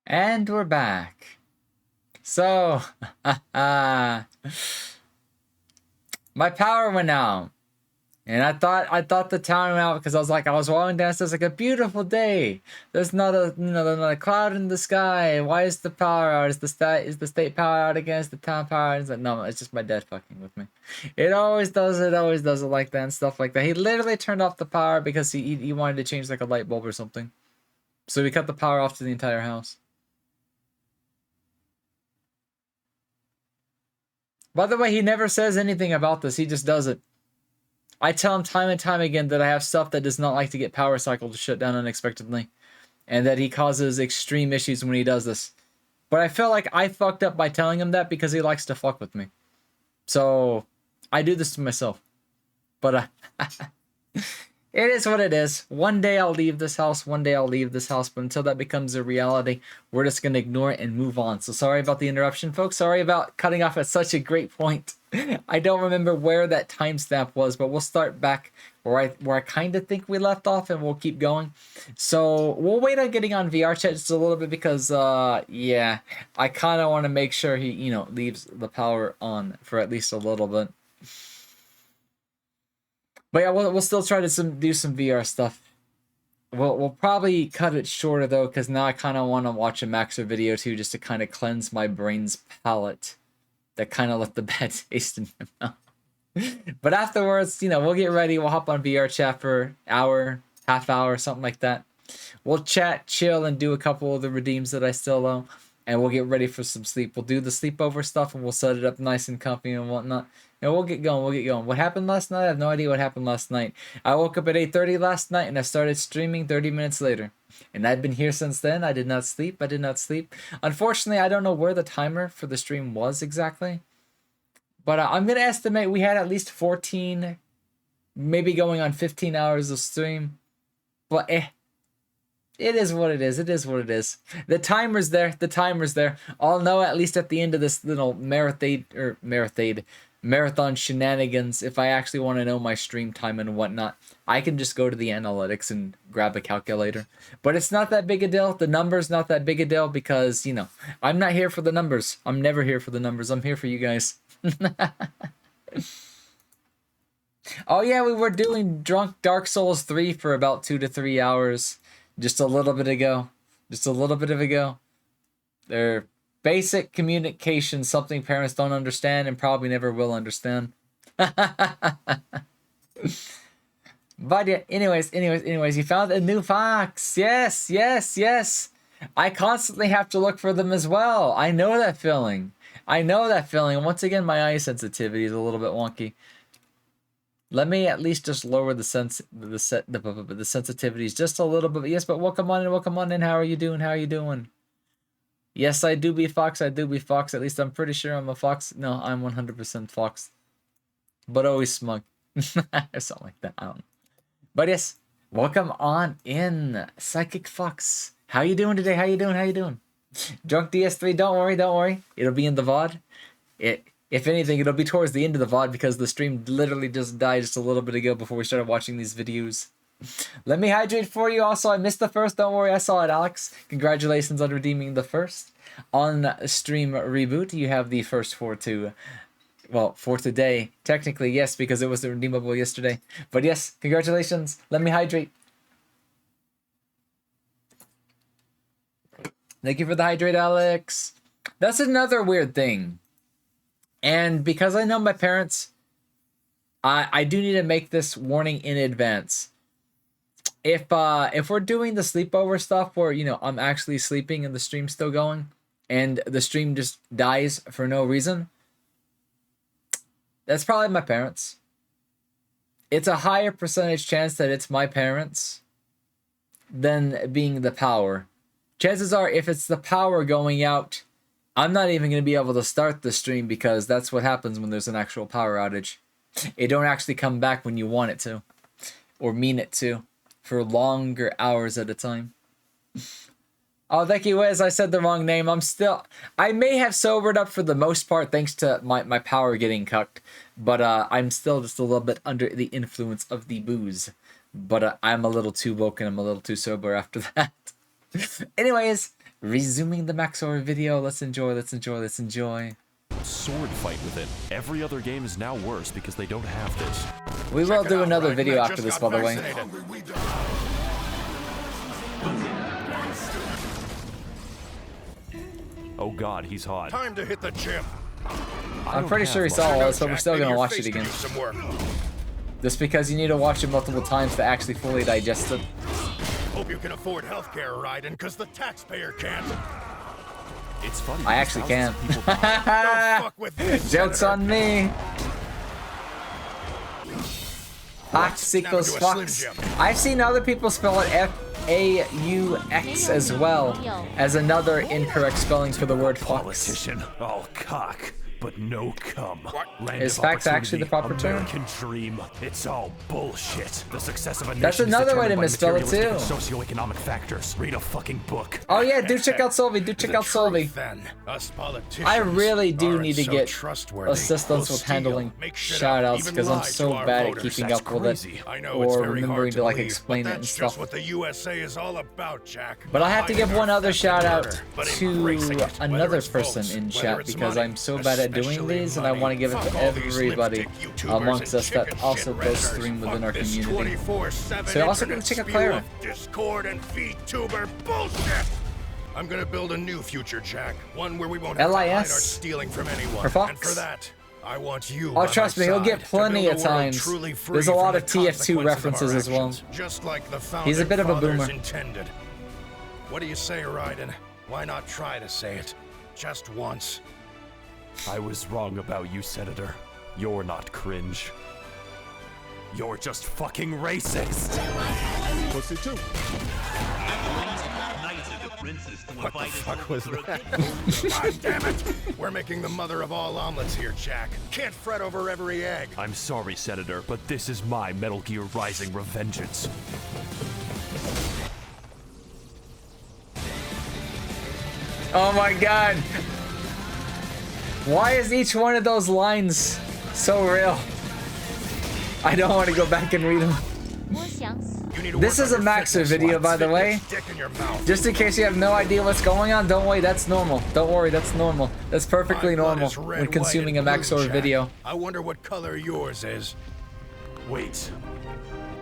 And we're back. So, my power went out. And I thought the town went out because I was walking downstairs like a beautiful day. There's not a there's not a cloud in the sky. Why is the power out? Is the state power out again? Is the town power out? It's like, no, it's just my dad fucking with me. It always does it like that and stuff like that. He literally turned off the power because he wanted to change like a light bulb or something. So we cut the power off to the entire house. By the way, he never says anything about this. He just does it. I tell him time and time again that I have stuff that does not like to get power cycle to shut down unexpectedly, and that he causes extreme issues when he does this. But I feel like I fucked up by telling him that because he likes to fuck with me. So I do this to myself. But it is what it is. One day I'll leave this house. One day I'll leave this house. But until that becomes a reality, we're just going to ignore it and move on. So sorry about the interruption, folks. Sorry about cutting off at such a great point. I don't remember where that timestamp was, but we'll start back where I kind of think we left off, and we'll keep going. So we'll wait on getting on VR chat just a little bit because, yeah, I kind of want to make sure he, leaves the power on for at least a little bit. But yeah, we'll still try to do some VR stuff. We'll probably cut it shorter though, because now I kind of want to watch a Maxer video too, just to kind of cleanse my brain's palate that kind of left the bad taste in my mouth. But afterwards, we'll get ready. We'll hop on VR chat for hour, half hour, something like that. We'll chat, chill, and do a couple of the redeems that I still owe, and we'll get ready for some sleep. We'll do the sleepover stuff, and we'll set it up nice and comfy and whatnot. And we'll get going. We'll get going. What happened last night? I have no idea what happened last night. I woke up at 8:30 last night, and I started streaming 30 minutes later. And I've been here since then. I did not sleep. I did not sleep. Unfortunately, I don't know where the timer for the stream was exactly. But I'm going to estimate we had at least 14, maybe going on 15 hours of stream. But it is what it is. It is what it is. The timer's there. The timer's there. I'll know at least at the end of this little marathon shenanigans if I actually want to know my stream time and whatnot. I can just go to the analytics and grab a calculator. But it's not that big a deal. The number's not that big a deal because, I'm not here for the numbers. I'm never here for the numbers. I'm here for you guys. Oh yeah, we were doing drunk Dark Souls 3 for about 2 to 3 hours just a little bit ago. Just a little bit ago. They're basic communication, something parents don't understand and probably never will understand. But yeah, anyways, you found a new fox. Yes. I constantly have to look for them as well. I know that feeling. Once again, my eye sensitivity is a little bit wonky. Let me at least just lower the sensitivities just a little bit. Yes, but welcome on in. How are you doing? Yes, I do be fox. At least I'm pretty sure I'm a fox. No, I'm 100% fox. But always smug. Or something like that. I don't know. But yes, welcome on in, Psychic Fox. How you doing today? How you doing? Drunk DS3, don't worry. It'll be in the VOD. If anything, it'll be towards the end of the VOD because the stream literally just died just a little bit ago before we started watching these videos. Let me hydrate for you. Also, I missed the first. Don't worry, I saw it, Alex. Congratulations on redeeming the first. On stream reboot, you have the first for today. Technically, yes, because it was redeemable yesterday. But yes, congratulations. Let me hydrate. Thank you for the hydrate, Alex. That's another weird thing. And because I know my parents, I do need to make this warning in advance. If we're doing the sleepover stuff where, I'm actually sleeping and the stream's still going and the stream just dies for no reason, that's probably my parents. It's a higher percentage chance that it's my parents than being the power. Chances are, if it's the power going out, I'm not even going to be able to start the stream because that's what happens when there's an actual power outage. It don't actually come back when you want it to or mean it to for longer hours at a time. Oh, thank you, Wes. I said the wrong name. I may have sobered up for the most part thanks to my power getting cucked, but I'm still just a little bit under the influence of the booze. But I'm a little too woke and I'm a little too sober after that. Anyways, Resuming the Maxor video. Let's enjoy. Sword fight with it. Every other game is now worse because they don't have this. We will do another video after this, by the way. Oh god, he's hot. Time to hit the gym. I'm pretty sure he saw all this, but we're still gonna watch it again. Just because you need to watch it multiple times to actually fully digest it. Hope you can afford healthcare, Raiden, because the taxpayer can't. It's funny. I actually can. Don't fuck with this, Jokes Senator. on me. Fox equals Fox. I've seen other people spell it F-A-U-X as well as another incorrect spelling for the word Fox. Politician, all cock, but no cum. Land Is of Fax actually the opportunity, proper term? American dream. It's all bullshit. The success of a nation That's is another way to determined by misspell it materialistic too. and socioeconomic factors. Read a fucking book. Oh yeah, do check out Solvi. Do check out Solvi. Then, us politicians I really do aren't need to so get trustworthy. assistance We'll with handling steal, make shit up, shoutouts even because I'm lie so to our bad at voters. keeping That's up with crazy. it I know it's or very remembering hard to like believe, explain but it and that's stuff. just what the USA is all about, Jack. But I have to give Hiding one our other theft shout and out murder, but to embracing it, whether another it's person votes, in whether chat it's because money, I'm so bad at doing especially these and I money. want to give it Fuck to all these everybody lipstick YouTubers amongst and us that chicken also shit does redditors. stream within Fuck our this community. 24/7 So you're also gonna internet check out spew Clara. of Discord and Vtuber bullshit. I'm gonna build a new future, Jack. One where we won't have to hide our LIS stealing from anyone. for Fox? And for that, I want you. Oh, by trust my me, he'll side get to plenty build of a world times. truly free There's a from lot the of TF2 consequences of references our as well. actions, just like the He's a bit of a founding boomer. fathers intended. What do you say, Raiden? Why not try to say it? Just once. I was wrong about you, Senator. You're not cringe. You're just fucking racist. Pussy too. What the fuck was that? God damn it! We're making the mother of all omelets here, Jack. Can't fret over every egg. I'm sorry, Senator, but this is my Metal Gear Rising revengeance. Oh my god! Why is each one of those lines so real? I don't want to go back and read them. You need to This work is on a your Maxer fitness video, life. by the Fit way. this dick in your mouth. Just in case you have no idea what's going on, don't worry, that's normal. Don't worry, that's normal. That's perfectly My blood normal is red, when consuming a white, and blue, Maxor Jack. video. I wonder what color yours is. Wait.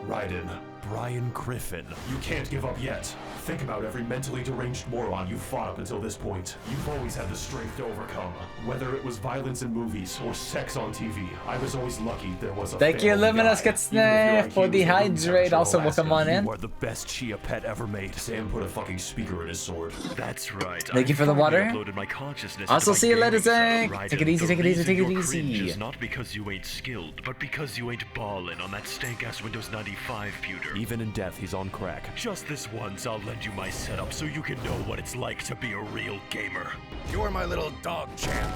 Raiden, Brian Griffin. You can't give up yet. Think about every mentally deranged moron you've fought up until this point. You've always had the strength to overcome. Whether it was violence in movies or sex on TV, I was always lucky there was a Thank you, family Luminous guy. Katsune, for the hydrate. Also, welcome on in. You are the best Chia pet ever made. Sam put a fucking speaker in his sword. That's right. Thank you for the water. Uploaded my consciousness Also, into see you my later, gaming Zach. setup, Take it easy, The take it easy, reason take it you're cringe easy. is not because you ain't skilled, but because you ain't ballin' on that stank-ass Windows 95 pewter. Even in death, he's on crack. Just this once, I'll lend you my setup so you can know what it's like to be a real gamer. You're my little dog champ.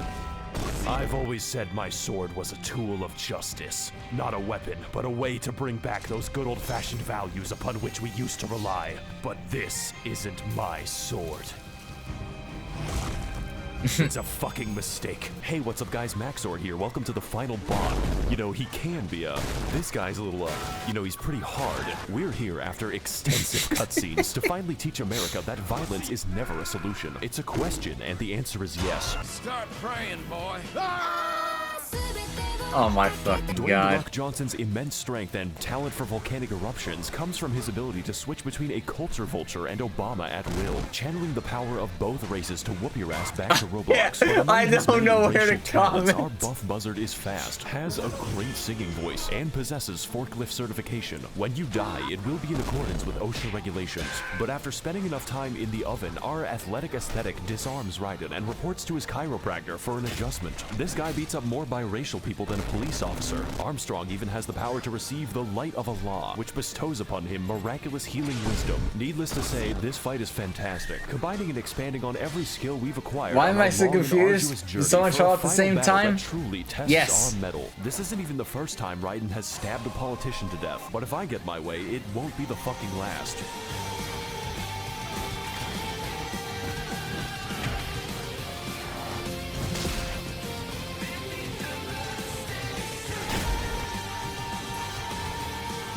I've always said my sword was a tool of justice. Not a weapon, but a way to bring back those good old-fashioned values upon which we used to rely. But this isn't my sword. It's a fucking mistake. Hey, what's up guys, Maxor here. Welcome to the final bot. You know, he can be this guy's a little, he's pretty hard. We're here after extensive cutscenes to finally teach America that violence is never a solution. It's a question, and the answer is yes. Start praying, boy. Oh my fucking Dwayne god. "The Rock" Johnson's immense strength and talent for volcanic eruptions comes from his ability to switch between a culture vulture and Obama at will, channeling the power of both races to whoop your ass back to Roblox. Yeah, But among I his don't many know where to racial talents, Our comment. buff buzzard is fast, has a great singing voice, and possesses forklift certification. When you die, it will be in accordance with OSHA regulations. But after spending enough time in the oven, our athletic aesthetic disarms Raiden and reports to his chiropractor for an adjustment. This guy beats up more biracial people than a police officer. Armstrong even has the power to receive the light of Allah, which bestows upon him miraculous healing wisdom. Needless to say, this fight is fantastic, combining and expanding on every skill we've acquired. Why on am our I so long and confused? arduous Did journey someone for show a at the final same battle time? that truly tests Yes. our mettle. This isn't even the first time Raiden has stabbed a politician to death, but if I get my way, it won't be the fucking last.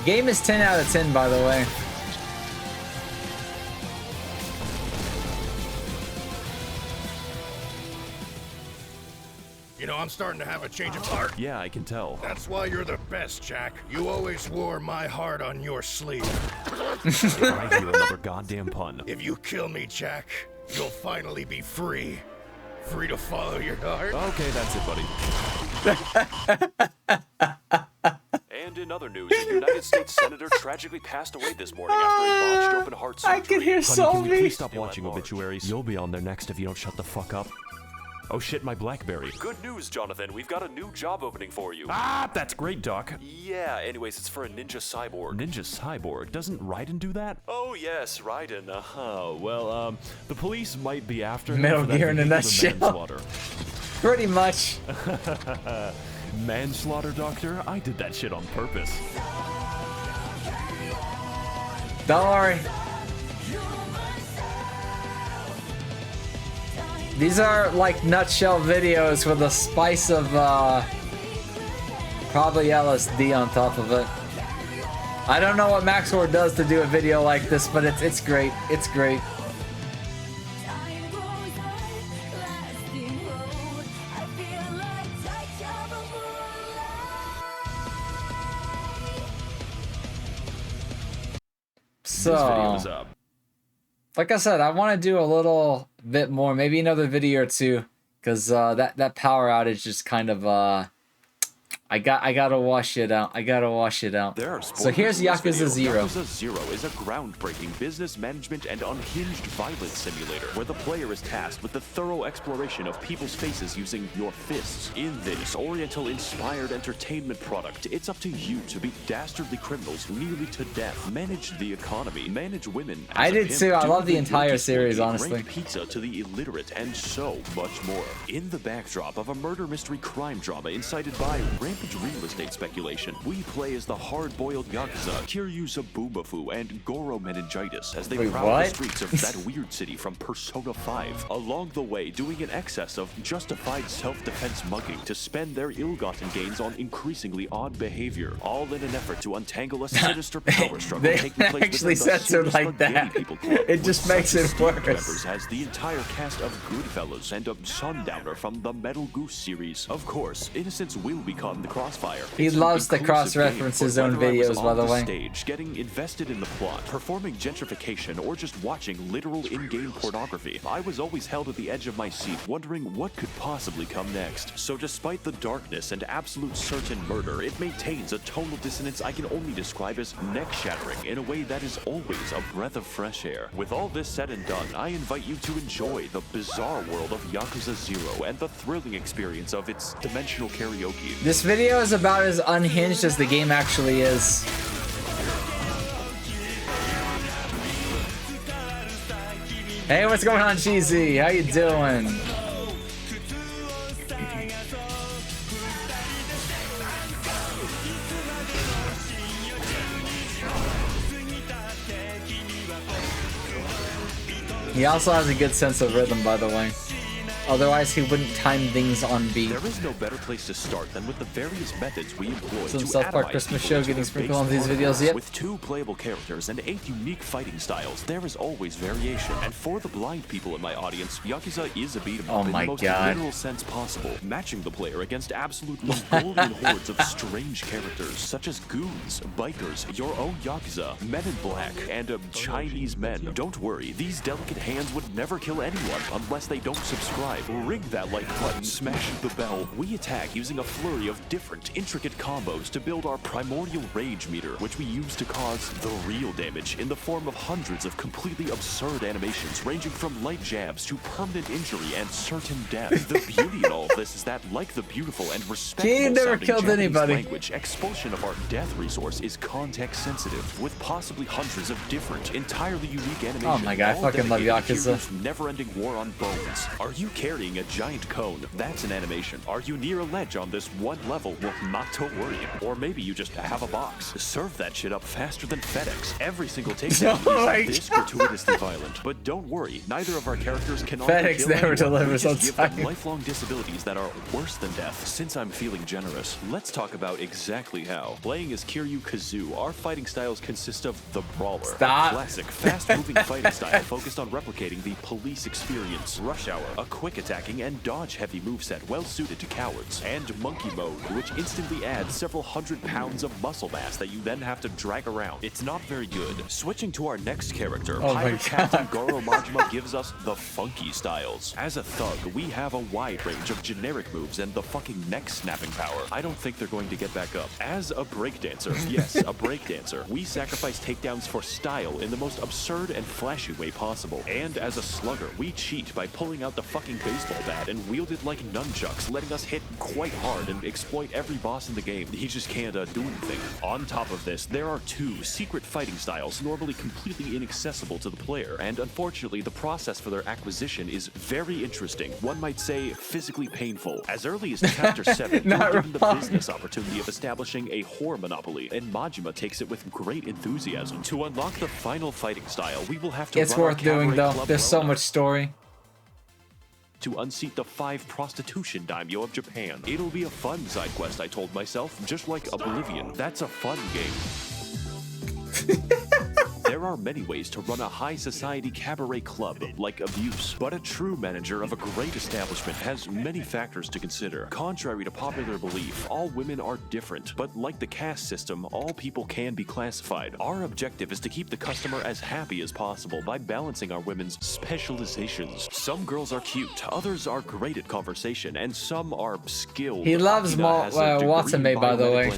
Game is 10 out of 10, by the way. I'm starting to have a change of heart. Yeah, I can tell. That's why you're the best, Jack. You always wore my heart on your sleeve. If I hear another goddamn pun. If you kill me, Jack, you'll finally be free. Free to follow your heart. Okay, that's it, buddy. And in other news, a United States senator tragically passed away this morning after a botched open heart surgery. I can hear Honey, can we Solvay. please stop watching obituaries? You'll be on there next if you don't shut the fuck up. Oh shit, my BlackBerry. Good news, Jonathan. We've got a new job opening for you. Ah, that's great, Doc. Yeah, anyways, it's for a ninja cyborg. Ninja cyborg? Doesn't Raiden do that? Oh yes, Raiden. Well, the police might be after him Metal for that Gear in a vehicular nutshell. manslaughter. Pretty much. Manslaughter, Doctor? I did that shit on purpose. Don't worry. These are like nutshell videos with a spice of probably LSD on top of it. I don't know what Maxwell does to do a video like this, but it's great. It's great. So, This video is up. like I said, I want to do a little bit more, maybe another video or two, because that power outage just kind of I gotta wash it out. I gotta wash it out. There are So here's spoilers in Yakuza this video. 0. Yakuza 0 is a groundbreaking business management and unhinged violence simulator where the player is tasked with the thorough exploration of people's faces using your fists. In this Oriental-inspired entertainment product, it's up to you to beat dastardly criminals nearly to death, manage the economy, manage women. as I a did pimp, too. I do love the the entire guilty series, slave, honestly. rank pizza to the illiterate, and so much more. In the backdrop of a murder mystery crime drama incited by rampant real estate speculation, we play as the hard-boiled Yakuza, Kiryu Zabumafu, and Goro Meningitis as they Wait, prowl what? the streets of that weird city from Persona 5. Along the way, doing an excess of justified self-defense mugging to spend their ill-gotten gains on increasingly odd behavior, all in an effort to untangle a sinister power struggle They taking place actually within the censored Super like Spaghetti that. People Club, It with just such makes it esteemed worse. members as the entire cast of Goodfellas and a Sundowner from the Metal Goose series. Of course, innocents will be caught in the crossfire. He It's an loves to inclusive cross-reference game, his but own whether I was videos, by on the way. stage, getting invested in the plot, performing gentrification, or just watching literal in-game pornography, I was always held at the edge of my seat, wondering what could possibly come next. So despite the darkness and absolute certain murder, it maintains a tonal dissonance I can only describe as neck-shattering in a way that is always a breath of fresh air. With all this said and done, I invite you to enjoy the bizarre world of Yakuza 0 and the thrilling experience of its dimensional karaoke. This video is about as unhinged as the game actually is. Hey, what's going on, Cheesy? How you doing? He also has a good sense of rhythm, by the way. Otherwise, he wouldn't time things on beat. There is no better place to start than with the various methods we employ Some to South Park atomize Christmas people show into getting their sprinkled on base these videos, particles. yep. With 2 playable characters and 8 unique fighting styles, there is always variation. And for the blind people in my audience, Yakuza is a beat 'em Oh up in my the most God. literal sense possible, matching the player against absolute Mongolian hordes of strange characters, such as goons, bikers, your own Yakuza, men in black, and Chinese men. Don't worry, these delicate hands would never kill anyone unless they don't subscribe. Ring that like button, smash the bell. We attack using a flurry of different, intricate combos to build our primordial rage meter, which we use to cause the real damage in the form of hundreds of completely absurd animations ranging from light jabs to permanent injury and certain death. The beauty in all of this is that, like the beautiful and respectful He never sounding killed Japanese anybody. language, expulsion of our death resource is context sensitive, with possibly hundreds of different, entirely unique animations. Oh my God, I all fucking love dedicated to Yakuza. Kiryu's never-ending war on bones. Are you carrying a giant cone? That's an animation. Are you near a ledge on this one level? Well, not to worry. Or maybe you just have a box. Serve that shit up faster than FedEx. Every single takedown Oh my is this gratuitously violent. But don't worry, neither of our characters can FedEx kill never anyone. delivers We on just give them time. lifelong disabilities that are worse than death. Since I'm feeling generous, let's talk about exactly how. Playing as Kiryu Kazoo, our fighting styles consist of the Brawler, Stop. a classic, fast-moving fighting style focused on replicating the police experience. Rush Hour, a quick quick attacking and dodge-heavy moveset well suited to cowards, and Monkey Mode, which instantly adds several hundred pounds of muscle mass that you then have to drag around. It's not very good. Switching to our next character, Pirate Captain Goro Majima gives us the funky styles. As a thug, we have a wide range of generic moves and the fucking neck-snapping power. I don't think they're going to get back up. As a breakdancer, yes, a breakdancer, we sacrifice takedowns for style in the most absurd and flashy way possible. And as a slugger, we cheat by pulling out the fucking baseball bat and wield it like nunchucks, letting us hit quite hard and exploit every boss in the game. He just can't do anything. On top of this, there are 2 secret fighting styles normally completely inaccessible to the player, and unfortunately the process for their acquisition is very interesting. One might say physically painful. As early as Chapter 7, you're given the business opportunity of establishing a whore monopoly, and Majima takes it with great enthusiasm. To unlock the final fighting style, we will have to It's worth doing though. There's so much story. To unseat the 5 prostitution daimyo of Japan. It'll be a fun side quest, I told myself, just like Oblivion. That's a fun game. There are many ways to run a high society cabaret club, like abuse, but a true manager of a great establishment has many factors to consider. Contrary to popular belief, all women are different, but like the caste system, all people can be classified. Our objective is to keep the customer as happy as possible by balancing our women's specializations. Some girls are cute, others are great at conversation, and some are skilled. He loves Watanabe, by the way.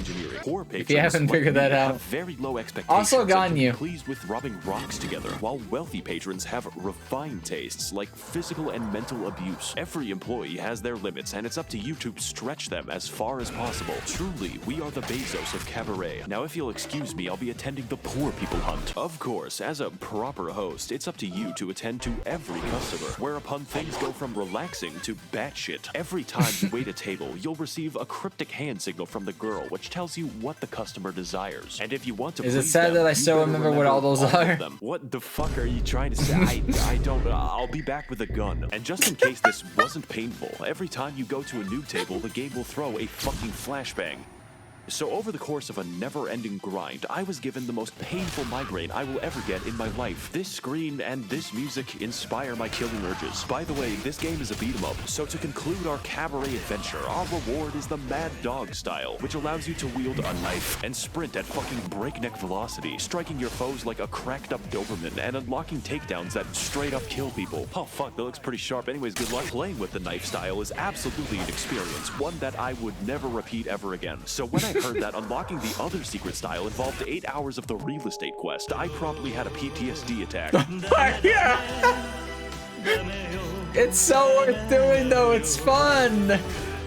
If you haven't figured that out. Very low expectations. Also Ganyu. Pleased with rubbing rocks together, while wealthy patrons have refined tastes like physical and mental abuse. Every employee has their limits, and it's up to you to stretch them as far as possible. Truly, we are the Bezos of cabaret. Now, if you'll excuse me, I'll be attending the poor people hunt. Of course, as a proper host, it's up to you to attend to every customer, whereupon things go from relaxing to batshit. Every time you wait a table, you'll receive a cryptic hand signal from the girl, which tells you what the customer desires. And if you want to Is it sad that I still remember what all those are? What the fuck are you trying to say? I don't, I'll be back with a gun. And just in case this wasn't painful, every time you go to a noob table, the game will throw a fucking flashbang. So over the course of a never-ending grind, I was given the most painful migraine I will ever get in my life. This screen and this music inspire my killing urges. By the way, this game is a beat-em-up, so to conclude our cabaret adventure, our reward is the Mad Dog style, which allows you to wield a knife and sprint at fucking breakneck velocity, striking your foes like a cracked-up Doberman and unlocking takedowns that straight-up kill people. Oh fuck, that looks pretty sharp. Anyways, good luck. Playing with the knife style is absolutely an experience, one that I would never repeat ever again. So when I heard that unlocking the other secret style involved 8 hours of the real estate quest, I probably had a PTSD attack. Yeah. It's so worth doing though, it's fun!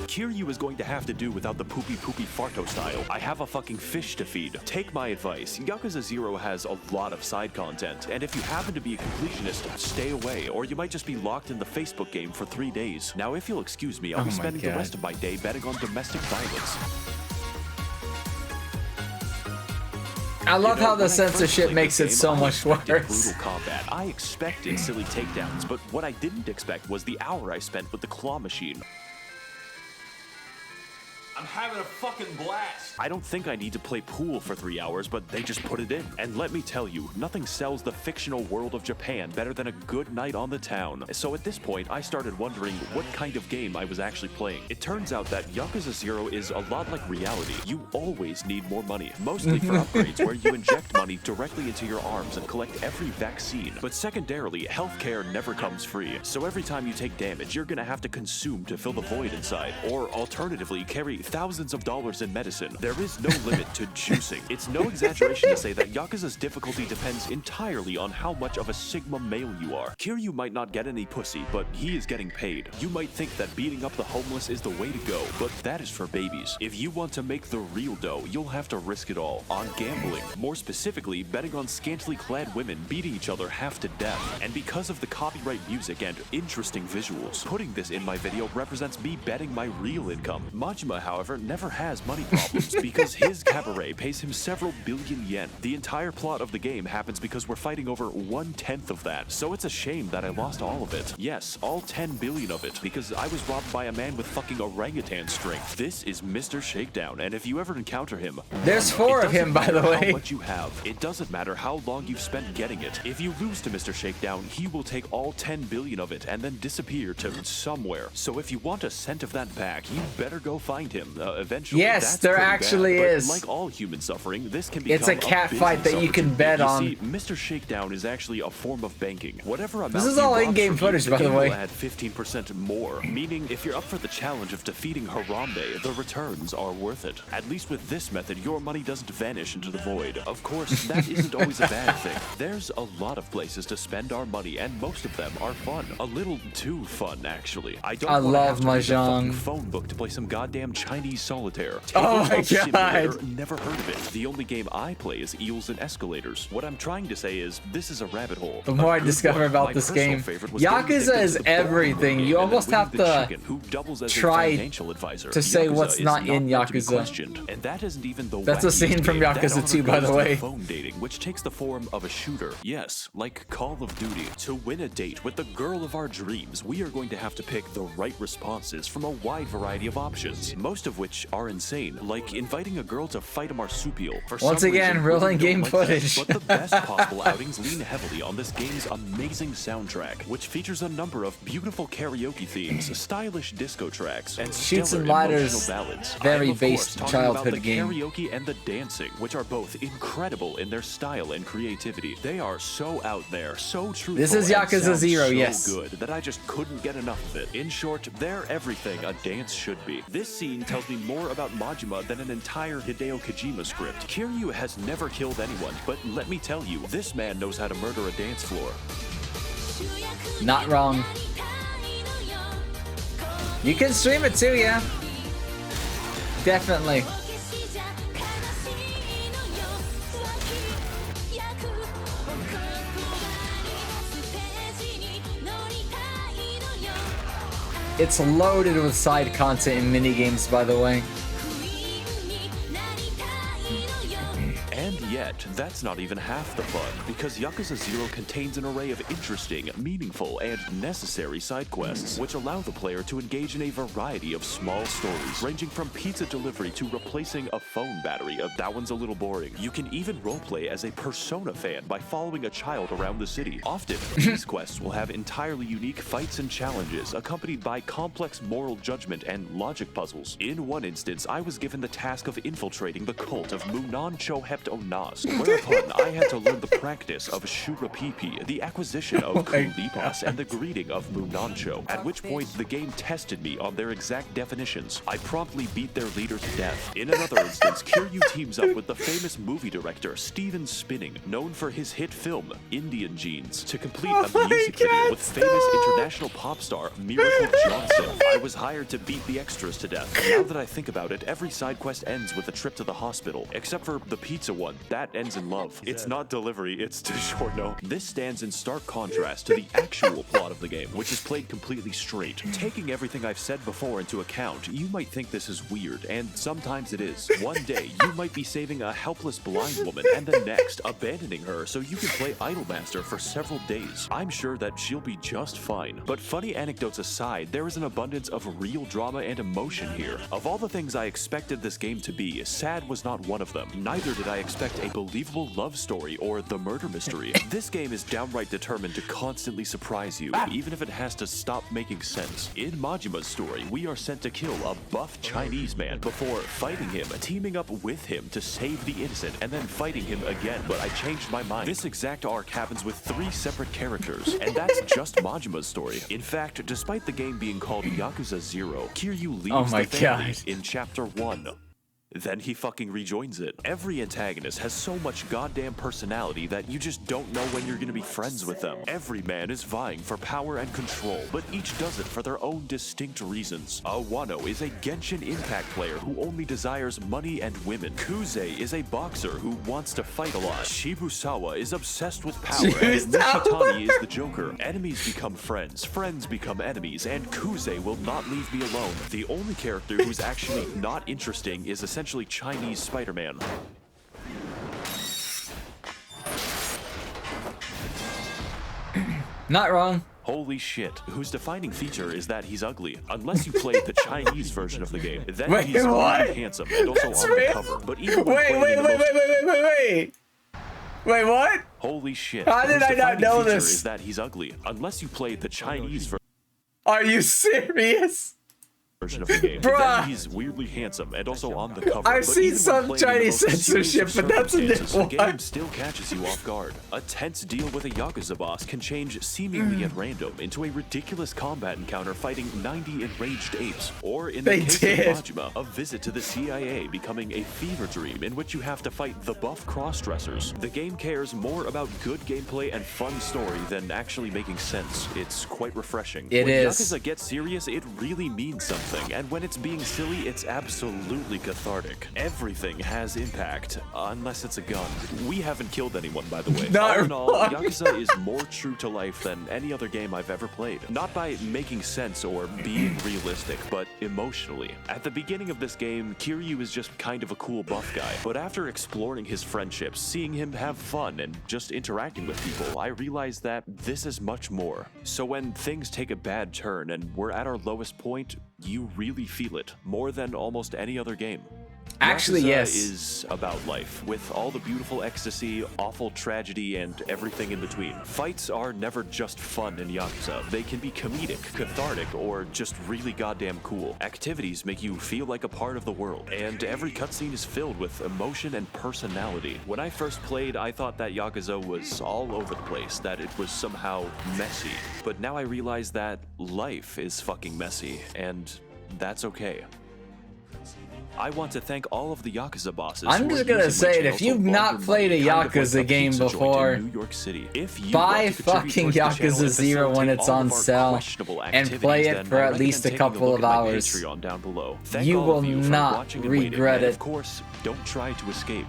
Kiryu is going to have to do without the poopy farto style. I have a fucking fish to feed. Take my advice, Yakuza 0 has a lot of side content, and if you happen to be a completionist, stay away, or you might just be locked in the Facebook game for 3 days. Now if you'll excuse me, I'll be spending the rest of my day betting on domestic violence. I love how the censorship makes it so much worse. Brutal combat. I expected silly takedowns, but what I didn't expect was the hour I spent with the claw machine. I'm having a fucking blast. I don't think I need to play pool for 3 hours, but they just put it in. And let me tell you, nothing sells the fictional world of Japan better than a good night on the town. So at this point, I started wondering what kind of game I was actually playing. It turns out that Yakuza 0 is a lot like reality. You always need more money, mostly for upgrades where you inject money directly into your arms and collect every vaccine. But secondarily, healthcare never comes free. So every time you take damage, you're gonna have to consume to fill the void inside. Or alternatively, carry thousands of dollars in medicine. There is no limit to juicing. It's no exaggeration to say that Yakuza's difficulty depends entirely on how much of a Sigma male you are. Kiryu might not get any pussy, but he is getting paid. You might think that beating up the homeless is the way to go, but that is for babies. If you want to make the real dough, you'll have to risk it all. On gambling. More specifically, betting on scantily clad women beating each other half to death. And because of the copyright music and interesting visuals, putting this in my video represents me betting my real income. Majima, however, however, never has money problems because his cabaret pays him several billion yen. The entire plot of the game happens because we're fighting over 1/10 of that, so it's a shame that I lost all of it. Yes, all 10 billion of it, because I was robbed by a man with fucking orangutan strength. This is Mr. Shakedown, and if you ever encounter him, There's 4 of him, by the way. how much you have. It doesn't matter how long you've spent getting it. If you lose to Mr. Shakedown, he will take all 10 billion of it and then disappear to somewhere. So if you want a cent of that back, you better go find him. Eventually, Yes, that's there pretty actually bad, but is. like all human suffering, this can It's a become cat fight that you can business bet opportunity. on. You see, Mr. Shakedown is actually a form of banking. Whatever amount This is you all rob in-game from footage, you, by the game way. will add 15% more, meaning if you're up for the challenge of defeating Harambe, the returns are worth it. At least with this method, your money doesn't vanish into the void. Of course, that isn't always a bad thing. There's a lot of places to spend our money, and most of them are fun. A little too fun, actually. I don't I want to love have to read the Mahjong. fucking phone book to play some goddamn Chinese solitaire. Oh my Tabletop Simulator, God. never heard of it. The only game I play is Eels and Escalators. What I'm trying to say is, this is a rabbit hole. The more I A good discover one. about My this personal game, favorite was getting Yakuza addicted is to the bowling everything. game You and almost then have winning the to chicken, who doubles as a try financial advisor. to say Yakuza what's is not in meant to be Yakuza. questioned, and that isn't even the That's a wackiest scene from game. That Yakuza honor 2, by goes the to way. phone dating, which takes the form of a shooter. Yes, like Call of Duty. To win a date with the girl of our dreams, we are going to have to pick the right responses from a wide variety of options, most of which are insane, like inviting a girl to fight a marsupial. For Once some again, reason, real women don't in-game like that, footage. But the best possible outings lean heavily on this game's amazing soundtrack, which features a number of beautiful karaoke themes, stylish disco tracks, and Shoots stellar and Ladders, emotional ballads. very I am, of based course, talking childhood about the game. karaoke and the dancing, which are both incredible in their style and creativity. They are so out there, so truthful. This is and Yakuza sound 0, so yes. good that I just couldn't get enough of it. In short, they're everything a dance should be. This scene tells me more about Majima than an entire Hideo Kojima script. Kiryu has never killed anyone, but let me tell you, this man knows how to murder a dance floor. Not wrong. You can stream it too, yeah. Definitely. It's loaded with side content and mini games, by the way. And yet, that's not even half the fun, because Yakuza 0 contains an array of interesting, meaningful, and necessary side quests, which allow the player to engage in a variety of small stories, ranging from pizza delivery to replacing a phone battery. That one's a little boring. You can even roleplay as a Persona fan by following a child around the city. Often, these quests will have entirely unique fights and challenges, accompanied by complex moral judgment and logic puzzles. In one instance, I was given the task of infiltrating the cult of Munan Chohept Onas, whereupon I had to learn the practice of Shurapipi, the acquisition of Kulipas, and the greeting of Munancho, at which point the game tested me on their exact definitions. I promptly beat their leader to death. In another instance, Kiryu teams up with the famous movie director Steven Spinning, known for his hit film Indian Jeans, to complete a music video with famous international pop star Miracle Johnson. I was hired to beat the extras to death. Now that I think about it, every side quest ends with a trip to the hospital, except for the pizza one. That ends in love. It's not delivery, it's DiGiorno. This stands in stark contrast to the actual plot of the game, which is played completely straight. Taking everything I've said before into account, you might think this is weird, and sometimes it is. One day, you might be saving a helpless blind woman, and the next, abandoning her so you can play Idolmaster for several days. I'm sure that she'll be just fine. But funny anecdotes aside, there is an abundance of real drama and emotion here. Of all the things I expected this game to be, sad was not one of them. Neither did I expect a believable love story or the murder mystery. This game is downright determined to constantly surprise you, even if it has to stop making sense. In Majima's story, we are sent to kill a buff Chinese man before fighting him, teaming up with him to save the innocent, and then fighting him again, but I changed my mind. This exact arc happens with 3 separate characters, and that's just Majima's story. In fact, despite the game being called Yakuza 0, Kiryu leaves the family in Chapter 1. Then he fucking rejoins it. Every antagonist has so much goddamn personality that you just don't know when you're gonna be friends with them. Every man is vying for power and control, but each does it for their own distinct reasons. Wano is a Genshin Impact player who only desires money and women. Kuze is a boxer who wants to fight a lot. Shibusawa is obsessed with power, and Nishitani is the Joker. Enemies become friends, friends become enemies, and Kuze will not leave me alone. The only character who's actually not interesting is essentially Chinese Spider-Man. Not wrong. Holy shit, whose defining feature is that he's ugly. Unless you played the Chinese version of the game, then Wait, he's what? really handsome and also That's on the real? cover. But even when Wait, playing wait, in wait, the wait, most- wait, wait, wait, wait. Wait, what? Holy shit. How did whose I not defining know feature this? is that he's ugly. Unless you played the Chinese Are you serious? version of the game, Bruh. then he's weirdly handsome and also on the cover. I've But seen even some when playing in the Chinese most serious censorship, of but that's a circumstances, different the one. game still catches you off guard. A tense deal with a Yakuza boss can change seemingly at random into a ridiculous combat encounter fighting 90 enraged apes, or in the They case did. of Majima, a visit to the CIA becoming a fever dream in which you have to fight the buff crossdressers. The game cares more about good gameplay and fun story than actually making sense. It's quite refreshing. It when is. Yakuza gets serious, it really means something, and when it's being silly, it's absolutely cathartic. Everything has impact, unless it's a gun. We haven't killed anyone, by the way. Not All in all, wrong. Yakuza is more true to life than any other game I've ever played. Not by making sense or being realistic, but emotionally. At the beginning of this game, Kiryu is just kind of a cool buff guy, but after exploring his friendships, seeing him have fun, and just interacting with people, I realized that this is much more. So when things take a bad turn and we're at our lowest point, you really feel it, more than almost any other game. Actually, Yakuza yes. is about life, with all the beautiful ecstasy, awful tragedy, and everything in between. Fights are never just fun in Yakuza. They can be comedic, cathartic, or just really goddamn cool. Activities make you feel like a part of the world, and every cutscene is filled with emotion and personality. When I first played, I thought that Yakuza was all over the place, that it was somehow messy. But now I realize that life is fucking messy, and that's okay. I want to thank all of the Yakuza bosses. I'm who just are gonna using say my it, channel if to you've not launder played money, a kind of like Yakuza a game pizza joint in before, New York City. If you buy want to contribute fucking towards the channel Yakuza and 0 when facilitate it's all on of our sale questionable and play activities, it then for I at recommend least a taking couple look of at my hours. Patreon down below. Thank You all will of you for not watching and waiting, regret and it. of course, don't try to escape.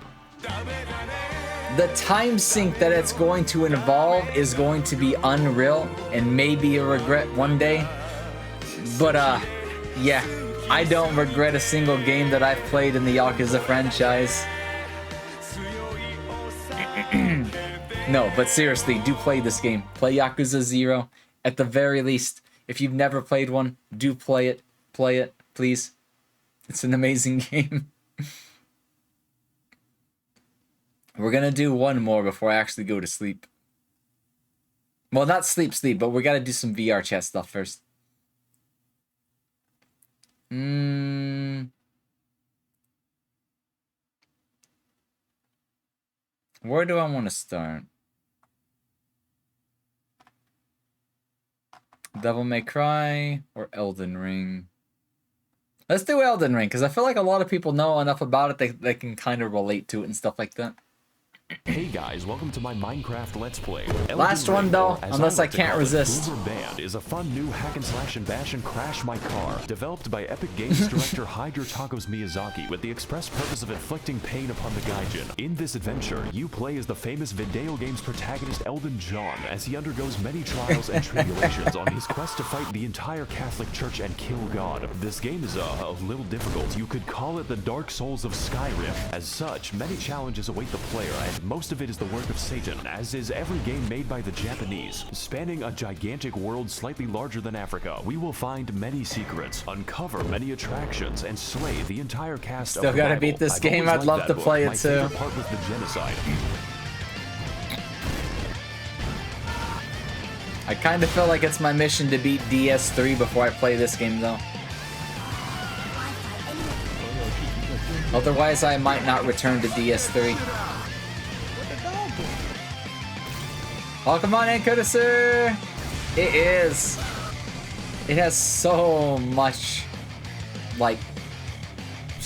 The time sink that it's going to involve is going to be unreal and maybe a regret one day. But yeah, I don't regret a single game that I've played in the Yakuza franchise. No, but seriously, do play this game. Play Yakuza 0. At the very least, if you've never played one, do play it. Play it, please. It's an amazing game. We're gonna do one more before I actually go to sleep. Well, not sleep, but we gotta do some VR chat stuff first. Where do I want to start? Devil May Cry or Elden Ring? Let's do Elden Ring, because I feel like a lot of people know enough about it they can kind of relate to it and stuff like that. Hey guys, welcome to my Minecraft Let's Play. Last one though, unless I can't resist. Vtuber Band is a fun new hack and slash and bash and crash my car, developed by Epic Games director Hideo Takos Miyazaki with the express purpose of inflicting pain upon the Gaijin. In this adventure, you play as the famous video game's protagonist Elden John as he undergoes many trials and tribulations on his quest to fight the entire Catholic Church and kill God. This game is a little difficult. You could call it the Dark Souls of Skyrim. As such, many challenges await the player, and most of it is the work of Satan, as is every game made by the Japanese. Spanning a gigantic world slightly larger than Africa, we will find many secrets, uncover many attractions, and slay the entire cast Still of the gotta Bible. beat this I've game. always I'd liked love that to book. play it My too. favorite part was the genocide. I kind of feel like it's my mission to beat DS3 before I play this game though. Otherwise, I might not return to DS3. Oh, come on in, Kudasu! It is. It has so much, like,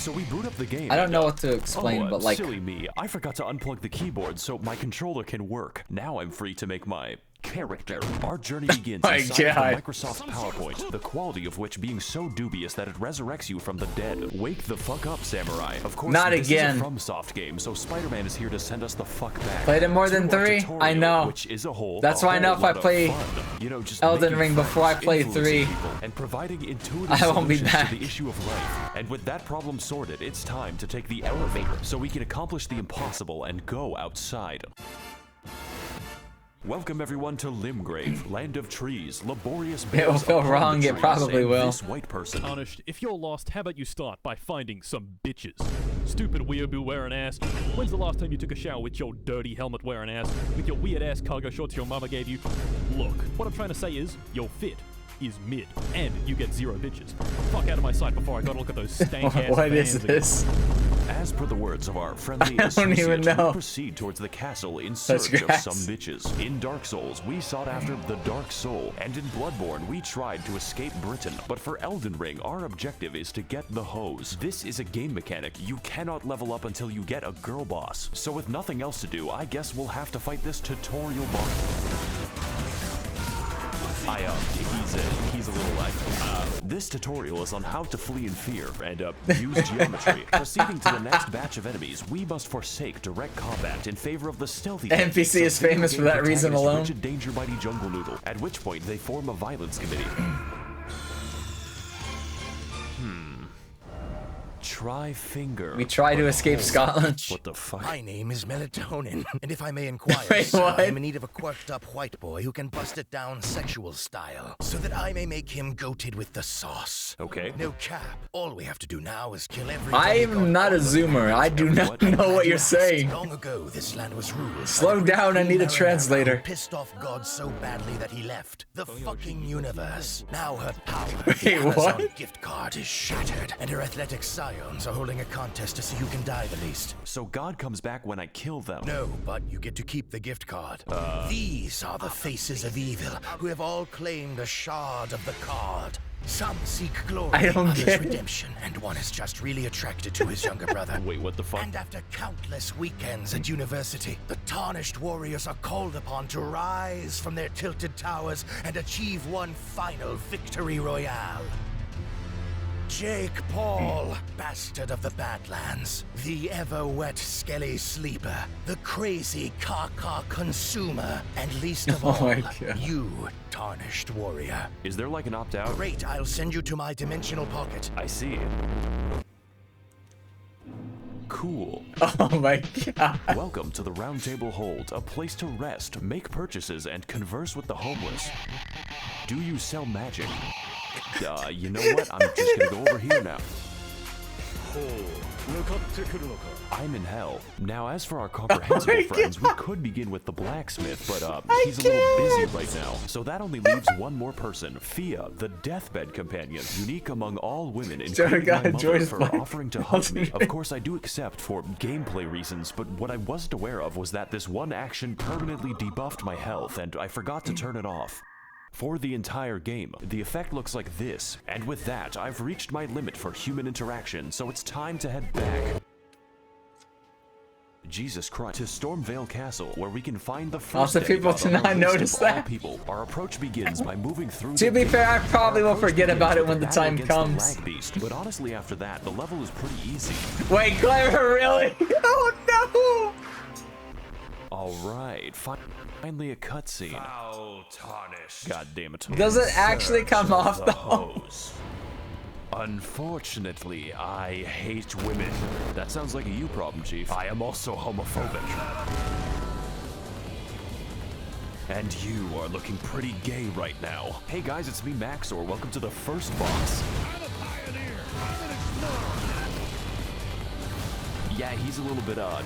So we boot up the game. I don't know what to explain, but like, silly me. I forgot to unplug the keyboard so my controller can work. Now I'm free to make my character. Our journey begins inside of the Microsoft PowerPoint, the quality of which being so dubious that it resurrects you from the dead. Wake the fuck up, samurai. Of course, not this again. is a FromSoft game, so Spider-Man is here to send us the fuck back. Played it more than 3? I know. Which is a whole, that's why I know if I play just Elden Ring before I play 3, and providing intuitive I won't be solutions back. to the issue of life. And with that problem sorted, it's time to take the elevator so we can accomplish the impossible and go outside. Welcome everyone to Limgrave, land of trees, laborious bears. It will feel upon wrong, the it trees, probably and will. This white person. Tarnished, if you're lost, how about you start by finding some bitches? Stupid weeaboo wearing ass. When's the last time you took a shower with your dirty helmet wearing ass? With your weird ass cargo shorts your mama gave you? Look, what I'm trying to say is, your fit is mid, and you get 0 bitches. Fuck out of my sight before I gotta look at those stank ass What is fans this? As per the words of our friendly I don't even associate, know. we proceed towards the castle in search of grass. some bitches. In Dark Souls, we sought after the Dark Soul, and in Bloodborne, we tried to escape Britain. But for Elden Ring, our objective is to get the hose. This is a game mechanic. You cannot level up until you get a girl boss. So with nothing else to do, I guess we'll have to fight this tutorial boss. He's a little like, this tutorial is on how to flee in fear and use geometry. Proceeding to the next batch of enemies, we must forsake direct combat in favor of the stealthy. NPC is famous for that reason alone. Rigid Danger Mighty Jungle Noodle, at which point they form a violence committee. Try finger. We try to escape Scotland. What the fuck? My name is Melatonin, and if I may inquire, Wait, sir, what? I'm in need of a quirked-up white boy who can bust it down sexual style, so that I may make him goated with the sauce. Okay. No cap. All we have to do now is kill every. I'm not a zoomer. I do not know what you're saying. Long ago, this land was ruled. Slow down, I need a translator. Pissed off God so badly that he left the fucking universe. Now her power, Wait, the Amazon what? gift card, is shattered, and her athletic scions are holding a contest to see who can die the least. So God comes back when I kill them. No, but you get to keep the gift card. These are the faces of evil who have all claimed a shard of the card. Some seek glory, I don't others get it. redemption, and one is just really attracted to his younger brother. Wait, what the fuck? And after countless weekends at university, the tarnished warriors are called upon to rise from their tilted towers and achieve one final victory royale. Jake Paul, bastard of the Badlands, the ever-wet skelly sleeper, the crazy caca consumer, and least of Oh all, my God. you, tarnished warrior. Is there like an opt-out? Great, I'll send you to my dimensional pocket. I see. Cool. Oh my god. Welcome to the Round Table Hold, a place to rest, make purchases, and converse with the homeless. Do you sell magic? You know what? I'm just gonna go over here now. I'm in hell. Now, as for our comprehensible my friends, we could begin with the blacksmith, but he's a little busy right now. So that only leaves one more person, Fia, the deathbed companion, unique among all women, including God, my mother, Joy's for playing offering to hug me. Of course, I do accept for gameplay reasons, but what I wasn't aware of was that this one action permanently debuffed my health, and I forgot to turn it off. For the entire game, the effect looks like this, and with that, I've reached my limit for human interaction, so it's time to head back. Jesus Christ, to Stormvale Castle, where we can find the first Lots of people demigod to on our not list notice of all that. people. Our approach begins by moving through To the be gate. fair, I probably Our will approach forget begins about it with when the battle time against comes. The lag beast, but honestly, after that, the level is pretty easy. Wait, Clever, really? Oh Alright, finally a cutscene. Foul tarnished. God damn it. no! Does it actually come off The though? hose. Unfortunately, I hate women. That sounds like a you problem, Chief. I am also homophobic. And you are looking pretty gay right now. Hey guys, it's me, Maxor. Welcome to the first boss. Yeah, he's a little bit dumb.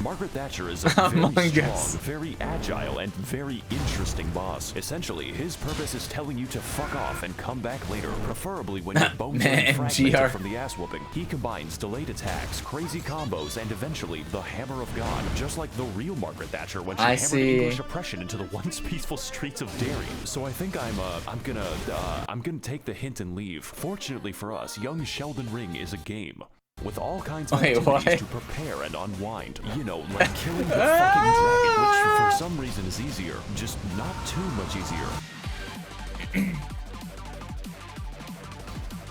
Margaret Thatcher is a Among very strong, Us. very agile, and very interesting boss. Essentially, his purpose is telling you to fuck off and come back later, preferably when your bones are Man, fragmented GR. from the ass whooping. He combines delayed attacks, crazy combos, and eventually the Hammer of God, just like the real Margaret Thatcher when she I hammered see. English oppression into the once peaceful streets of Derry. So I think I'm gonna take the hint and leave. Fortunately for us, young Sheldon Ring is a game. with all kinds of Wait, activities what? to prepare and unwind. You know, like killing the fucking dragon, which for some reason is easier, just not too much easier.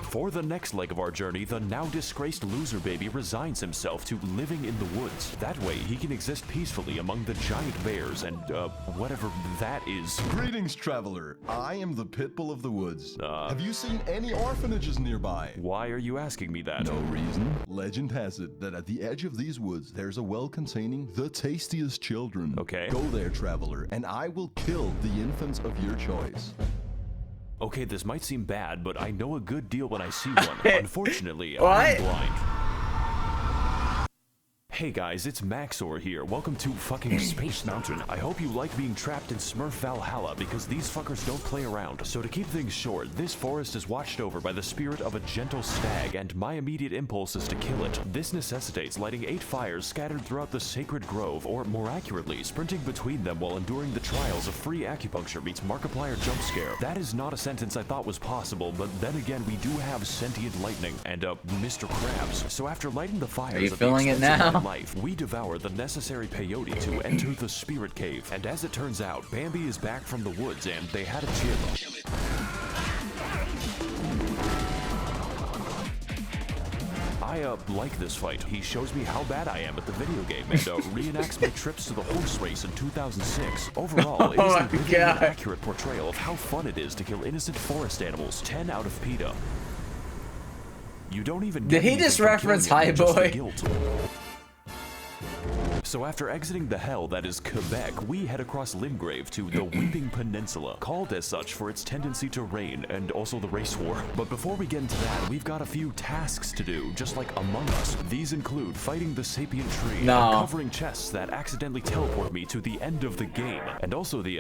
For the next leg of our journey, the now disgraced loser baby resigns himself to living in the woods. That way, he can exist peacefully among the giant bears and, whatever that is. Greetings, traveler. I am the Pitbull of the woods. Have you seen any orphanages nearby? Why are you asking me that? No reason. Legend has it that at the edge of these woods, there's a well containing the tastiest children. Okay. Go there, traveler, and I will kill the infants of your choice. Okay, this might seem bad, but I know a good deal when I see one. Unfortunately, What? I'm blind. Hey guys, it's Maxor here. Welcome to fucking Space Mountain. I hope you like being trapped in Smurf Valhalla because these fuckers don't play around. So to keep things short, this forest is watched over by the spirit of a gentle stag, and my immediate impulse is to kill it. This necessitates lighting 8 fires scattered throughout the sacred grove, or more accurately, sprinting between them while enduring the trials of free acupuncture meets Markiplier jump scare. That is not a sentence I thought was possible, but then again, we do have sentient lightning and Mr. Krabs. So after lighting the fires, Are you of the feeling it extensive now? life, we devour the necessary peyote to enter the spirit cave. And as it turns out, Bambi is back from the woods and they had a chip. I like this fight. He shows me how bad I am at the video game and reenacts my trips to the horse race in 2006. Overall, it is Oh a my vivid and God. accurate portrayal of how fun it is to kill innocent forest animals. 10 out of PETA. You don't even Did get he anything just from reference killing it, just the High Boy? guilt. So after exiting the hell that is Quebec, we head across Limgrave to the Weeping Peninsula, called as such for its tendency to rain and also the race war. But before we get into that, we've got a few tasks to do, just like Among Us. These include fighting the sapient tree, No. and covering chests that accidentally teleport me to the end of the game, and also the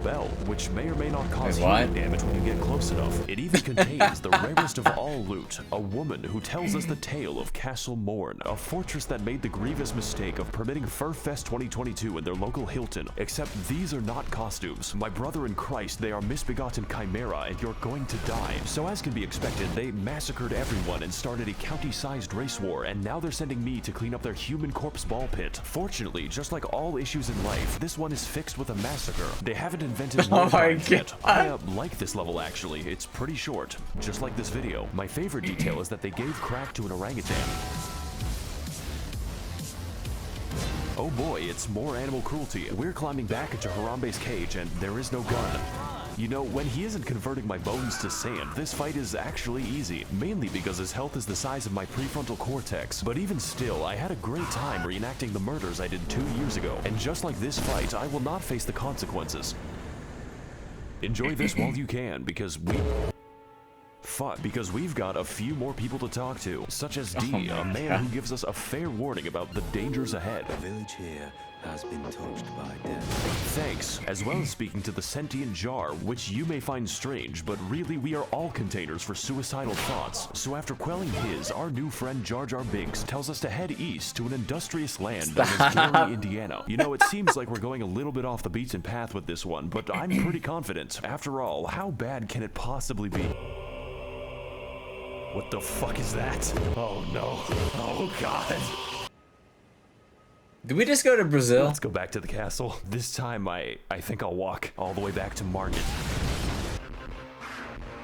bell, which may or may not cause Wait, what? healing damage when you get close enough. It even contains the rarest of all loot, a woman who tells us the tale of Castle Morn, a fortress that made the grievous mistake of permitting Furfest 2022 in their local Hilton. Except these are not costumes. My brother in Christ, they are misbegotten chimera and you're going to die. So as can be expected, they massacred everyone and started a county-sized race war, and now they're sending me to clean up their human corpse ball pit. Fortunately, just like all issues in life, this one is fixed with a massacre. They haven't invented Oh war my crimes yet. God. I like this level actually. It's pretty short, just like this video. My favorite detail is that they gave crack to an orangutan. Oh boy, it's more animal cruelty. We're climbing back into Harambe's cage and there is no gun. You know, when he isn't converting my bones to sand, this fight is actually easy, mainly because his health is the size of my prefrontal cortex. But even still, I had a great time reenacting the murders I did 2 years ago. And just like this fight, I will not face the consequences. Enjoy this while you can, because we've got a few more people to talk to, such as D, a man who gives us a fair warning about the dangers ahead. The village here has been touched by death. Thanks, as well as speaking to the sentient jar, which you may find strange, but really we are all containers for suicidal thoughts. So after quelling his, our new friend Jar Jar Binks tells us to head east to an industrious land known as Gary, Indiana. You know, it seems like we're going a little bit off the beaten path with this one, but I'm pretty confident. After all, how bad can it possibly be? What the fuck is that? Oh no. Oh god. Did we just go to Brazil? Let's go back to the castle. This time I think I'll walk all the way back to Margit.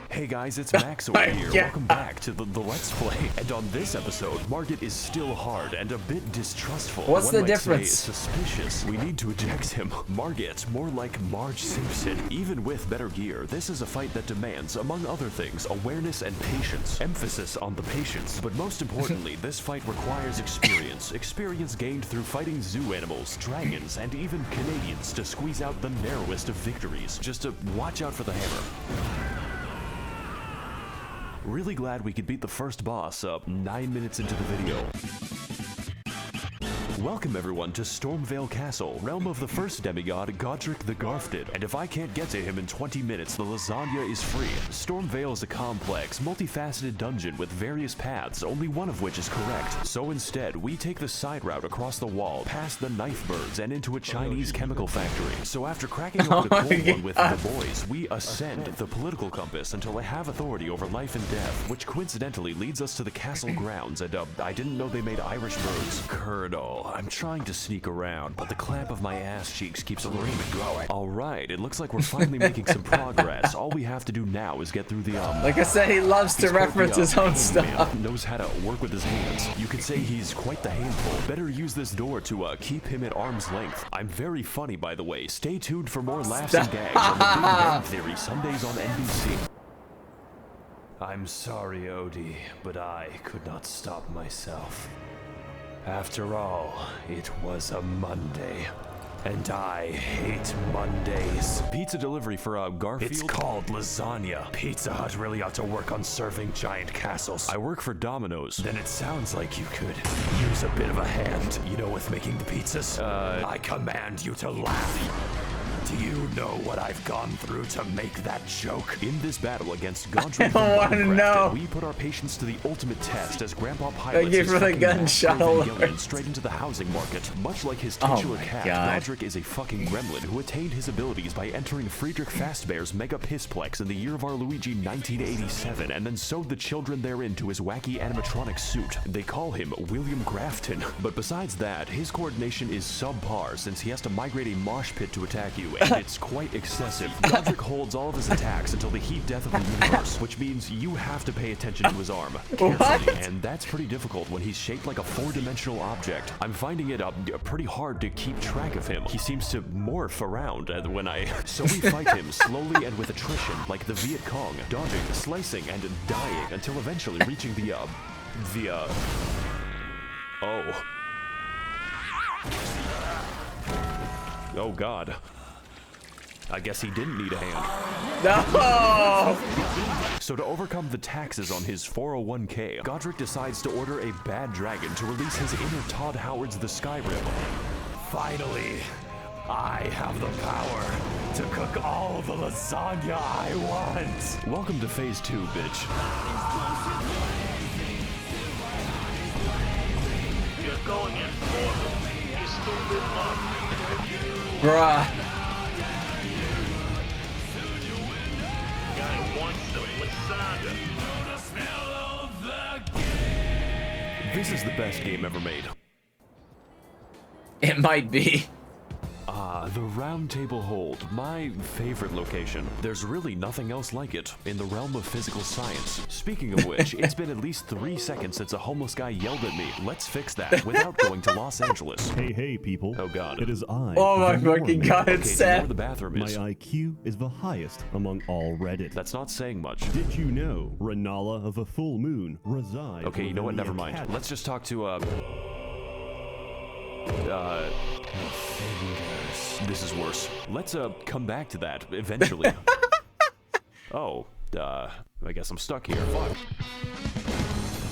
Hey guys, it's Max over here. Welcome back to the Let's Play. And on this episode, Margit is still hard and a bit distrustful. What's the One might difference? say suspicious. We need to eject him. Margit, more like Marge Simpson. Even with better gear, this is a fight that demands, among other things, awareness and patience. Emphasis on the patience. But most importantly, this fight requires experience. Experience gained through fighting zoo animals, dragons, and even Canadians to squeeze out the narrowest of victories. Just to watch out for the hammer. Really glad we could beat the first boss up 9 minutes into the video. Welcome everyone to Stormvale Castle, realm of the first demigod, Godric the Garfted. And if I can't get to him in 20 minutes, the lasagna is free. Stormvale is a complex, multifaceted dungeon with various paths, only one of which is correct. So instead, we take the side route across the wall, past the knife birds, and into a Chinese chemical factory. So after cracking open a cold one with the boys, we ascend the political compass until I have authority over life and death, which coincidentally leads us to the castle grounds, and I didn't know they made Irish birds. Colonel, I'm trying to sneak around, but the clamp of my ass cheeks keeps growing. Alright, it looks like we're finally making some progress. All we have to do now is get through the, Like I said, he loves to reference his own stuff. Knows how to work with his hands. You could say he's quite the handful. Better use this door to, keep him at arm's length. I'm very funny, by the way. Stay tuned for more laughs and gags on The Big Bang Theory, Sundays on NBC. I'm sorry, Odie, but I could not stop myself. After all, it was a Monday, and I hate Mondays. Pizza delivery for Garfield? It's called lasagna. Pizza Hut really ought to work on serving giant castles. I work for Domino's. Then it sounds like you could use a bit of a hand, you know, with making the pizzas. I command you to laugh. Do you know what I've gone through to make that joke? In this battle against Godric the Minecraft, we put our patience to the ultimate test as Grandpa Pilot gave her the gunshot alert. straight into the housing market. Much like his titular cat, Godric is a fucking gremlin who attained his abilities by entering Friedrich Fazbear's Mega Pissplex in the year of our Luigi 1987, and then sewed the children therein to his wacky animatronic suit. They call him William Grafton, but besides that, his coordination is subpar since he has to migrate a mosh pit to attack you, and it's quite excessive. Godric holds all of his attacks until the heat death of the universe, which means you have to pay attention to his arm carefully, and that's pretty difficult when he's shaped like a four-dimensional object. I'm finding it pretty hard to keep track of him. He seems to morph around when so we fight him slowly and with attrition, like the Viet Cong, dodging, slicing, and dying until eventually reaching Oh God. I guess he didn't need a hand. No! So to overcome the taxes on his 401k, Godric decides to order a bad dragon to release his inner Todd Howard's The Skyrim. Finally, I have the power to cook all the lasagna I want. Welcome to phase 2, bitch. You're going in for you stupid monkey. Bruh. Guy wants some lasagna. This is the best game ever made. It might be. The Round Table Hold, my favorite location. There's really nothing else like it in the realm of physical science. Speaking of which, it's been at least 3 seconds since a homeless guy yelled at me. Let's fix that without going to Los Angeles. Hey, people. Oh God. It is I. Oh my fucking God, it's sad. Where the bathroom is. My IQ is the highest among all Reddit. That's not saying much. Did you know Renala of a full moon resides? Okay, you know what? Never mind. Let's just talk to this is worse. Let's come back to that eventually. I guess I'm stuck here. Fuck.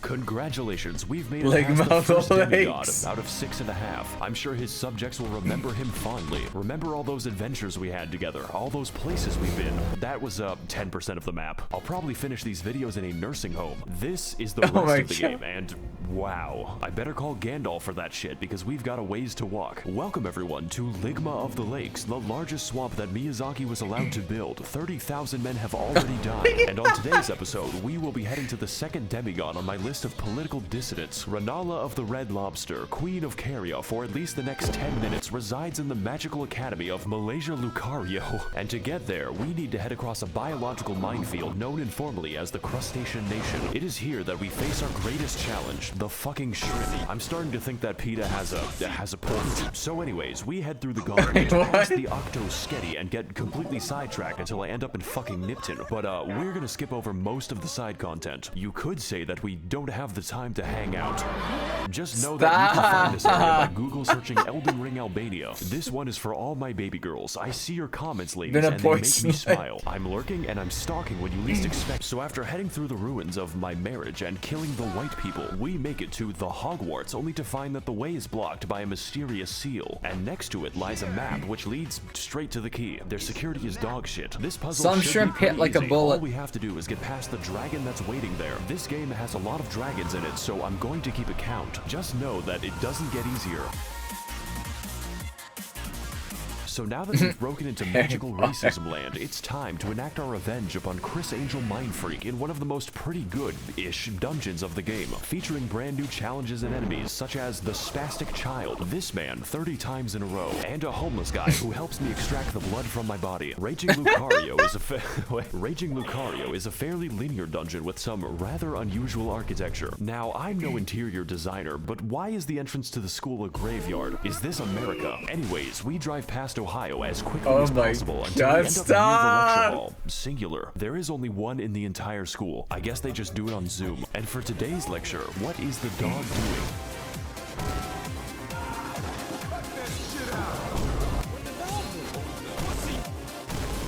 Congratulations, we've made it past the first demigod out of 6.5. I'm sure his subjects will remember him fondly. Remember all those adventures we had together, all those places we've been. That was 10% of the map. I'll probably finish these videos in a nursing home. This is the rest of the game, and wow. I better call Gandalf for that shit because we've got a ways to walk. Welcome everyone to Ligma of the Lakes, the largest swamp that Miyazaki was allowed to build. 30,000 men have already died, and on today's episode, we will be heading to the second demigod on my list of political dissidents. Renala of the Red Lobster, Queen of Caria, for at least the next 10 minutes, resides in the magical academy of Malaysia Lucario. And to get there, we need to head across a biological minefield known informally as the Crustacean Nation. It is here that we face our greatest challenge, the fucking shrimp. I'm starting to think that PETA has a point. So anyways, we head through the gauntlet, past the Octo-Sketty, and get completely sidetracked until I end up in fucking Nipton. But we're gonna skip over most of the side content. You could say that we don't have the time to hang out. Just know that you can find this area by Google searching Elden Ring Albania. This one is for all my baby girls. I see your comments, ladies, Been a and they make me poison. smile. I'm lurking and I'm stalking when you least expect. So after heading through the ruins of my marriage and killing the white people, we make it to the Hogwarts, only to find that the way is blocked by a mysterious seal. And next to it lies a map which leads straight to the key. Their security is dog shit. This puzzle Some should shrimp be pretty hit like a easy. bullet. All we have to do is get past the dragon that's waiting there. This game has a lot of dragons in it, so I'm going to keep a count. Just know that it doesn't get easier. So now that we've broken into magical racism land, it's time to enact our revenge upon Chris Angel Mindfreak in one of the most pretty good-ish dungeons of the game, featuring brand new challenges and enemies such as the Spastic Child, this man 30 times in a row, and a homeless guy who helps me extract the blood from my body. Raging Lucario is a fairly linear dungeon with some rather unusual architecture. Now, I'm no interior designer, but why is the entrance to the school a graveyard? Is this America? Anyways, we drive past Ohio as quickly as possible until we end up near the lecture hall. Singular. There is only one in the entire school. I guess they just do it on Zoom. And for today's lecture, what is the dog doing?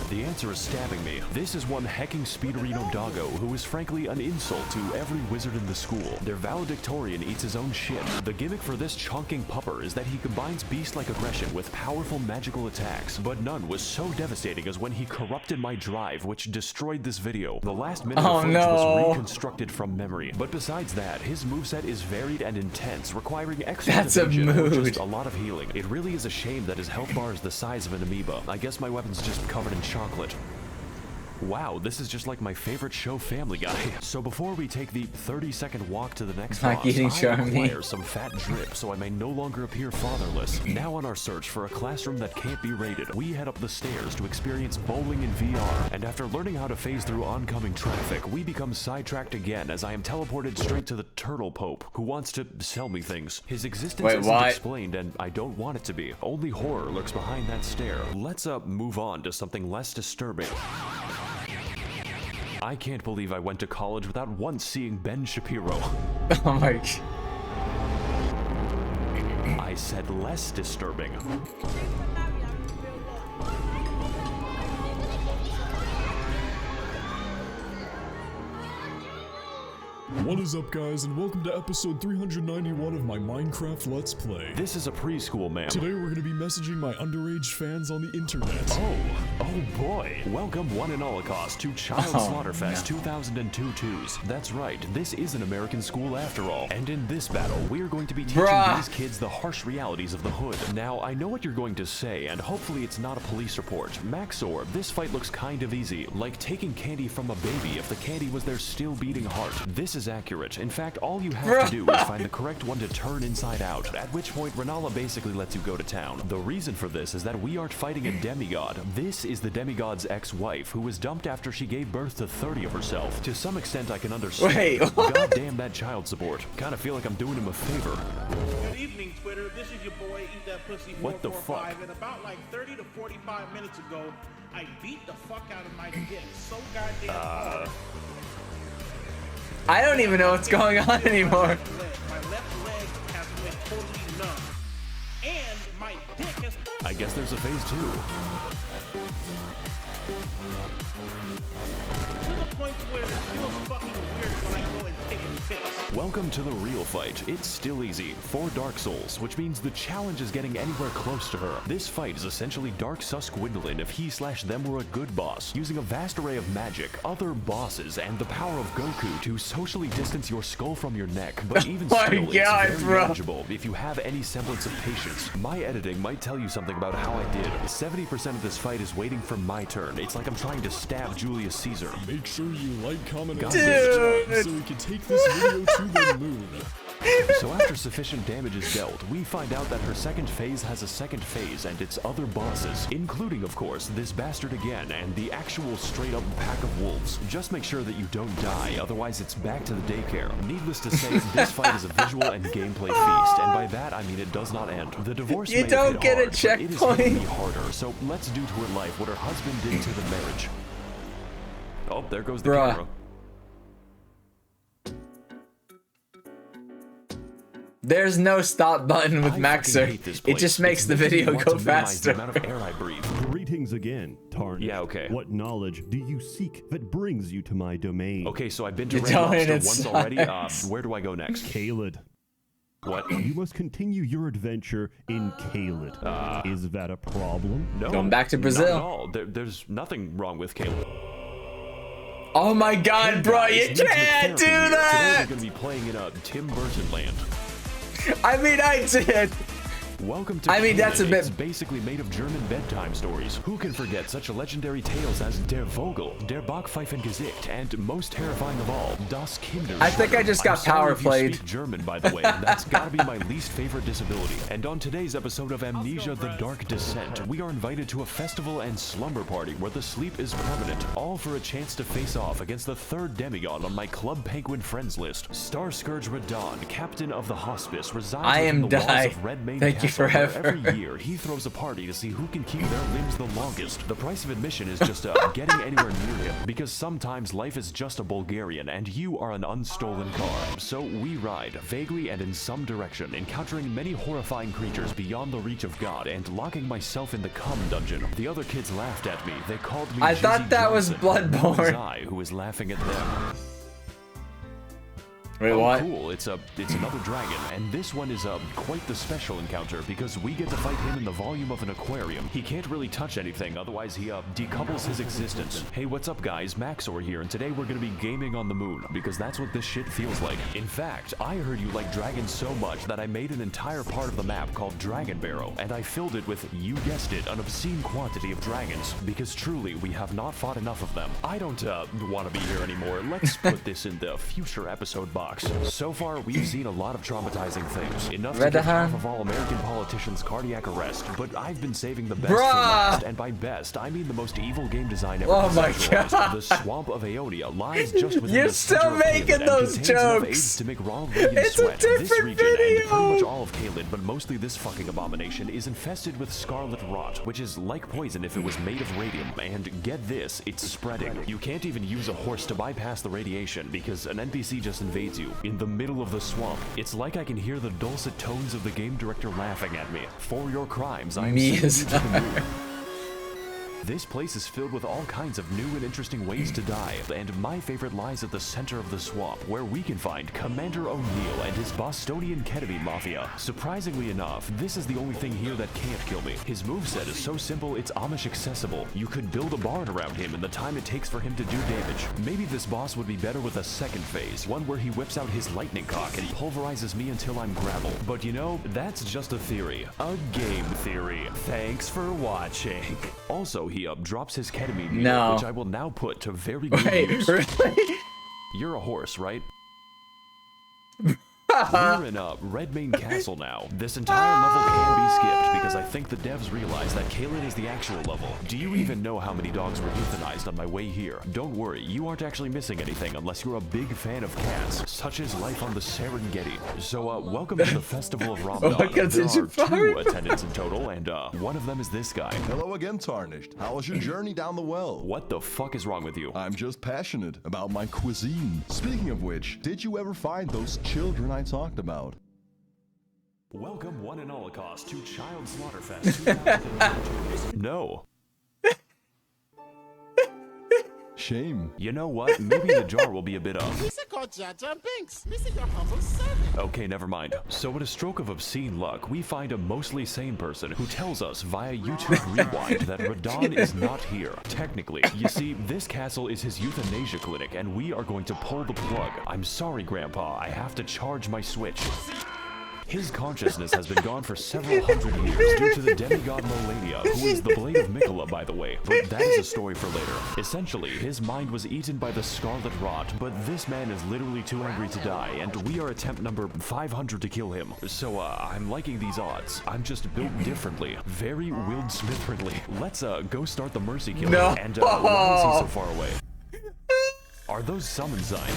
The answer is stabbing me. This is one hecking Speederino doggo who is frankly an insult to every wizard in the school. Their valedictorian eats his own shit. The gimmick for this chonking pupper is that he combines beast-like aggression with powerful magical attacks, but none was so devastating as when he corrupted my drive, which destroyed this video. The last minute of footage was reconstructed from memory. But besides that, his moveset is varied and intense, requiring extra division or just a lot of healing. It really is a shame that his health bar is the size of an amoeba. I guess my weapon's just covered in chocolate. Wow, this is just like my favorite show, Family Guy. So before we take the 30-second walk to the next boss, I acquire some fat drip so I may no longer appear fatherless. Now on our search for a classroom that can't be raided, we head up the stairs to experience bowling in VR. And after learning how to phase through oncoming traffic, we become sidetracked again as I am teleported straight to the Turtle Pope, who wants to sell me things. His existence isn't explained, and I don't want it to be. Only horror lurks behind that stare. Let's move on to something less disturbing. I can't believe I went to college without once seeing Ben Shapiro. Oh my god. I said less disturbing. What is up, guys, and welcome to episode 391 of my Minecraft Let's Play. This is a preschool, ma'am. Today we're going to be messaging my underage fans on the internet. Oh boy. Welcome one and all cost to Child Slaughterfest 2002 twos. That's right, this is an American school after all. And in this battle, we're going to be teaching these kids the harsh realities of the hood. Now, I know what you're going to say, and hopefully it's not a police report. Maxor, this fight looks kind of easy, like taking candy from a baby if the candy was their still beating heart. This is accurate. In fact, all you have to do is find the correct one to turn inside out, at which point Renala basically lets you go to town. The reason for this is that we aren't fighting a demigod. This is the demigod's ex-wife, who was dumped after she gave birth to 30 of herself. To some extent, I can understand. Wait, what? God damn that child support. Kinda feel like I'm doing him a favor. Good evening, Twitter. This is your boy, Eat That Pussy 445. What the fuck? And about like 30 to 45 minutes ago, I beat the fuck out of my dick so goddamn hard. I don't even know what's going on anymore. My left leg has been totally numb. And my dick has... I guess there's a phase 2. To the point where it feels fucking weird when I go and take a piss. Welcome to the real fight. It's still easy. For Dark Souls, which means the challenge is getting anywhere close to her. This fight is essentially Dark Susquindlin if he/them were a good boss, using a vast array of magic, other bosses, and the power of Goku to socially distance your skull from your neck. But even still, it's very manageable if you have any semblance of patience. My editing might tell you something about how I did. 70% of this fight is waiting for my turn. It's like I'm trying to stab Julius Caesar. Make sure you like, comment, and subscribe so we can take this video to the moon. So after sufficient damage is dealt, we find out that her second phase has a second phase and its other bosses, including, of course, this bastard again and the actual straight-up pack of wolves. Just make sure that you don't die, otherwise it's back to the daycare. Needless to say, this fight is a visual and gameplay feast, and by that I mean it does not end. The divorce may have hit hard, but it is going to be harder, so let's do to her life what her husband did to the marriage. Oh, there goes the camera. There's no stop button with Maxer. It just makes the video go faster. The amount of air I breathe. Greetings again, Tarn. Yeah, okay. What knowledge do you seek that brings you to my domain? Okay, so I've been to Red Lobster once already. Where do I go next? Caelid. What? You must continue your adventure in Caelid. Is that a problem? No. Going back to Brazil. Not at all. There's nothing wrong with Caelid. Oh my god, bro, you can't do that! Today we're going to be playing in a Tim Burton land. I mean, I did. Welcome to Caelid. That's a bit... It's basically made of German bedtime stories. Who can forget such legendary tales as Der Vogel, Der Bachpfeifengesicht, and most terrifying of all, Das Kinder. I think I just got power played. You speak German, by the way, and that's gotta be my least favorite disability. And on today's episode of Amnesia: The Dark Descent, we are invited to a festival and slumber party where the sleep is permanent, all for a chance to face off against the third demigod on my Club Penguin friends list, Star Scourge Radon, captain of the hospice, resides within the walls of Redmayne Castle. Forever. Every year, he throws a party to see who can keep their limbs the longest. The price of admission is just getting anywhere near him, because sometimes life is just a Bulgarian and you are an unstolen car. So we ride, vaguely and in some direction, encountering many horrifying creatures beyond the reach of God and locking myself in the cum dungeon. The other kids laughed at me. They called me I thought that was Bloodborne. It was I who was laughing at them. Wait, oh, what? Cool. It's another dragon, and this one is quite the special encounter because we get to fight him in the volume of an aquarium. He can't really touch anything, otherwise he decouples his existence. Hey, what's up guys? Maxor here, and today we're gonna be gaming on the moon because that's what this shit feels like. In fact, I heard you like dragons so much that I made an entire part of the map called Dragon Barrow, and I filled it with, you guessed it, an obscene quantity of dragons because truly we have not fought enough of them. I don't want to be here anymore. Let's put this in the future episode box. So far, we've seen a lot of traumatizing things. Enough to get half of all American politicians' cardiac arrest, but I've been saving the best for last, and by best, I mean the most evil game design ever. Oh my god! The swamp of Aeonia lies just within You're the still making those jokes! To make Ronald Reagan it's sweat. A different this region, video! And pretty much all of Caelid, but mostly this fucking abomination, is infested with scarlet rot, which is like poison if it was made of radium, and get this, it's spreading. You can't even use a horse to bypass the radiation, because an NPC just invades you, in the middle of the swamp. It's like I can hear the dulcet tones of the game director laughing at me. For your crimes, I am sending you to the moon. This place is filled with all kinds of new and interesting ways to die, and my favorite lies at the center of the swamp, where we can find Commander O'Neill and his Bostonian ketamine mafia. Surprisingly enough, this is the only thing here that can't kill me. His moveset is so simple it's Amish accessible. You could build a barn around him in the time it takes for him to do damage. Maybe this boss would be better with a second phase, one where he whips out his lightning cock and pulverizes me until I'm gravel. But you know, that's just a theory. A game theory. Thanks for watching. Also, he drops his ketamine needle, which I will now put to very good use. Really? You're a horse, right? We're in Redmayne Castle now. This entire level can be skipped because I think the devs realize that Caelid is the actual level. Do you even know how many dogs were euthanized on my way here? Don't worry, you aren't actually missing anything unless you're a big fan of cats, such as life on the Serengeti. So, welcome to the Festival of Ramadan. There are 2 attendants in total, and one of them is this guy. Hello again, Tarnished. How was your journey down the well? What the fuck is wrong with you? I'm just passionate about my cuisine. Speaking of which, did you ever find those children I talked about? Welcome one and Holocaust to Child Slaughterfest 2022. No. Shame. You know what? Maybe the jar will be a bit Okay, never mind. So with a stroke of obscene luck, we find a mostly sane person who tells us via YouTube Rewind that Radon is not here. Technically, you see, this castle is his euthanasia clinic, and we are going to pull the plug. I'm sorry, Grandpa. I have to charge my Switch. His consciousness has been gone for several hundred years due to the demigod Melania, who is the Blade of Mikola, by the way, but that is a story for later. Essentially, his mind was eaten by the scarlet rot, but this man is literally too angry to die, and we are attempt number 500 to kill him. So, I'm liking these odds. I'm just built differently. Very Will Smith-friendly. Let's, go start the mercy killing. No. And, why is he so far away? Are those summon signs?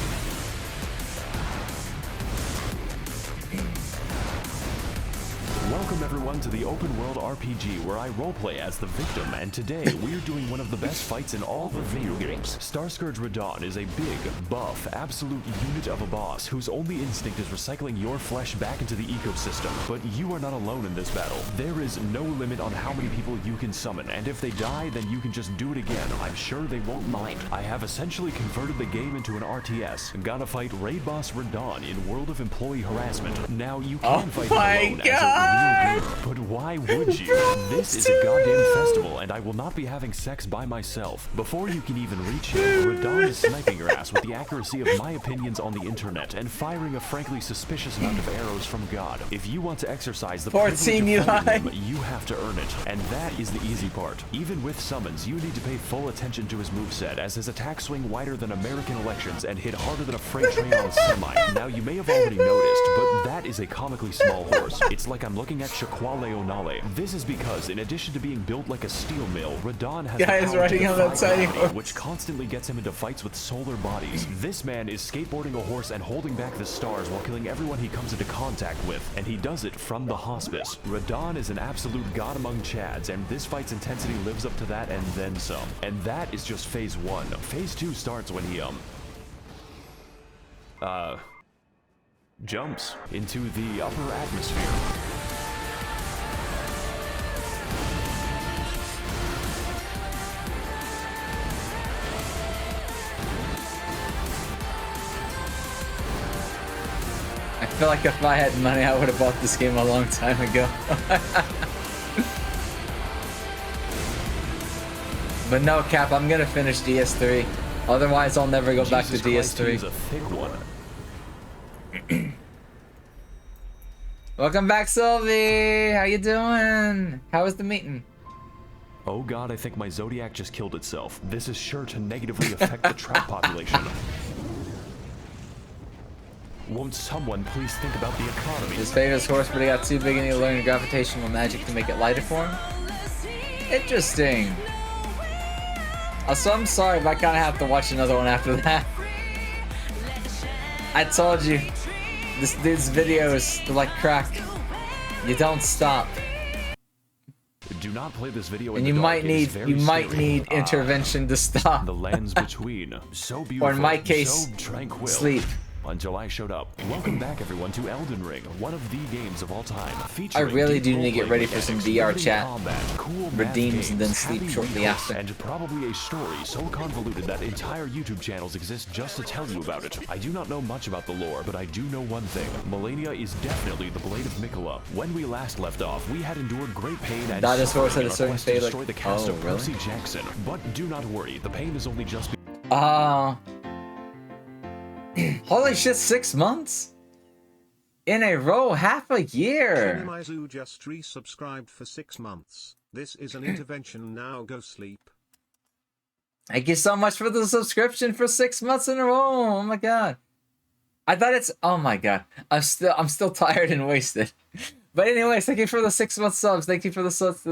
Welcome everyone to the open world RPG where I roleplay as the victim, and today we're doing one of the best fights in all the video games. Starscourge Radahn is a big, buff, absolute unit of a boss whose only instinct is recycling your flesh back into the ecosystem. But you are not alone in this battle. There is no limit on how many people you can summon, and if they die, then you can just do it again. I'm sure they won't mind. I have essentially converted the game into an RTS and gotta fight Raid Boss Radahn in World of Employee Harassment. Now you can fight him alone as a real gamer, but why would you? This is a goddamn festival, and I will not be having sex by myself. Before you can even reach him, Radahn is sniping your ass with the accuracy of my opinions on the internet and firing a frankly suspicious amount of arrows from God. If you want to exercise the privilege of fighting him, you have to earn it, and that is the easy part. Even with summons, you need to pay full attention to his moveset, as his attacks swing wider than American elections and hit harder than a freight train on a semi. Now you may have already noticed, but that is a comically small horse. It's like I'm looking at Shaquale O'Nale. This is because, in addition to being built like a steel mill, Radahn has the power to defy gravity, which constantly gets him into fights with solar bodies. This man is skateboarding a horse and holding back the stars while killing everyone he comes into contact with, and he does it from the hospice. Radahn is an absolute god among Chads, and this fight's intensity lives up to that and then some. And that is just phase 1. Phase 2 starts when he, jumps into the upper atmosphere. I feel like if I had money, I would have bought this game a long time ago. But no, Cap, I'm gonna finish DS3. Otherwise, I'll never go back to DS3. He's a thick one. Welcome back, Sylvie. How you doing? How was the meeting? Oh god, I think my Zodiac just killed itself. This is sure to negatively affect the trout population. Won't someone please think about the economy? His favorite horse, but he got too big and he learned gravitational magic to make it lighter for him. Interesting. So I'm sorry, but I kind of have to watch another one after that. I told you, these videos, they're like crack. You don't stop. Do not play this video. And you might need intervention to stop. The lands between, so beautiful, or in my case, so tranquil. Sleep. Until I showed up. Welcome back, everyone, to Elden Ring, one of the games of all time. I really do need to get ready for some VR chat. Cool redeems and then sleep shortly after. And probably a story so convoluted that entire YouTube channels exist just to tell you about it. I do not know much about the lore, but I do know one thing. Melania is definitely the Blade of Mikola. When we last left off, we had endured great pain and Dinosaurs had a certain fate, like, destroy the cast of really? Percy Jackson. But do not worry, the pain is only just holy shit, 6 months? In a row, half a year. Cinemizu just resubscribed for 6 months. This is an intervention, now go sleep. Thank you so much for the subscription for 6 months in a row. Oh my god. I thought it's, oh my god. I'm still tired and wasted. But anyways, thank you for the 6 month subs. Thank you for the subs.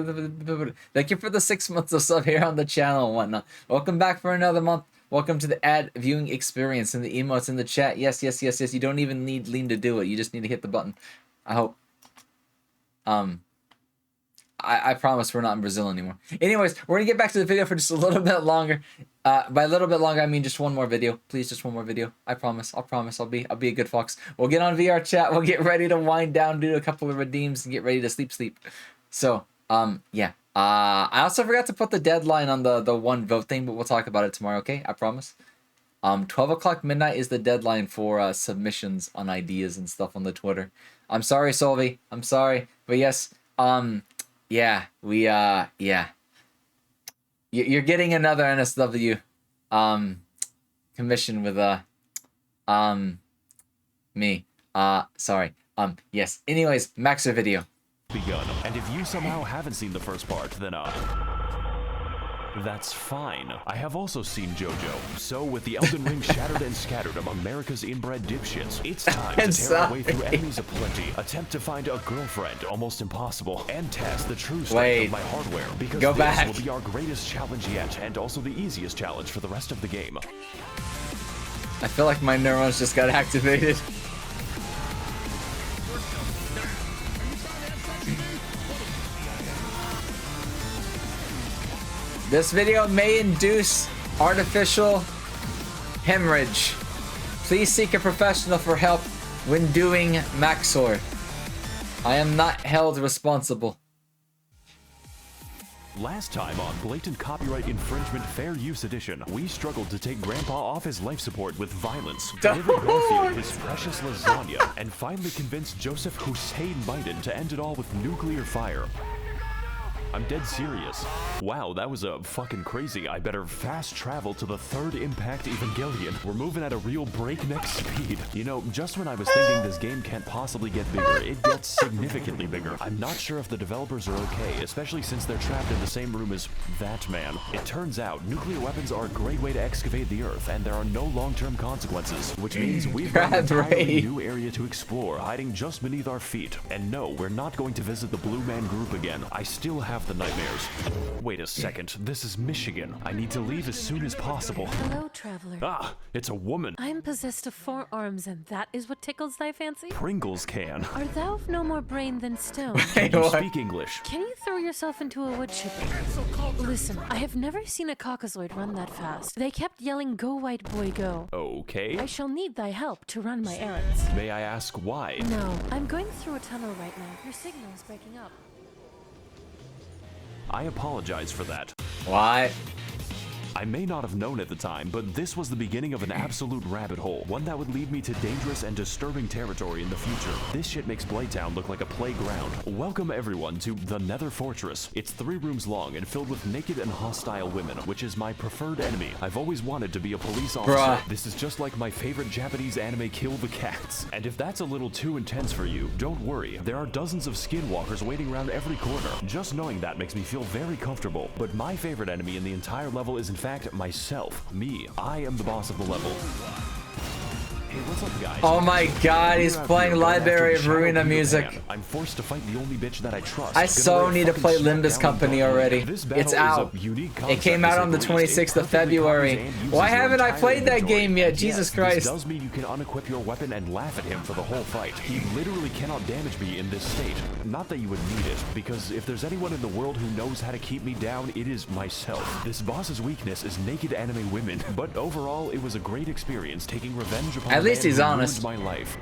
Thank you for the 6 months of sub here on the channel and whatnot. Welcome back for another month. Welcome to the ad viewing experience and the emotes in the chat. Yes, yes, yes, yes. You don't even need Lean to do it. You just need to hit the button. I hope. I promise we're not in Brazil anymore. Anyways, we're gonna get back to the video for just a little bit longer. By a little bit longer, I mean just one more video. Please, just one more video. I promise. I'll promise. I'll be a good fox. We'll get on VR chat. We'll get ready to wind down, do a couple of redeems, and get ready to sleep. So, yeah. I also forgot to put the deadline on the one vote thing, but we'll talk about it tomorrow, okay? I promise. 12 o'clock midnight is the deadline for submissions on ideas and stuff on the Twitter. I'm sorry, Solvi. I'm sorry. But yes, yeah, we, yeah. You're getting another NSW, commission with, me. Sorry. Yes. Anyways, Maxer video. Begun. And if you somehow haven't seen the first part, then that's fine. I have also seen JoJo. So with the Elden Ring shattered and scattered among America's inbred dipshits, it's time to tear our way through enemies aplenty, attempt to find a girlfriend, almost impossible, and test the true strength of my hardware. Because this will be our greatest challenge yet, and also the easiest challenge for the rest of the game. I feel like my neurons just got activated. This video may induce artificial hemorrhage. Please seek a professional for help when doing Maxor. I am not held responsible. Last time on Blatant Copyright Infringement Fair Use Edition, we struggled to take Grandpa off his life support with violence, delivered Garfield his precious lasagna, and finally convinced Joseph Hussein Biden to end it all with nuclear fire. I'm dead serious. Wow, that was fucking crazy. I better fast travel to the third Impact Evangelion. We're moving at a real breakneck speed. You know, just when I was thinking this game can't possibly get bigger, it gets significantly bigger. I'm not sure if the developers are okay, especially since they're trapped in the same room as that man. It turns out nuclear weapons are a great way to excavate the Earth, and there are no long-term consequences, which means we've got an entirely new area to explore, hiding just beneath our feet. And no, we're not going to visit the Blue Man Group again. I still have the nightmares. Wait a second, this is Michigan. I need to leave as soon as possible. Hello, traveler. Ah, it's a woman. I am possessed of 4 arms, and that is what tickles thy fancy? Pringles can. Art thou of no more brain than stone? Can you speak English? Can you throw yourself into a wood chipper? Listen, I have never seen a caucasoid run that fast. They kept yelling, "Go, white boy, go." Okay. I shall need thy help to run my errands. May I ask why? No, I'm going through a tunnel right now. Your signal is breaking up. I apologize for that. Why? I may not have known at the time, but this was the beginning of an absolute rabbit hole, one that would lead me to dangerous and disturbing territory in the future. This shit makes Blaytown look like a playground. Welcome everyone to the Nether Fortress. It's 3 rooms long and filled with naked and hostile women, which is my preferred enemy. I've always wanted to be a police officer. Bruh. This is just like my favorite Japanese anime, Kill the Cats. And if that's a little too intense for you, don't worry. There are dozens of skinwalkers waiting around every corner. Just knowing that makes me feel very comfortable. But my favorite enemy in the entire level is in fact myself. Me. I am the boss of the level. Hey, what's up, guys? Oh my god, he's playing Library of Ruina music. I'm forced to fight the only bitch that I trust. I so need to play Limbus Company already. It's out. It came out on the 26th of February. Why haven't I played that game yet? Jesus Christ. This does mean you can unequip your weapon and laugh at him for the whole fight. He literally cannot damage me in this state. Not that you would need it, because if there's anyone in the world who knows how to keep me down, it is myself. This boss's weakness is naked anime women, but overall, it was a great experience taking revenge upon At least he's honest. my life.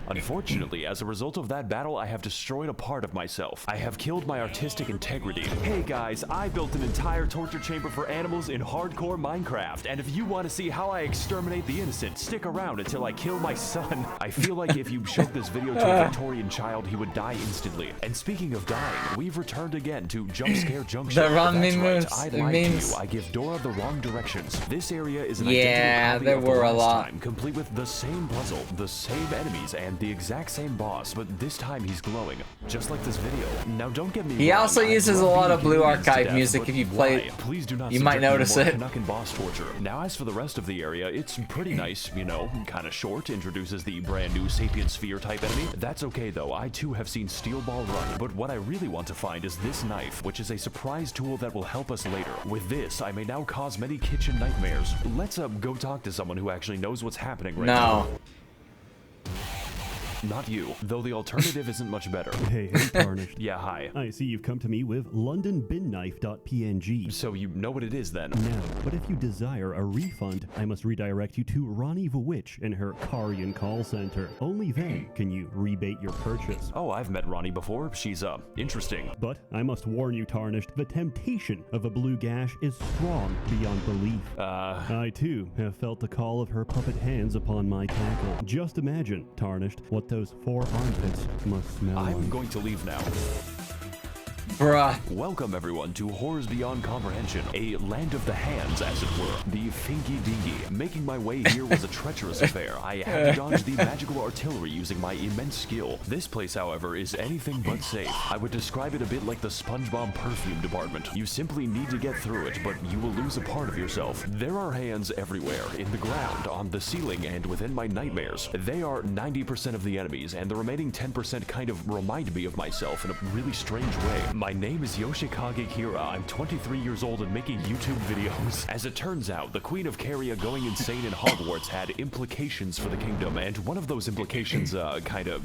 Unfortunately, as a result of that battle, I have destroyed a part of myself. I have killed my artistic integrity. Hey guys, I built an entire torture chamber for animals in hardcore Minecraft, and if you want to see how I exterminate the innocent, stick around until I kill my son. I feel like if you showed this video to a Victorian child, he would die instantly. And speaking of dying, we've returned again to Jump Scare Junction. The wrong That's right, moves. I The lied to memes. you. I give Dora the wrong directions. This area is an Yeah, identical copy there of the were a last lot. time, complete with the same puzzle, the same enemies, and the exact same boss, but this time he's glowing, just like this video. Now don't get me He wrong, also I uses a love lot being of Blue convenience to Archive death, music but if you play why? it. Please do not You might subject me to notice more it. Canuck and boss torture. Now as for the rest of the area, it's pretty nice, you know, kind of short, introduces the brand new Sapient Sphere type enemy. That's okay though, I too have seen Steel Ball run, but what I really want to find is this knife, which is a surprise tool that will help us later. With this, I may now cause many kitchen nightmares. Let's go talk to someone who actually knows what's happening right now. Not you, though the alternative isn't much better. Hey, Tarnished. Yeah, hi. I see you've come to me with LondonBinKnife.png. So you know what it is then? No, but if you desire a refund, I must redirect you to Ronnie the Witch in her Karian call center. Only then can you rebate your purchase. Oh, I've met Ronnie before. She's, interesting. But I must warn you, Tarnished, the temptation of a blue gash is strong beyond belief. I too have felt the call of her puppet hands upon my tackle. Just imagine, Tarnished, what those 4 armpits must smell like. I'm going to leave now. Bruh. Welcome everyone to Horrors Beyond Comprehension, a land of the hands, as it were. The Finky Dinky. Making my way here was a treacherous affair. I had to dodge the magical artillery using my immense skill. This place, however, is anything but safe. I would describe it a bit like the SpongeBob perfume department. You simply need to get through it, but you will lose a part of yourself. There are hands everywhere, in the ground, on the ceiling, and within my nightmares. They are 90% of the enemies, and the remaining 10% kind of remind me of myself in a really strange way. My name is Yoshikage Kira. I'm 23 years old and making YouTube videos. As it turns out, the Queen of Caria going insane in Hogwarts had implications for the kingdom, and one of those implications, kind of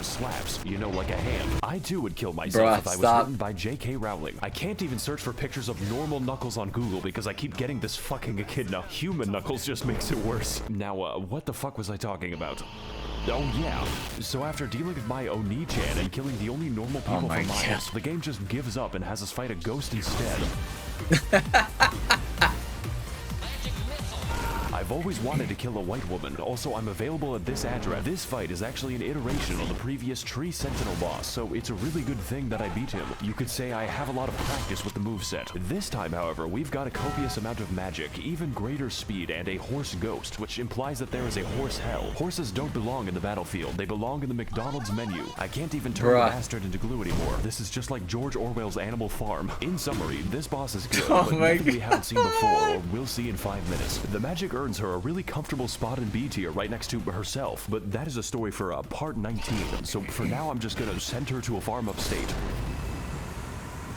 slaps. You know, like a hand. I too would kill myself if I was written by J.K. Rowling. I can't even search for pictures of normal Knuckles on Google because I keep getting this fucking echidna. Human Knuckles just makes it worse. Now, what the fuck was I talking about? Oh yeah, so after dealing with my Oni-chan and killing the only normal people for miles, the game just gives up and has us fight a ghost instead. I've always wanted to kill a white woman. Also, I'm available at this address. This fight is actually an iteration on the previous Tree Sentinel boss, so it's a really good thing that I beat him. You could say I have a lot of practice with the moveset. This time, however, we've got a copious amount of magic, even greater speed, and a horse ghost, which implies that there is a horse hell. Horses don't belong in the battlefield. They belong in the McDonald's menu. I can't even turn the bastard into glue anymore. This is just like George Orwell's Animal Farm. In summary, this boss is good, but nothing we haven't seen before or we'll see in 5 minutes. The magic earns her a really comfortable spot in B tier right next to herself, but that is a story for part 19. So for now, I'm just gonna send her to a farm upstate.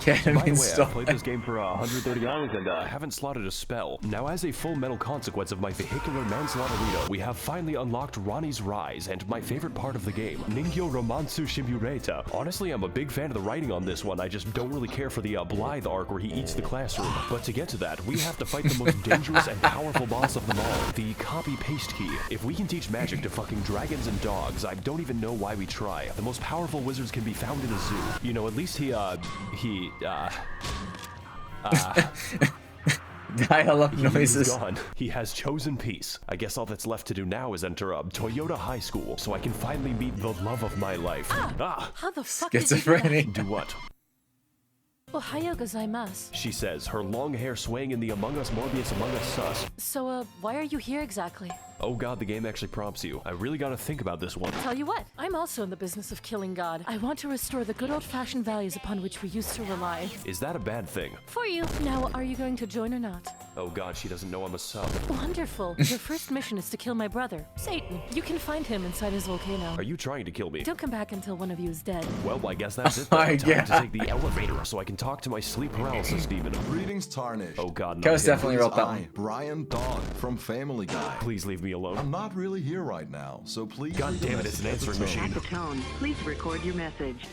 By the way, I've played this game for 130 hours and haven't slotted a spell. Now, as a full metal consequence of my vehicular manslaughterito, we have finally unlocked Ronnie's Rise, and my favorite part of the game, Ningyo Romansu Shimureta. Honestly, I'm a big fan of the writing on this one. I just don't really care for the Blythe arc where he eats the classroom. But to get to that, we have to fight the most dangerous and powerful boss of them all, the copy-paste key. If we can teach magic to fucking dragons and dogs, I don't even know why we try. The most powerful wizards can be found in a zoo. You know, at least dial-up noises. He's gone. He has chosen peace. I guess all that's left to do now is enter Toyota High School, so I can finally meet the love of my life. How the fuck did you Schizophrenic. Do what? Ohayo gozaimasu. She says, her long hair swaying in the Among Us Morbius Among Us sus. So, why are you here exactly? Oh god, the game actually prompts you. I really gotta think about this one. Tell you what, I'm also in the business of killing God. I want to restore the good old-fashioned values upon which we used to rely. Is that a bad thing? For you. Now, are you going to join or not? Oh god, she doesn't know I'm a sub. Wonderful. Your first mission is to kill my brother, Satan. You can find him inside his volcano. Are you trying to kill me? Don't come back until one of you is dead. Well, I guess that's it. Time to take the elevator so I can talk to my sleep paralysis demon. Greetings, Tarnished. Oh god, Kos definitely wrote that one. Brian Dog from Family Guy. Please leave me alone. I'm not really here right now, so please. God damn it, it's an answering machine. At the tone, please record your message.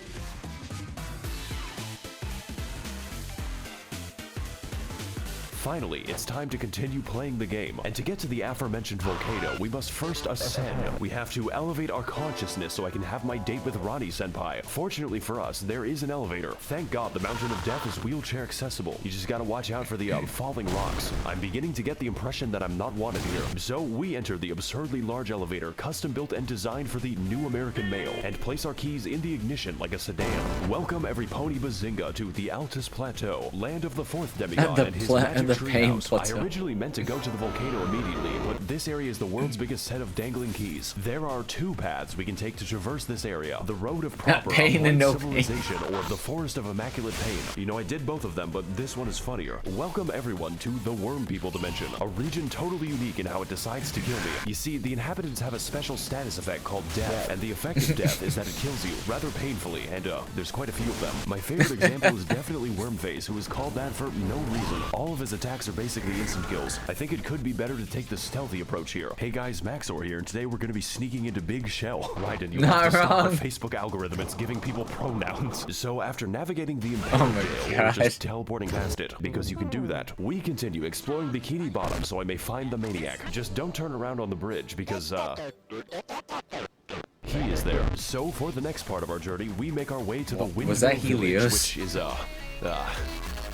Finally, it's time to continue playing the game. And to get to the aforementioned volcano, we must first ascend. We have to elevate our consciousness so I can have my date with Ronnie Senpai. Fortunately for us, there is an elevator. Thank God the Mountain of Death is wheelchair accessible. You just gotta watch out for the falling rocks. I'm beginning to get the impression that I'm not wanted here. So we enter the absurdly large elevator, custom built and designed for the new American male, and place our keys in the ignition like a sedan. Welcome every pony bazinga to the Altus Plateau, land of the fourth demigod and his magic treehouse. I originally meant to go to the volcano immediately, but this area is the world's biggest set of dangling keys. There are two paths we can take to traverse this area: the road of proper pain and no civilization, or the forest of immaculate pain. You know, I did both of them, but this one is funnier. Welcome everyone to the Worm People dimension, a region totally unique in how it decides to kill me. You see, the inhabitants have a special status effect called death, and the effect of death is that it kills you rather painfully, and there's quite a few of them. My favorite example is definitely Wormface, who is called that for no reason. All of his attacks are basically instant kills. I think it could be better to take the stealthy approach here. Hey guys, Maxor here, and today we're going to be sneaking into Big Shell. Right, and you have to stop the Facebook algorithm. It's giving people pronouns. So after navigating the imperial jail, we're just teleporting past it, because you can do that. We continue exploring Bikini Bottom so I may find the maniac. Just don't turn around on the bridge, because he is there. So for the next part of our journey, we make our way to the Windmill Village, which is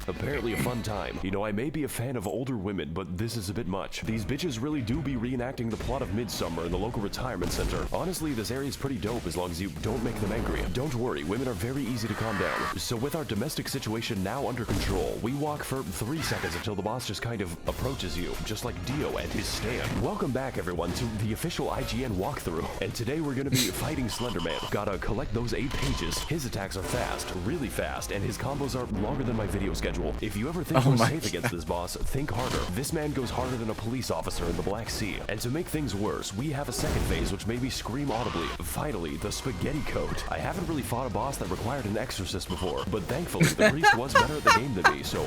apparently a fun time. You know, I may be a fan of older women, but this is a bit much. These bitches really do be reenacting the plot of Midsummer in the local retirement center. Honestly, this area is pretty dope as long as you don't make them angry. Don't worry, women are very easy to calm down. So with our domestic situation now under control, we walk for 3 seconds until the boss just kind of approaches you, just like Dio and his stand. Welcome back, everyone, to the official IGN walkthrough. And today we're gonna be fighting Slenderman. Gotta collect those 8 pages. His attacks are fast, really fast, and his combos are longer than my video schedule. schedule. If you ever think you're safe against this boss, think harder. This man goes harder than a police officer in the Black Sea. And to make things worse, we have a second phase which made me scream audibly. Finally, the spaghetti code. I haven't really fought a boss that required an exorcist before, but thankfully the priest was better at the game than me, so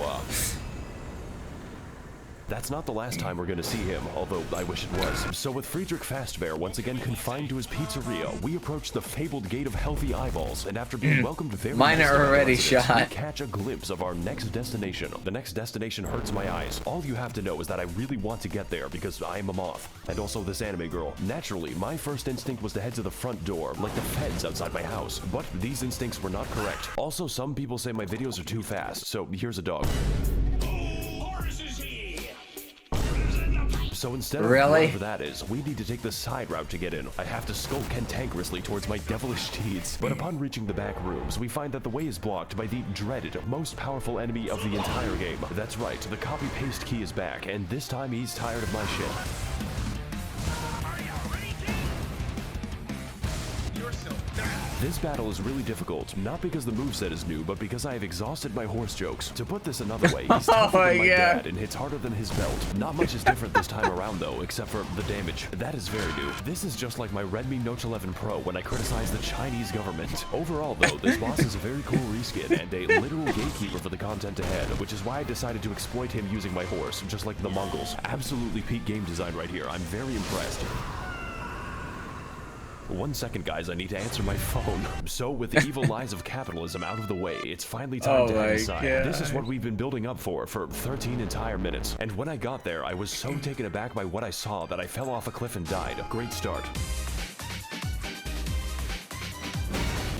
that's not the last time we're gonna see him, although I wish it was. So with Friedrich Fastbear once again confined to his pizzeria, we approach the fabled Gate of Healthy Eyeballs, and after being welcomed very mine are already shot, we catch a glimpse of our next destination. The next destination hurts my eyes. All you have to know is that I really want to get there because I'm a moth. And also this anime girl. Naturally, my first instinct was to head to the front door, like the feds outside my house. But these instincts were not correct. Also, some people say my videos are too fast, so here's a dog. So instead of whatever that is, we need to take the side route to get in. I have to skulk cantankerously towards my devilish deeds. But upon reaching the back rooms, we find that the way is blocked by the dreaded, most powerful enemy of the entire game. That's right, the copy-paste key is back, and this time he's tired of my shit. This battle is really difficult, not because the moveset is new, but because I have exhausted my horse jokes. To put this another way, he's tougher than my dad and hits harder than his belt. Not much is different this time around though, except for the damage. That is very new. This is just like my Redmi Note 11 Pro when I criticized the Chinese government. Overall though, this boss is a very cool reskin and a literal gatekeeper for the content ahead, which is why I decided to exploit him using my horse, just like the Mongols. Absolutely peak game design right here. I'm very impressed. 1 second, guys, I need to answer my phone. So, with the evil lies of capitalism out of the way, it's finally time to head inside. This is what we've been building up for 13 entire minutes. And when I got there, I was so taken aback by what I saw that I fell off a cliff and died. Great start.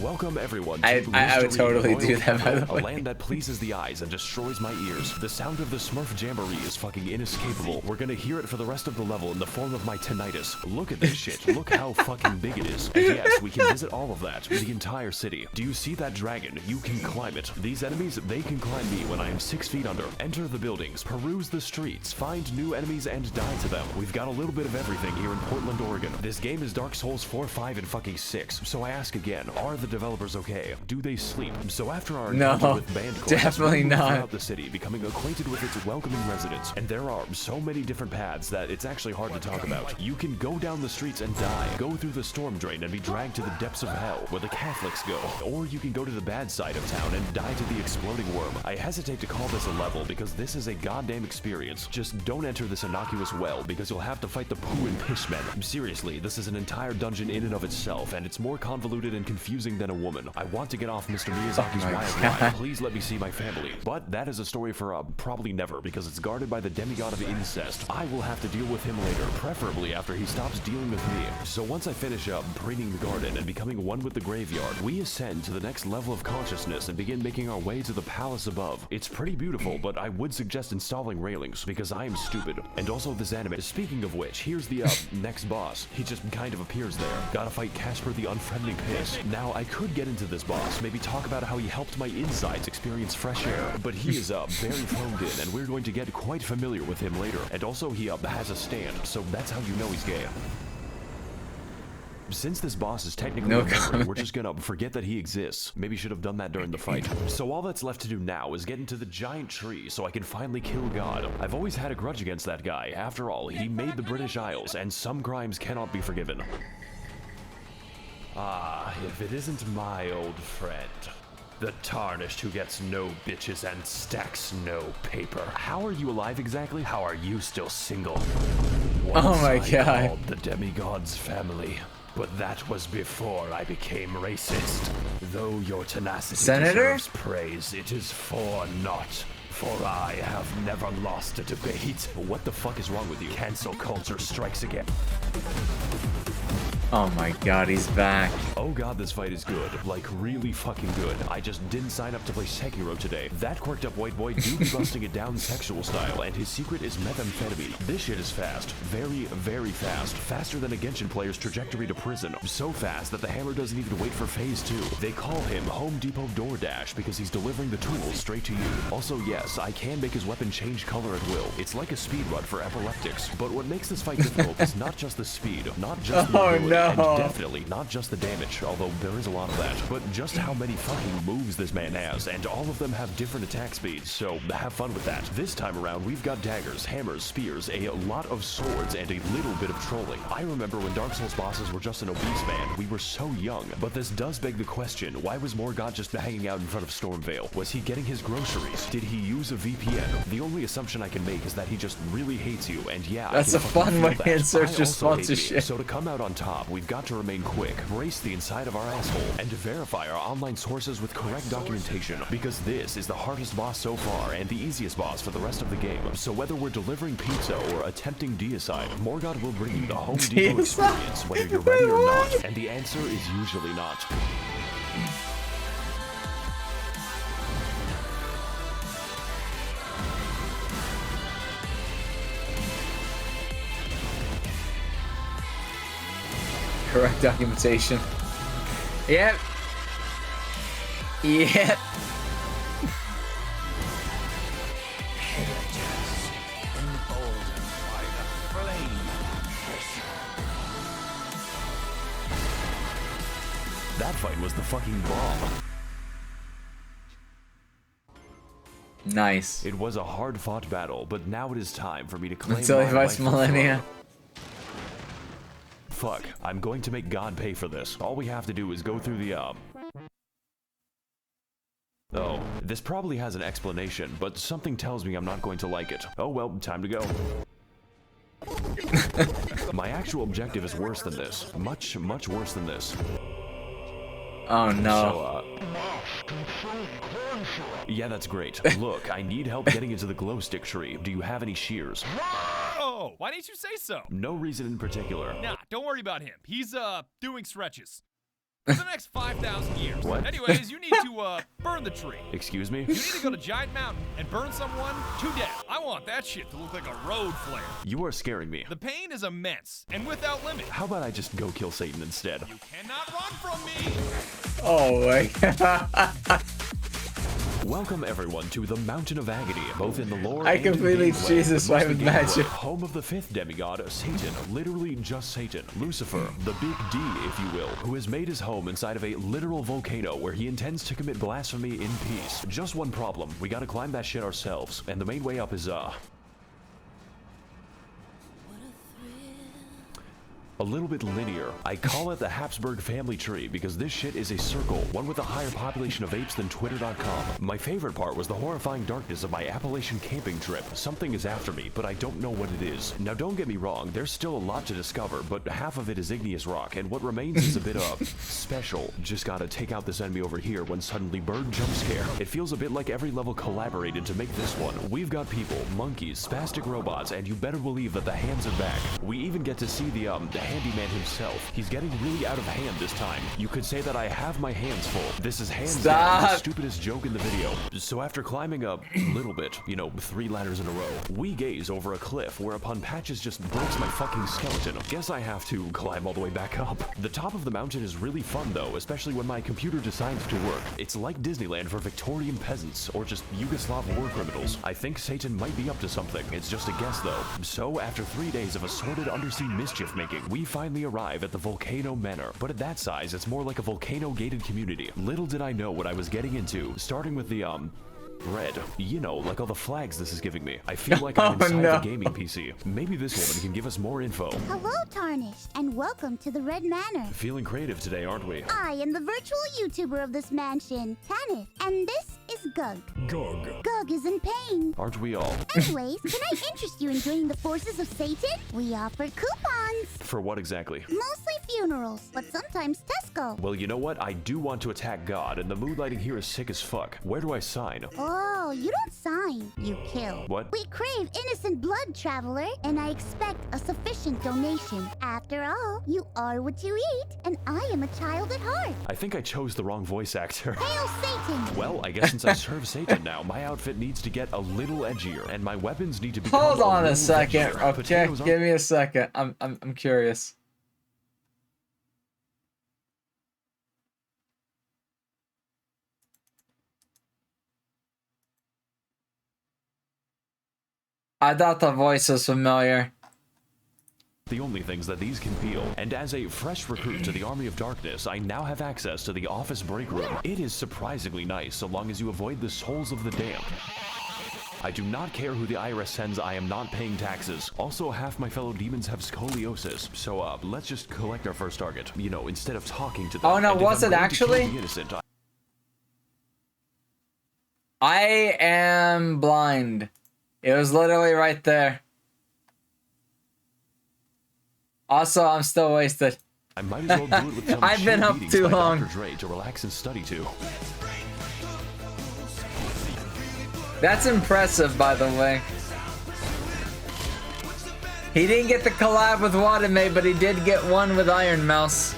Welcome everyone to I would totally do that, by the way. A land that pleases the eyes and destroys my ears. The sound of the Smurf Jamboree is fucking inescapable. We're gonna hear it for the rest of the level in the form of my tinnitus. Look at this shit. Look how fucking big it is. And yes, we can visit all of that, the entire city. Do you see that dragon? You can climb it. These enemies, they can climb me when I am 6 feet under. Enter the buildings, peruse the streets, find new enemies and die to them. We've got a little bit of everything here in Portland, Oregon. This game is Dark Souls 4, 5, and fucking 6. So I ask again, are the developers okay? Do they sleep? So after our encounter with Bandcorp, definitely not. Throughout the city, becoming acquainted with its welcoming residents, and there are so many different paths that it's actually hard to talk about. You can go down the streets and die, go through the storm drain and be dragged to the depths of hell, where the Catholics go, or you can go to the bad side of town and die to the exploding worm. I hesitate to call this a level because this is a goddamn experience. Just don't enter this innocuous well because you'll have to fight the poo and piss men. Seriously, this is an entire dungeon in and of itself, and it's more convoluted and confusing than a woman. I want to get off Mr. Miyazaki's wild ride. Please let me see my family. But that is a story for probably never, because it's guarded by the demigod of incest. I will have to deal with him later, preferably after he stops dealing with me. So once I finish up preening the garden and becoming one with the graveyard, we ascend to the next level of consciousness and begin making our way to the palace above. It's pretty beautiful, but I would suggest installing railings, because I am stupid. And also this anime. Speaking of which, here's the next boss. He just kind of appears there. Gotta fight Casper the Unfriendly Piss. Now, I could get into this boss, maybe talk about how he helped my insides experience fresh air, but he is very phoned in, and we're going to get quite familiar with him later. And also he has a stand, so that's how you know he's gay. Since this boss is technically a memory, we're just gonna forget that he exists. Maybe should have done that during the fight. So all that's left to do now is get into the giant tree so I can finally kill God. I've always had a grudge against that guy. After all, he made the British Isles, and some crimes cannot be forgiven. Ah, if it isn't my old friend, the Tarnished who gets no bitches and stacks no paper. How are you alive exactly? How are you still single? Oh my God. I called the demigod's family, but that was before I became racist. Though your tenacity deserves praise, it is for naught. For I have never lost a debate. What the fuck is wrong with you? Cancel culture strikes again. Oh my God, he's back. Oh God, this fight is good. Like, really fucking good. I just didn't sign up to play Sekiro today. That quirked up white boy do be busting it down sexual style, and his secret is methamphetamine. This shit is fast. Very, very fast. Faster than a Genshin player's trajectory to prison. So fast that the hammer doesn't even wait for phase 2. They call him Home Depot DoorDash because he's delivering the tools straight to you. Also, yes, I can make his weapon change color at will. It's like a speed run for epileptics. But what makes this fight difficult is not just the speed, not just the ability. no. And definitely not just the damage, although there is a lot of that, but just how many fucking moves this man has, and all of them have different attack speeds, so have fun with that. This time around, we've got daggers, hammers, spears, a lot of swords, and a little bit of trolling. I remember when Dark Souls bosses were just an obese man, we were so young, but this does beg the question, why was Morgott just hanging out in front of Stormvale? Was he getting his groceries? Did he use a VPN? The only assumption I can make is that he just really hates you, and yeah, that's a fun way to insert your sponsorship. So to come out on top, we've got to remain quick, brace the inside of our asshole, and to verify our online sources with correct documentation, because this is the hardest boss so far, and the easiest boss for the rest of the game. So whether we're delivering pizza or attempting deicide, Morgott will bring you the Home Depot experience, whether you're ready or not, and the answer is usually not. Correct documentation. Yep. Yep. That fight was the fucking bomb. Nice. It was a hard-fought battle, but now it is time for me to claim Until my Vice rightful Millennia. Fuck, I'm going to make God pay for this. All we have to do is go through the, Oh, this probably has an explanation, but something tells me I'm not going to like it. Oh well, time to go. My actual objective is worse than this. Much, much worse than this. Oh no. Yeah, that's great. Look, I need help getting into the glow stick tree. Do you have any shears? Oh, why didn't you say so? No reason in particular. Nah, don't worry about him. He's, doing stretches. For the next 5,000 years. What? Anyways, you need to, burn the tree. Excuse me? You need to go to Giant Mountain and burn someone to death. I want that shit to look like a road flare. You are scaring me. The pain is immense and without limit. How about I just go kill Satan instead? You cannot run from me. Oh my god. Welcome everyone to the Mountain of Agony, both in the lore I and in completely gameplay. Jesus But why mostly with gameplay. magic. Home of the fifth demigod, Satan, literally just Satan, Lucifer, the big D, if you will, who has made his home inside of a literal volcano where he intends to commit blasphemy in peace. Just one problem, we gotta climb that shit ourselves, and the main way up is, a little bit linear. I call it the Habsburg family tree because this shit is a circle, one with a higher population of apes than Twitter.com. My favorite part was the horrifying darkness of my Appalachian camping trip. Something is after me, but I don't know what it is. Now don't get me wrong, there's still a lot to discover, but half of it is igneous rock, and what remains is a bit of special. Just gotta take out this enemy over here when suddenly bird jump scare. It feels a bit like every level collaborated to make this one. We've got people, monkeys, spastic robots, and you better believe that the hands are back. We even get to see the handyman himself. He's getting really out of hand this time. You could say that I have my hands full. This is hands down the stupidest joke in the video. So after climbing up a little bit, 3 ladders in a row, we gaze over a cliff whereupon Patches just breaks my fucking skeleton. Guess I have to climb all the way back up. The top of the mountain is really fun though, especially when my computer decides to work. It's like Disneyland for Victorian peasants or just Yugoslav war criminals. I think Satan might be up to something. It's just a guess though. So after 3 days of assorted undersea mischief making, we finally arrive at the Volcano Manor, but at that size, it's more like a volcano-gated community. Little did I know what I was getting into, starting with the, red. Like all the flags this is giving me. I feel like I'm inside the gaming PC. Maybe this woman can give us more info. Hello, Tarnished, and welcome to the Red Manor. Feeling creative today, aren't we? I am the virtual YouTuber of this mansion, Tanith, and this is Gug. Gug. Gug is in pain. Aren't we all? Anyways, can I interest you in joining the forces of Satan? We offer coupons. For what exactly? Mostly funerals, but sometimes Tesco. Well, you know what? I do want to attack God, and the mood lighting here is sick as fuck. Where do I sign? Oh, you don't sign, you kill. What? We crave innocent blood, traveler, and I expect a sufficient donation. After all, you are what you eat, and I am a child at heart. I think I chose the wrong voice actor. Hail Satan! Well, I guess since I serve Satan now, my outfit needs to get a little edgier, and my weapons need to be. Hold on a second. Okay, give me a second. I'm curious. I thought the voice was familiar. the only things that these can peel. And as a fresh recruit to the Army of Darkness, I now have access to the office break room. It is surprisingly nice, so long as you avoid the souls of the damned. I do not care who the IRS sends, I am not paying taxes. Also, half my fellow demons have scoliosis, so let's just collect our first target. You know, instead of talking to them. Oh no, And was if I'm it going to kill actually? the innocent, I am blind. It was literally right there. Also, I'm still wasted. I might as well do it with some I've been chill up beatings too by long. Dr. Dre to relax and study to. That's impressive, by the way. He didn't get the collab with Watame, but he did get one with Iron Mouse.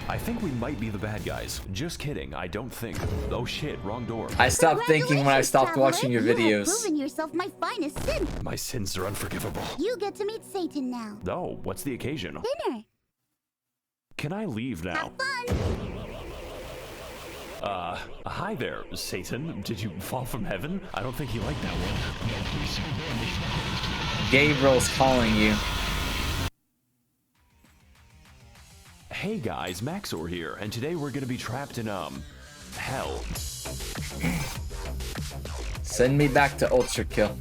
I think we might be the bad guys. Just kidding, I don't think. Oh shit, wrong door. I stopped thinking when I stopped watching your You have videos. proven yourself my finest sin. My sins are unforgivable. You get to meet Satan now. Oh, what's the occasion? Dinner. Can I leave now? Hi there, Satan. Did you fall from heaven? I don't think he liked that one. Gabriel's calling you. Hey guys, Maxor here, and today we're gonna be trapped in, hell. Send me back to Ultra Kill.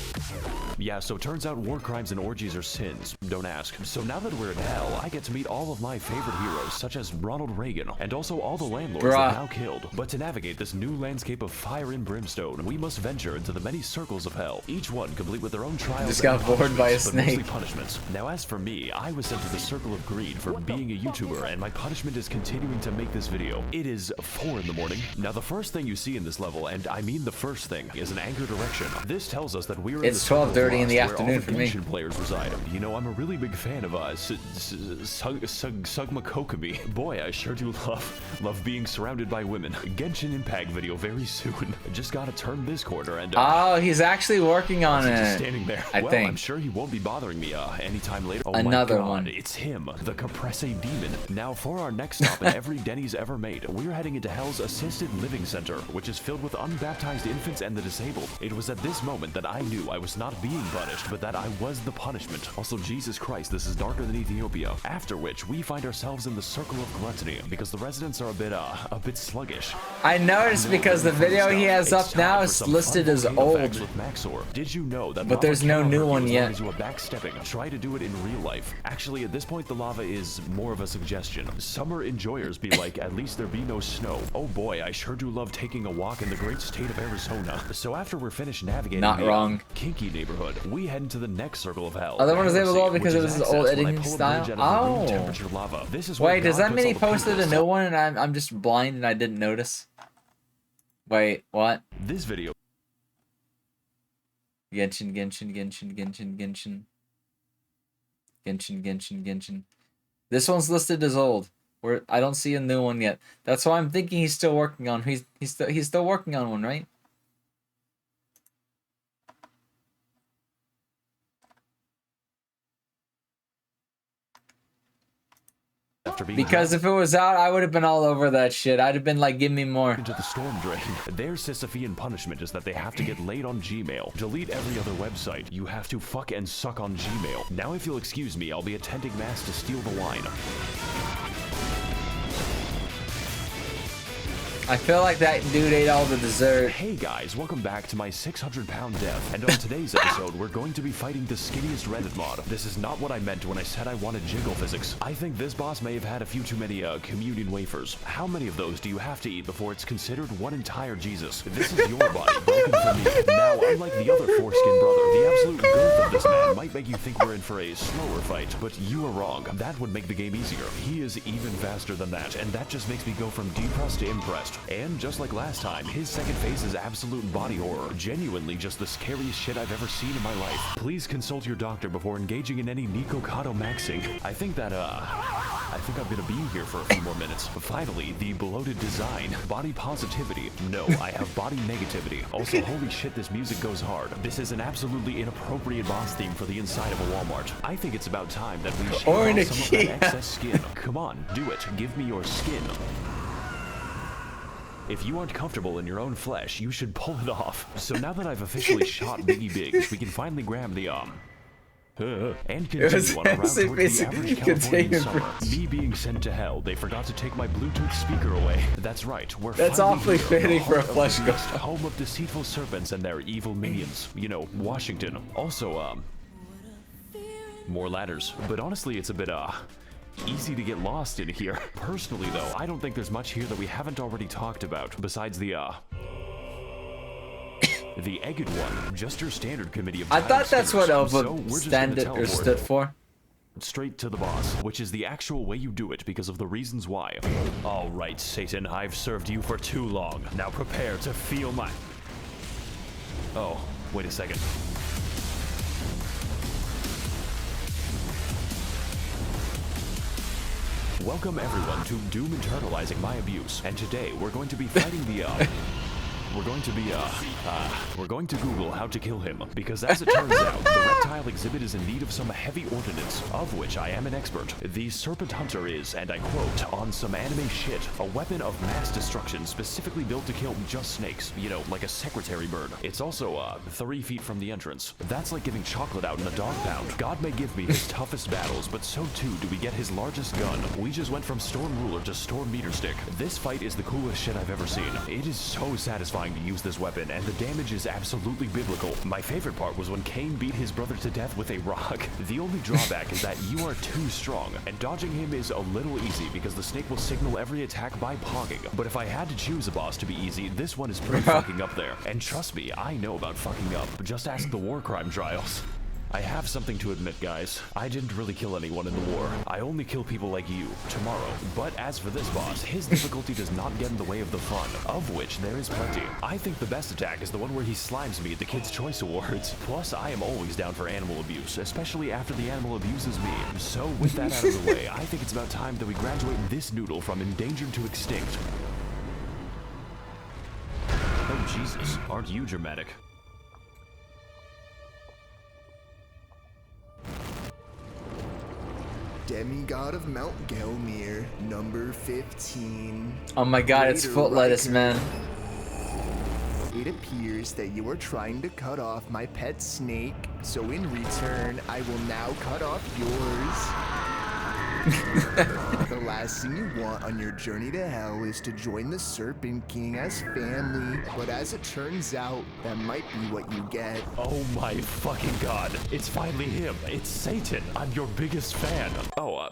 Yeah, so turns out war crimes and orgies are sins. Don't ask. So now that we're in hell, I get to meet all of my favorite heroes, such as Ronald Reagan, and also all the landlords that now killed. But to navigate this new landscape of fire and brimstone, we must venture into the many circles of hell, each one complete with their own trials. Just got bored by a but mostly snake. punishments. Now, as for me, I was sent to the circle of greed for being a YouTuber, and my punishment is continuing to make this video. It is 4 in the morning. Now, the first thing you see in this level, and I mean the first thing, is an anchor direction. This tells us that we're in the It's circle of 12:30 in the Lost, where afternoon all the for me. Genshin players reside. You know, I'm a really big fan of Sugma Kokomi. Boy, I sure do love being surrounded by women. Genshin Impact video very soon. Just gotta turn this corner and Oh, he's actually working on just it. standing there. I Well, think. I'm sure he won't be bothering me anytime later. Oh Another my God, one. It's him, the Caprese Demon. Now, for our next stop in every Denny's ever made, we're heading into Hell's Assisted Living Center, which is filled with unbaptized infants and the disabled. It was at this moment that I knew I was not being punished, but that I was the punishment. Also, Jesus Christ, this is darker than Ethiopia. After which, we find ourselves in the circle of gluttony, because the residents are a bit sluggish. I noticed because the video he has up now is listed as old. With Maxor. Did you know that But lava there's no cannot new hurt you one as yet. long as you are backstepping? Try to do it in real life. Actually, at this point, the lava is more of a suggestion. Summer enjoyers be like, at least there be no snow. Oh boy, I sure do love taking a walk in the great state of Arizona. So after we're finished navigating Not the wrong. Kinky neighborhood, we head into the next circle of hell. Other one was able to Heresy, because which it is was his old accessed when I editing pull a style. bridge out of the room Oh. temperature lava. This is where Wait, does God that puts mean he all the posted a people new one and I'm just blind and I didn't notice? Wait, what? This video. Genshin, Genshin, Genshin, Genshin, Genshin. Genshin, Genshin, Genshin. This one's listed as old. I don't see a new one yet. That's why I'm thinking he's still working on. He's still working on one, right? After being Because if it was out, I would have been all over that shit. I'd have been like, give me more. into the storm drain. Their Sisyphean punishment is that they have to get laid on Gmail. Delete every other website. You have to fuck and suck on Gmail. Now if you'll excuse me, I'll be attending mass to steal the wine. I feel like that dude ate all the dessert. Hey guys, welcome back to my 600-pound death. And on today's episode, we're going to be fighting the skinniest Reddit mod. This is not what I meant when I said I wanted jiggle physics. I think this boss may have had a few too many communion wafers. How many of those do you have to eat before it's considered one entire Jesus? This is your body, broken for me. Now, unlike the other foreskin brother, the absolute girth of this man might make you think we're in for a slower fight, but you are wrong. That would make the game easier. He is even faster than that, and that just makes me go from depressed to impressed. And just like last time, his second phase is absolute body horror. Genuinely just the scariest shit I've ever seen in my life. Please consult your doctor before engaging in any Nikocado maxing. I think that, I think I'm gonna be here for a few more minutes. Finally, the bloated design. Body positivity. No, I have body negativity. Also, holy shit, this music goes hard. This is an absolutely inappropriate boss theme for the inside of a Walmart. I think it's about time that we shave off some of that excess skin. Come on, do it. Give me your skin. If you aren't comfortable in your own flesh, you should pull it off. So now that I've officially shot Biggie Biggs, we can finally grab the and continue on a route towards the average Californian summer. Me being sent to hell, they forgot to take my Bluetooth speaker away. That's right, we're That's awfully fitting for a flesh ghost. Home of deceitful serpents and their evil minions. You know, Washington. Also, more ladders. But honestly, it's a bit, easy to get lost in here. Personally, though, I don't think there's much here that we haven't already talked about, besides the Egged one, just your standard committee of I thought that's what stood stood for. Straight to the boss, which is the actual way you do it because of the reasons why. All right, Satan, I've served you for too long. Now prepare to feel my... Oh, wait a second. Welcome everyone to Doom Internalizing My Abuse, and today we're going to be fighting the, we're going to Google how to kill him, because as it turns out, the reptile exhibit is in need of some heavy ordnance, of which I am an expert. The Serpent Hunter is, and I quote, on some anime shit, a weapon of mass destruction specifically built to kill just snakes, you know, like a secretary bird. It's also, 3 feet from the entrance. That's like giving chocolate out in a dog pound. God may give me his toughest battles, but so too do we get his largest gun. We just went from Storm Ruler to Storm Meter Stick. This fight is the coolest shit I've ever seen. It is so satisfying to use this weapon, and the damage is absolutely biblical. My favorite part was when Cain beat his brother to death with a rock. The only drawback is that you are too strong, and dodging him is a little easy because the snake will signal every attack by pogging. But if I had to choose a boss to be easy, this one is pretty fucking up there. And trust me, I know about fucking up. Just ask the war crime trials. I have something to admit, guys. I didn't really kill anyone in the war. I only kill people like you, tomorrow. But as for this boss, his difficulty does not get in the way of the fun, of which there is plenty. I think the best attack is the one where he slimes me at the Kids' Choice Awards. Plus, I am always down for animal abuse, especially after the animal abuses me. So with that out of the way, I think it's about time that we graduate this noodle from endangered to extinct. Oh Jesus, aren't you dramatic? Demigod of Mount Gelmir, number 15. Oh my god, it's foot lettuce, man. It appears that you are trying to cut off my pet snake, so in return, I will now cut off yours. The last thing you want on your journey to hell is to join the Serpent King as family, but as it turns out, that might be what you get. Oh my fucking god, it's finally him. It's Satan. I'm your biggest fan. Oh,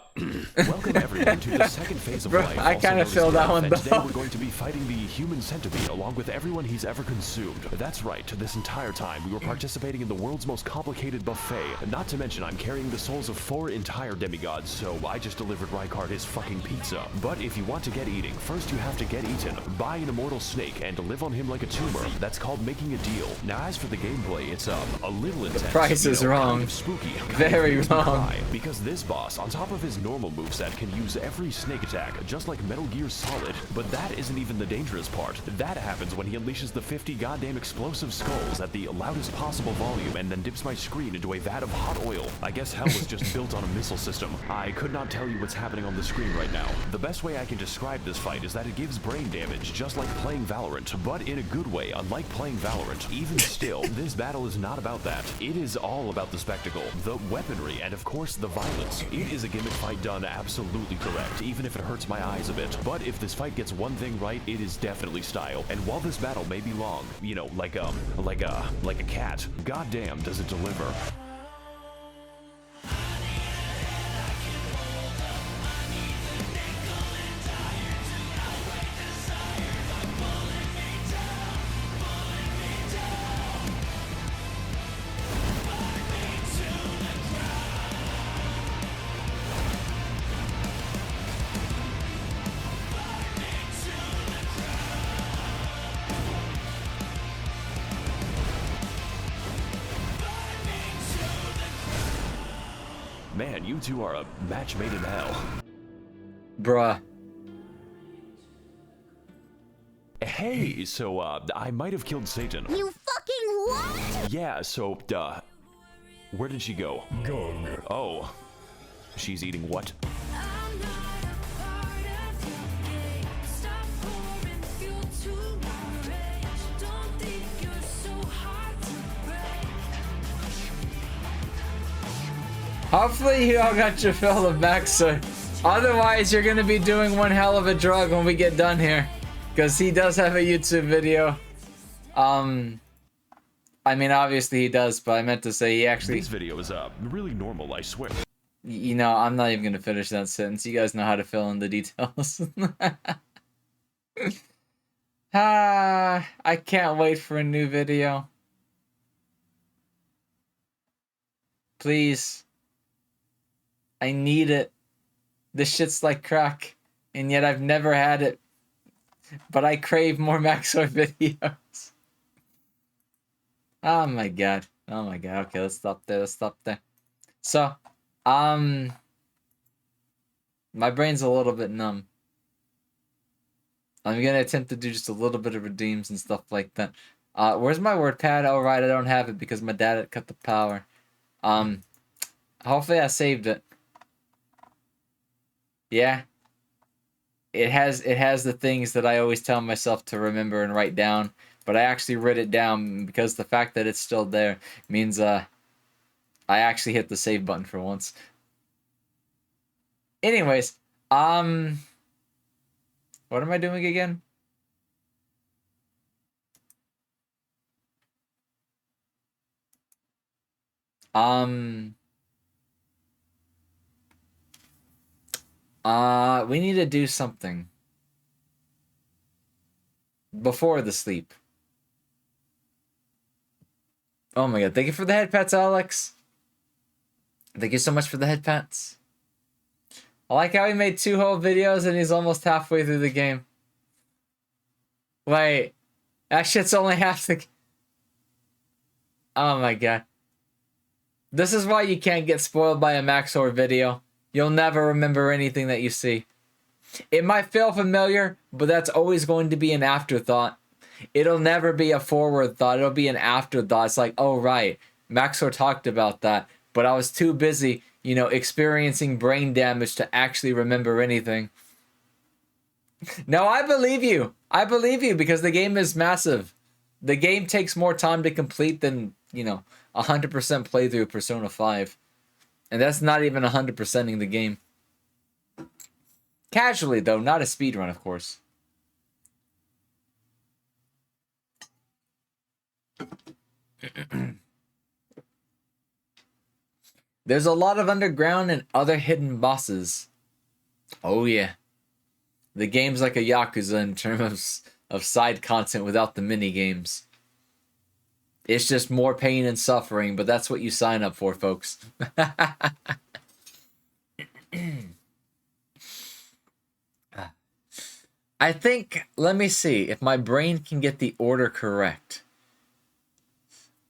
welcome everyone to the second phase of life. I kind of feel that one though. Today we're going to be fighting the human centipede along with everyone he's ever consumed. That's right, this entire time we were participating in the world's most complicated buffet. Not to mention I'm carrying the souls of 4 entire demigods, so I just delivered Rykard his fucking pizza. But if you want to get eating, first you have to get eaten. Buy an immortal snake and live on him like a tumor. That's called making a deal. Now as for the gameplay, it's a little intense. The price is wrong. Kind of spooky. Very wrong. Because this boss, on top of his normal moveset, can use every snake attack, just like Metal Gear Solid. But that isn't even the dangerous part. That happens when he unleashes the 50 goddamn explosive skulls at the loudest possible volume and then dips my screen into a vat of hot oil. I guess hell was just built on a missile system. I could not tell you what's happening on the screen right now. The best way I can describe this fight is that it gives brain damage, just like playing Valorant, but in a good way, unlike playing Valorant. Even still, this battle is not about that. It is all about the spectacle, the weaponry, and of course the violence. It is a gimmick fight done absolutely correct, even if it hurts my eyes a bit. But if this fight gets one thing right, it is definitely style. And while this battle may be long, you know, like a cat, goddamn does it deliver. Man, you two are a match made in hell. Bruh. Hey, so, I might have killed Satan. You fucking what? Yeah, so, where did she go? Gone. Oh. She's eating what? Hopefully you all got your fill of Maxor. Otherwise, you're gonna be doing one hell of a drug when we get done here. Because he does have a YouTube video. I mean, obviously he does, but I meant to say he actually... This video is, really normal, I swear. You know, I'm not even gonna finish that sentence. You guys know how to fill in the details. I can't wait for a new video. Please. I need it. This shit's like crack, and yet I've never had it. But I crave more Maxor videos. Oh my god. Oh my god. Okay, let's stop there. Let's stop there. So, my brain's a little bit numb. I'm gonna attempt to do just a little bit of redeems and stuff like that. Where's my word pad? Oh, right, I don't have it because my dad had cut the power. Hopefully I saved it. Yeah. It has the things that I always tell myself to remember and write down, but I actually wrote it down because the fact that it's still there means I actually hit the save button for once. Anyways, what am I doing again? We need to do something before the sleep. Oh my god, thank you for the head pats, Alex. Thank you so much for the head pats. I like how he made 2 whole videos and he's almost halfway through the game. Wait, that shit's only half the... Oh my god. This is why you can't get spoiled by a Maxor video. You'll never remember anything that you see. It might feel familiar, but that's always going to be an afterthought. It'll never be a forward thought. It'll be an afterthought. It's like, oh right, Maxor talked about that, but I was too busy, you know, experiencing brain damage to actually remember anything. No, I believe you. I believe you because the game is massive. The game takes more time to complete than, you know, 100% playthrough Persona 5. And that's not even 100%ing the game. Casually, though, not a speedrun, of course. There's a lot of underground and other hidden bosses. Oh, yeah. The game's like a Yakuza in terms of side content without the mini-games. It's just more pain and suffering, but that's what you sign up for, folks. I think, let me see if my brain can get the order correct.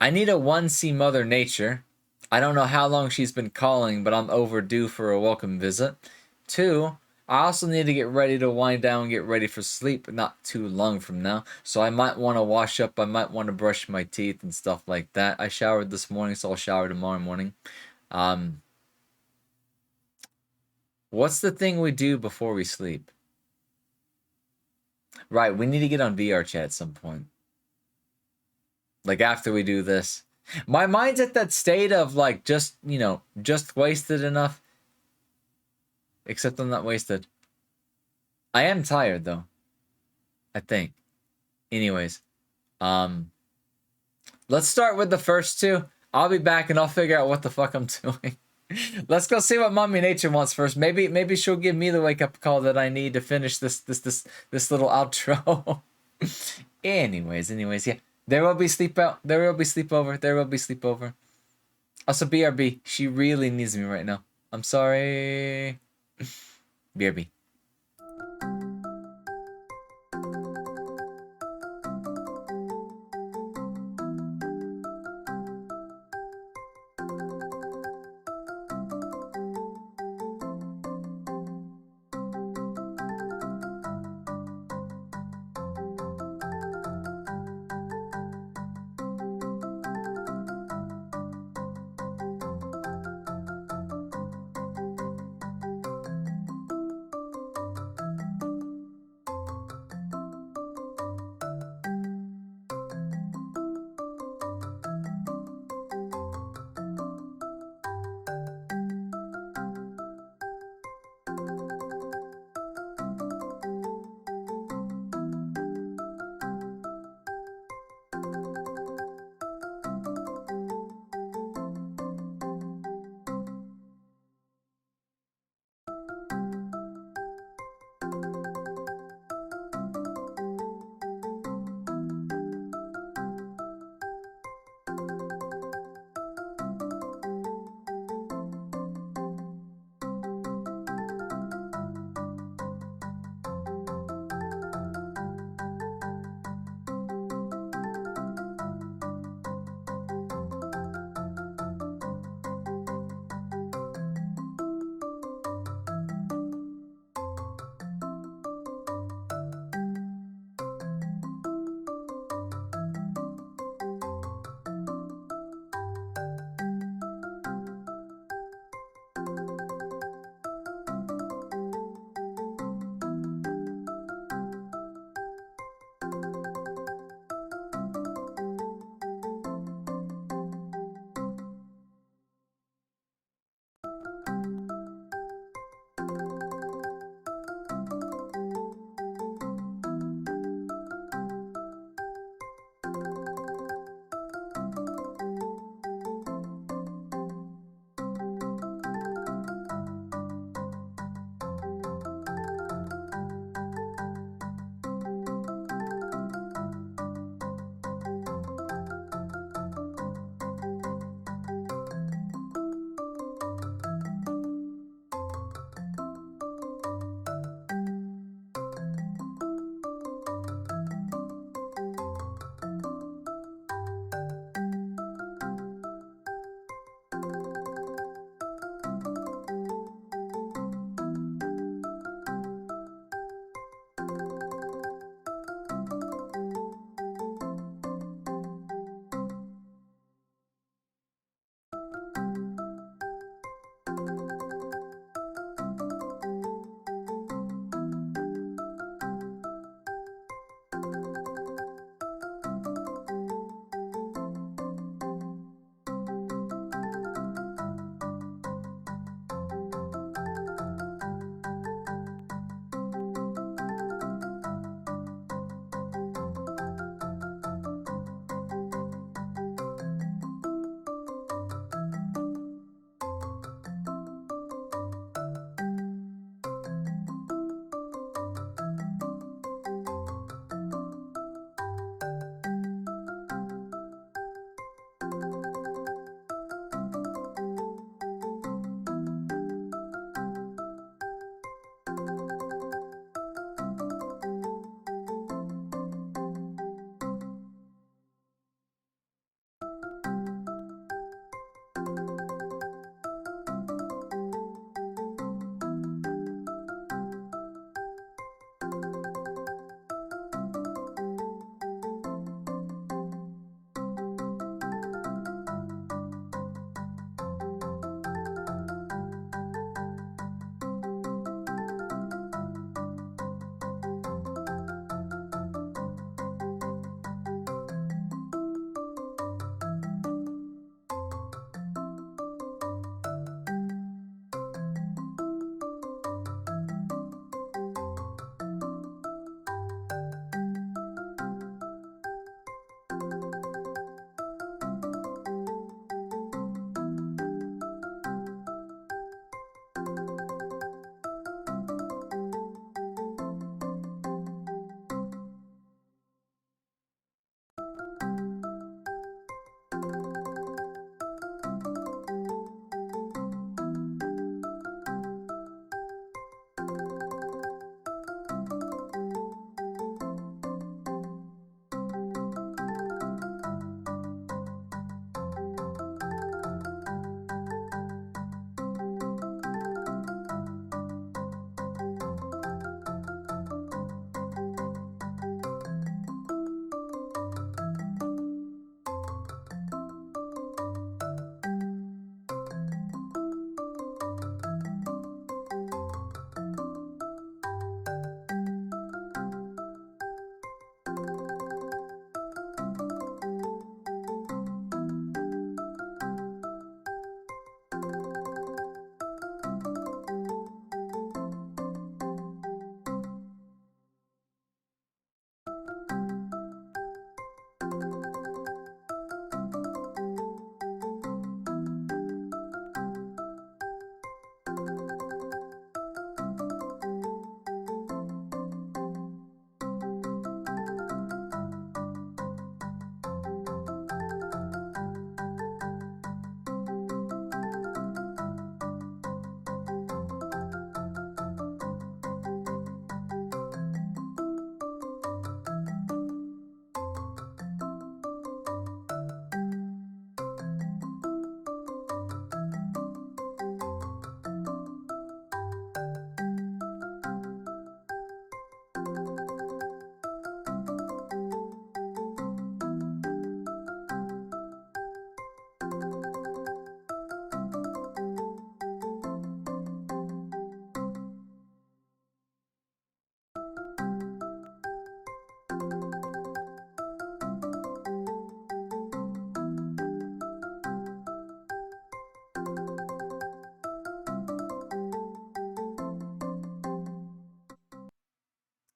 I need a 1 see Mother Nature. I don't know how long she's been calling, but I'm overdue for a welcome visit. 2, I also need to get ready to wind down and get ready for sleep not too long from now. So I might want to wash up, I might want to brush my teeth and stuff like that. I showered this morning, so I'll shower tomorrow morning. What's the thing we do before we sleep? Right, we need to get on VR chat at some point. Like after we do this. My mind's at that state of like just, you know, just wasted enough. Except I'm not wasted. I am tired though. I think. Anyways. Let's start with the first 2. I'll be back and I'll figure out what the fuck I'm doing. Let's go see what Mommy Nature wants first. Maybe she'll give me the wake up call that I need to finish this little outro. anyways, yeah. There will be sleep out. There will be sleepover. There will be sleepover. Also, BRB. She really needs me right now. I'm sorry. BRB.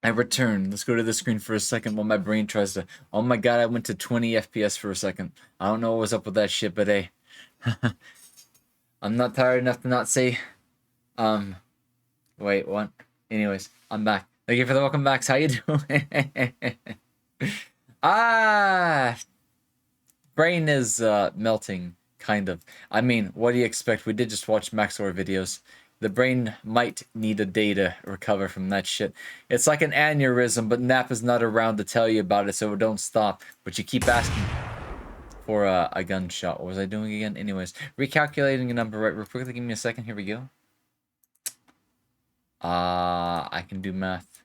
I return. Let's go to the screen for a second while my brain tries to... Oh my god, I went to 20 FPS for a second. I don't know what was up with that shit, but hey. I'm not tired enough to not say... Wait, what? Anyways, I'm back. Thank you for the welcome backs. How you doing? Brain is melting, kind of. I mean, what do you expect? We did just watch Maxor videos. The brain might need a day to recover from that shit. It's like an aneurysm, but Nap is not around to tell you about it, so don't stop. But you keep asking for a gunshot. What was I doing again? Anyways, recalculating a number right real quickly. Give me a second. Here we go. I can do math.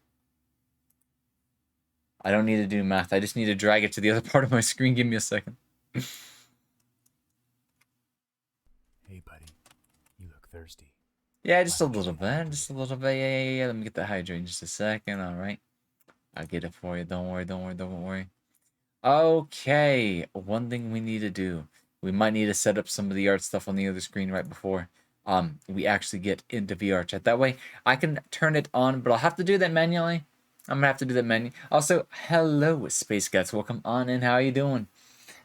I don't need to do math. I just need to drag it to the other part of my screen. Give me a second. Hey, buddy. You look thirsty. Yeah, just a little bit. Just a little bit. Yeah. Let me get the hydrate in just a second. All right. I'll get it for you. Don't worry. Okay. One thing we need to do. We might need to set up some of the art stuff on the other screen right before we actually get into VR chat. That way I can turn it on, but I'll have to do that manually. I'm gonna have to do that manually. Also, hello, Space Guys. Welcome on in. How are you doing?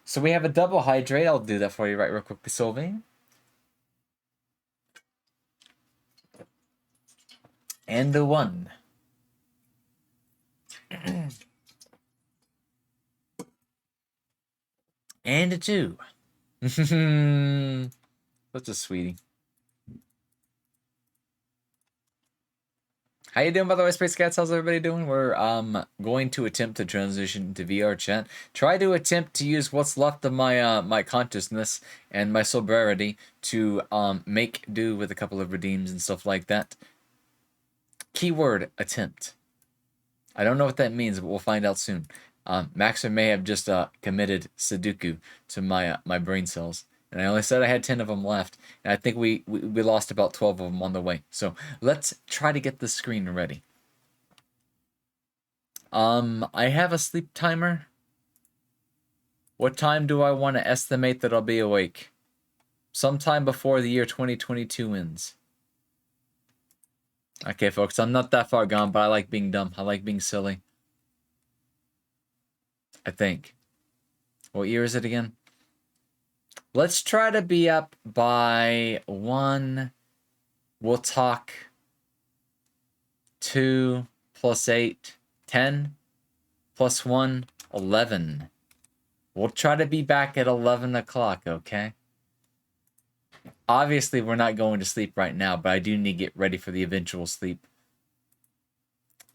So we have a double hydrate. I'll do that for you right real quick, Sylvain. And the one. And a two. Such a sweetie. How you doing, by the way, Space Cats? How's everybody doing? We're going to attempt to transition to VR chat. Try to attempt to use what's left of my my consciousness and my sobriety to make do with a couple of redeems and stuff like that. Keyword attempt. I don't know what that means, but we'll find out soon. Maxer may have just committed Sudoku to my my brain cells. And I only said I had 10 of them left. And I think we lost about 12 of them on the way. So let's try to get the screen ready. I have a sleep timer. What time do I want to estimate that I'll be awake? Sometime before the year 2022 ends. Okay, folks, I'm not that far gone, but I like being dumb. I like being silly. I think. What year is it again? Let's try to be up by 1. We'll talk 2 plus 8, 10 plus 1, 11. We'll try to be back at 11 o'clock, okay? Obviously, we're not going to sleep right now, but I do need to get ready for the eventual sleep.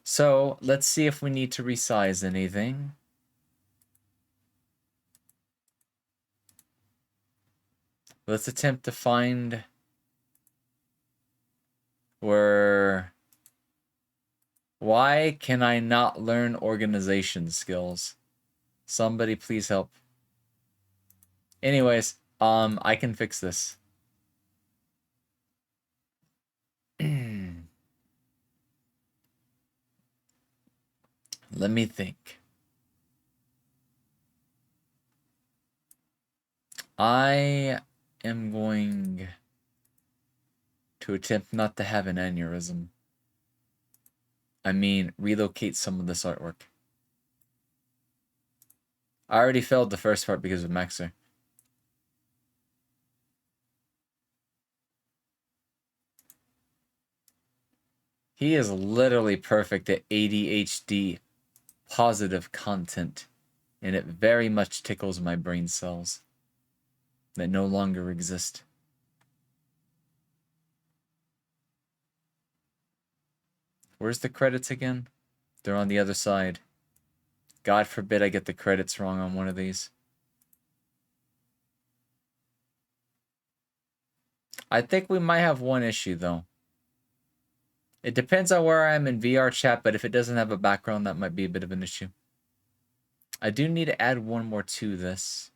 So, let's see if we need to resize anything. Let's attempt to find where... Why can I not learn organization skills? Somebody please help. Anyways, I can fix this. Let me think. I am going to attempt not to have an aneurysm. I mean, relocate some of this artwork. I already failed the first part because of Maxer. He is literally perfect at ADHD positive content, and it very much tickles my brain cells that no longer exist. Where's the credits again? They're on the other side. God forbid I get the credits wrong on one of these. I think we might have one issue, though. It depends on where I am in VR chat, but if it doesn't have a background, that might be a bit of an issue. I do need to add one more to this.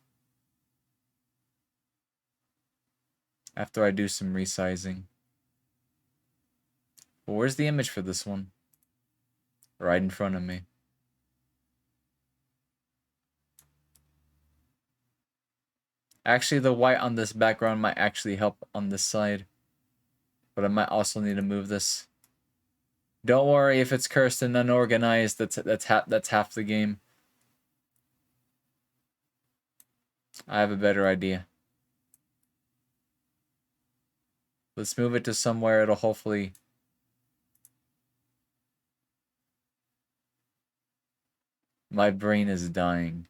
After I do some resizing. But where's the image for this one? Right in front of me. Actually, the white on this background might actually help on this side. But I might also need to move this Don't worry if it's cursed and unorganized. That's half the game. I have a better idea. Let's move it to somewhere it'll hopefully... My brain is dying.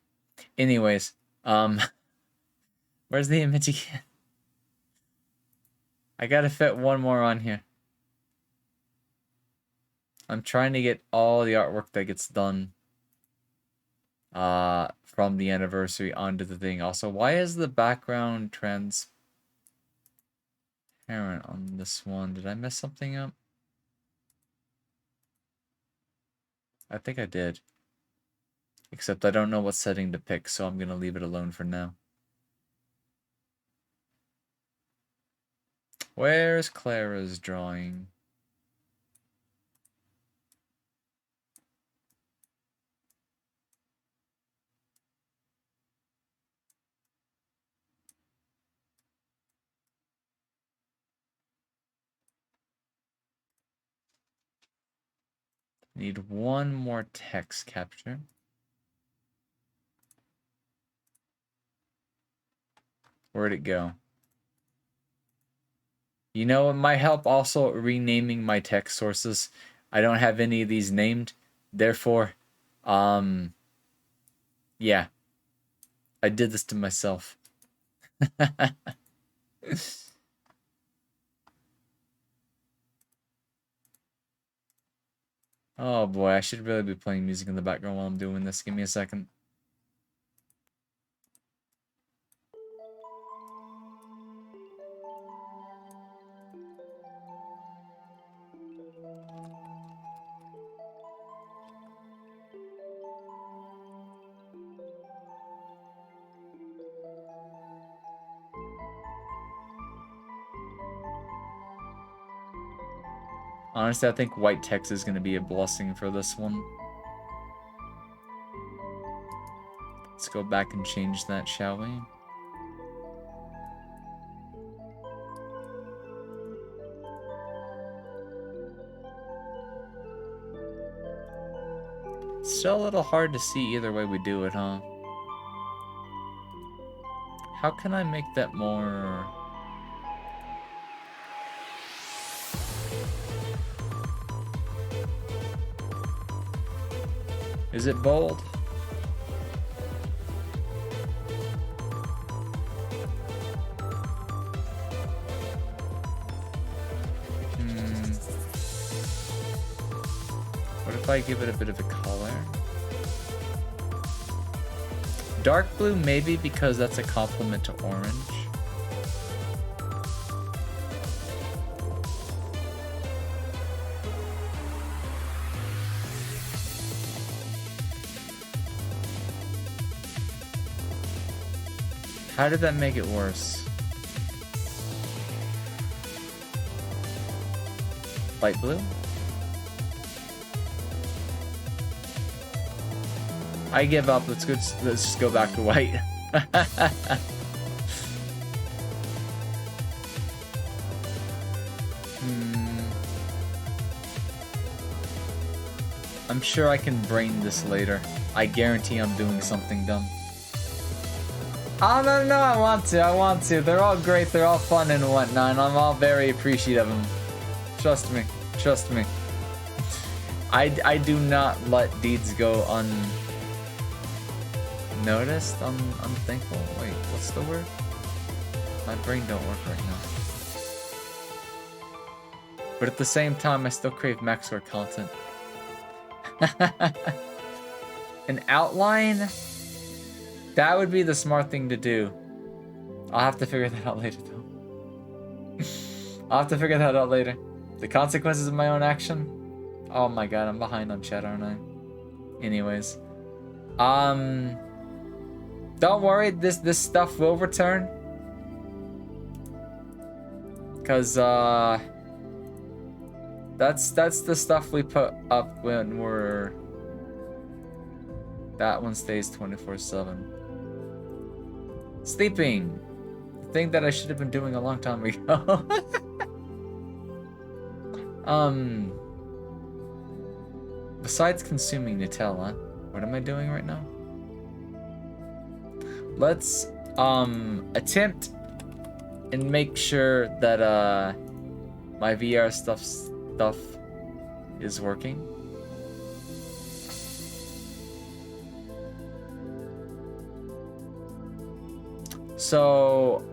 Anyways, where's the image again? I gotta fit one more on here. I'm trying to get all the artwork that gets done from the anniversary onto the thing. Also, why is the background transparent on this one? Did I mess something up? I think I did. Except I don't know what setting to pick, so I'm gonna leave it alone for now. Where's Clara's drawing? Need one more text capture. Where'd it go? You know, it might help also renaming my text sources. I don't have any of these named. Therefore, yeah. I did this to myself. Oh boy, I should really be playing music in the background while I'm doing this. Give me a second. Honestly, I think white text is going to be a blessing for this one. Let's go back and change that, shall we? It's still a little hard to see either way we do it, huh? How can I make that more... Is it bold? What if I give it a bit of a color? Dark blue, maybe, because that's a complement to orange. How did that make it worse? Light blue? I give up. Let's just go back to white. I'm sure I can brain this later. I guarantee I'm doing something dumb. Oh, no, I want to. They're all great, they're all fun and whatnot, and I'm all very appreciative of them. Trust me. I do not let deeds go unnoticed, unthankful. Wait, what's the word? My brain don't work right now. But at the same time, I still crave Maxwell content. An outline? That would be the smart thing to do. I'll have to figure that out later, though. I'll have to figure that out later. The consequences of my own action? Oh my god, I'm behind on chat, aren't I? Anyways. Don't worry, this stuff will return. Cause, that's the stuff we put up when we're... That one stays 24/7. Sleeping! The thing that I should have been doing a long time ago. Besides consuming Nutella, what am I doing right now? Let's attempt and make sure that my VR stuff is working. So,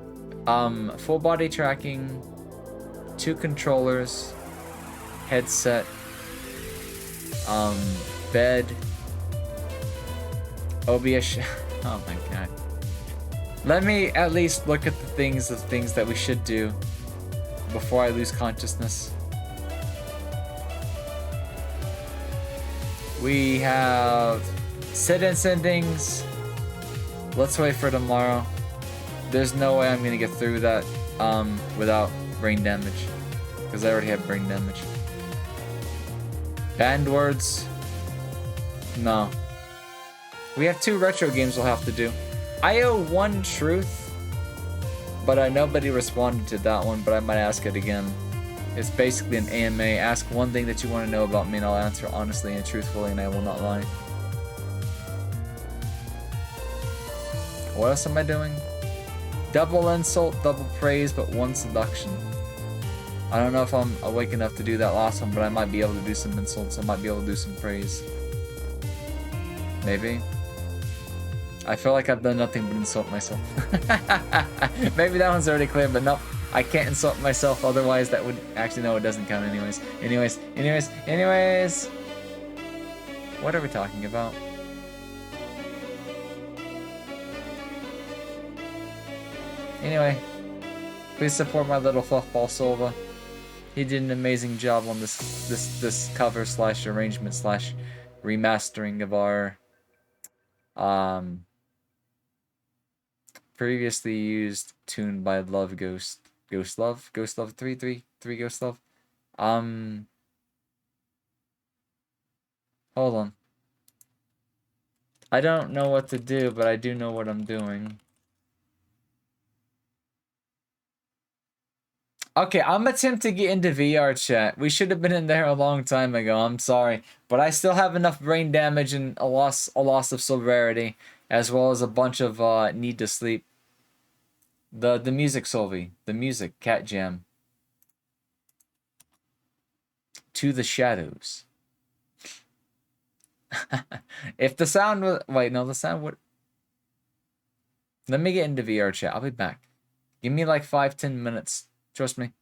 full body tracking, 2 controllers, headset, bed, OBS. Oh my god. Let me at least look at the things that we should do before I lose consciousness. We have sit-in endings. Let's wait for tomorrow. There's no way I'm gonna get through that without brain damage, because I already have brain damage. Banned words. No. We have 2 retro games we'll have to do. I owe 1 truth, but nobody responded to that one, but I might ask it again. It's basically an AMA. Ask one thing that you want to know about me and I'll answer honestly and truthfully and I will not lie. What else am I doing? Double insult, double praise, but 1 seduction. I don't know if I'm awake enough to do that last one, but I might be able to do some insults. I might be able to do some praise. Maybe. I feel like I've done nothing but insult myself. Maybe that one's already clear, but nope. I can't insult myself, otherwise that would... Actually, no, it doesn't count anyways. Anyways. What are we talking about? Anyway. Please support my little fluffball Silva. He did an amazing job on this cover slash arrangement slash remastering of our previously used tune by Love Ghost Love 3 Ghost Love. Hold on. I don't know what to do, but I do know what I'm doing. Okay, I'm attempting to get into VR chat. We should have been in there a long time ago. I'm sorry, but I still have enough brain damage and a loss of sobriety, as well as a bunch of need to sleep. The music, Solvi. The music, Cat Jam. To the shadows. If the sound was... Wait, no, the sound would... Let me get into VR chat. I'll be back. Give me like 5-10 minutes. Trust me.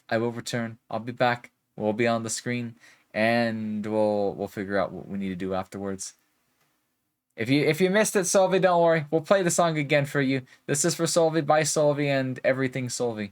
I will return. I'll be back. We'll be on the screen. And we'll figure out what we need to do afterwards. If you missed it, Solvi, don't worry. We'll play the song again for you. This is for Solvi, by Solvi, and everything Solvi.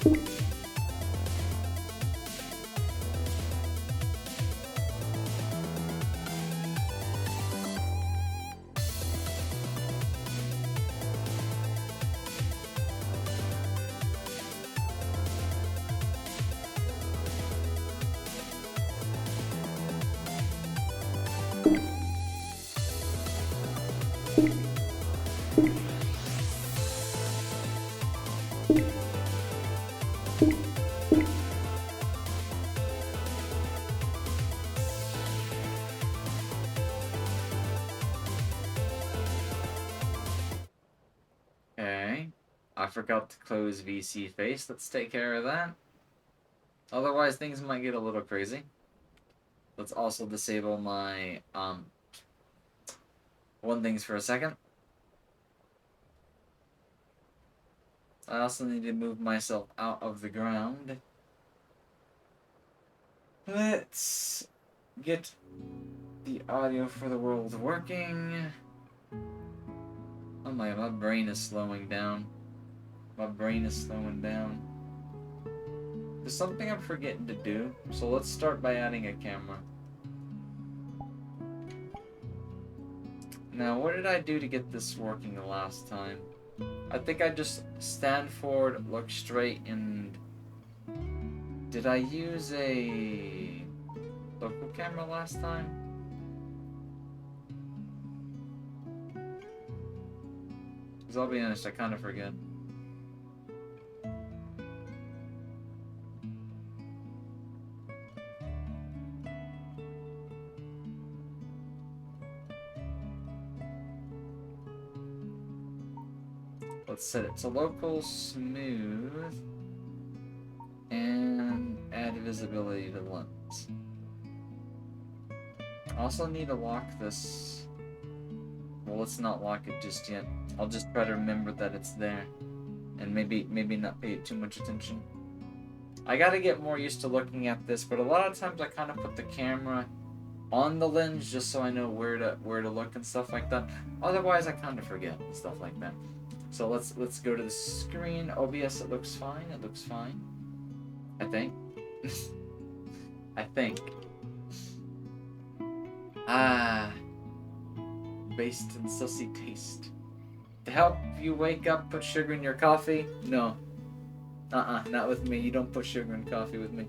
Okay. I forgot to close VC face. Let's take care of that. Otherwise, things might get a little crazy. Let's also disable my, one things for a second. I also need to move myself out of the ground. Let's get the audio for the world working. Oh my brain is slowing down. My brain is slowing down. There's something I'm forgetting to do, so let's start by adding a camera. Now, what did I do to get this working the last time? I think I just stand forward, look straight, and... Did I use a local camera last time? Because I'll be honest, I kind of forget. Let's set it to local, smooth, and add visibility to the lens. I also need to lock this. Well, let's not lock it just yet. I'll just try to remember that it's there, and maybe not pay it too much attention. I gotta get more used to looking at this, but a lot of times I kind of put the camera on the lens just so I know where to look and stuff like that. Otherwise, I kind of forget and stuff like that. So let's go to the screen. OBS, it looks fine. It looks fine. I think. I think. Based in sussy taste. To help you wake up, put sugar in your coffee? No. Not with me. You don't put sugar in coffee with me.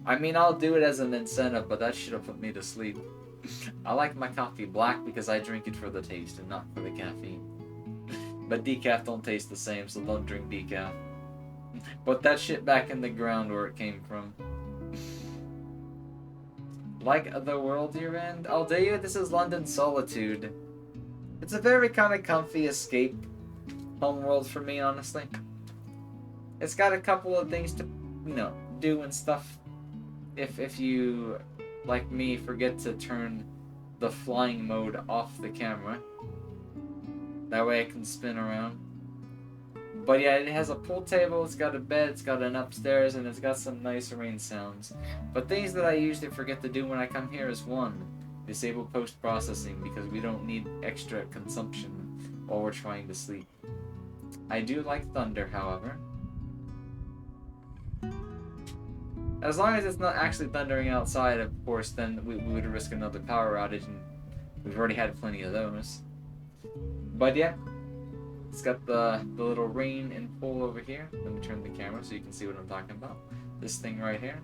I mean, I'll do it as an incentive, but that shit'll put me to sleep. I like my coffee black because I drink it for the taste and not for the caffeine. But decaf don't taste the same, so don't drink decaf. Put that shit back in the ground where it came from. Like the world you're in? I'll tell you, this is London Solitude. It's a very kind of comfy escape homeworld for me, honestly. It's got a couple of things to, you know, do and stuff. If you, like me, forget to turn the flying mode off the camera. That way I can spin around. But yeah, it has a pool table, it's got a bed, it's got an upstairs, and it's got some nice rain sounds. But things that I usually forget to do when I come here is one, disable post-processing because we don't need extra consumption while we're trying to sleep. I do like thunder, however. As long as it's not actually thundering outside, of course, then we would risk another power outage, and we've already had plenty of those. But yeah, it's got the little rain and pool over here. Let me turn the camera so you can see what I'm talking about. This thing right here.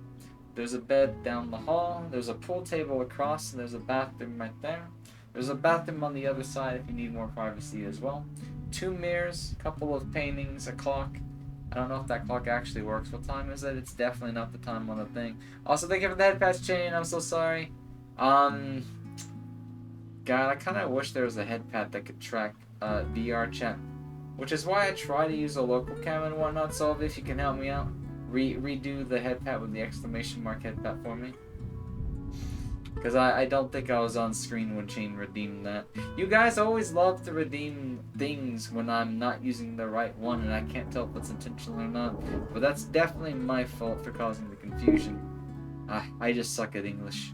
There's a bed down the hall. There's a pool table across, and there's a bathroom right there. There's a bathroom on the other side if you need more privacy as well. 2 mirrors, a couple of paintings, a clock. I don't know if that clock actually works. What time is it? It's definitely not the time on the thing. Also, thank you for the head patch chain. I'm so sorry. God, I kind of wish there was a head pad that could track VR chat, which is why I try to use a local cam and whatnot. So if you can help me out, redo the head pad with the exclamation mark head pad for me, because I don't think I was on screen when Chain redeemed that. You guys always love to redeem things when I'm not using the right one, and I can't tell if it's intentional or not. But that's definitely my fault for causing the confusion. I just suck at English.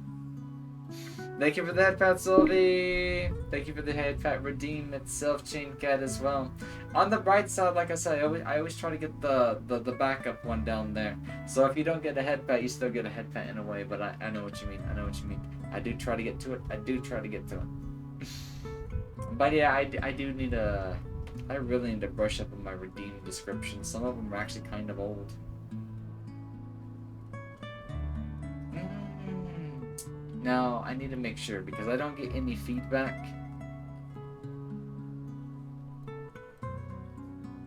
Thank you for the head pat, Sylvie. Thank you for the head pat. Redeem itself, Chain Cat as well. On the bright side, like I said, I always try to get the backup one down there. So if you don't get a head pat, you still get a head pat in a way. But I know what you mean. I know what you mean. I do try to get to it. I do try to get to it. But yeah, I do need a. I really need to brush up on my redeem descriptions. Some of them are actually kind of old. Now, I need to make sure because I don't get any feedback.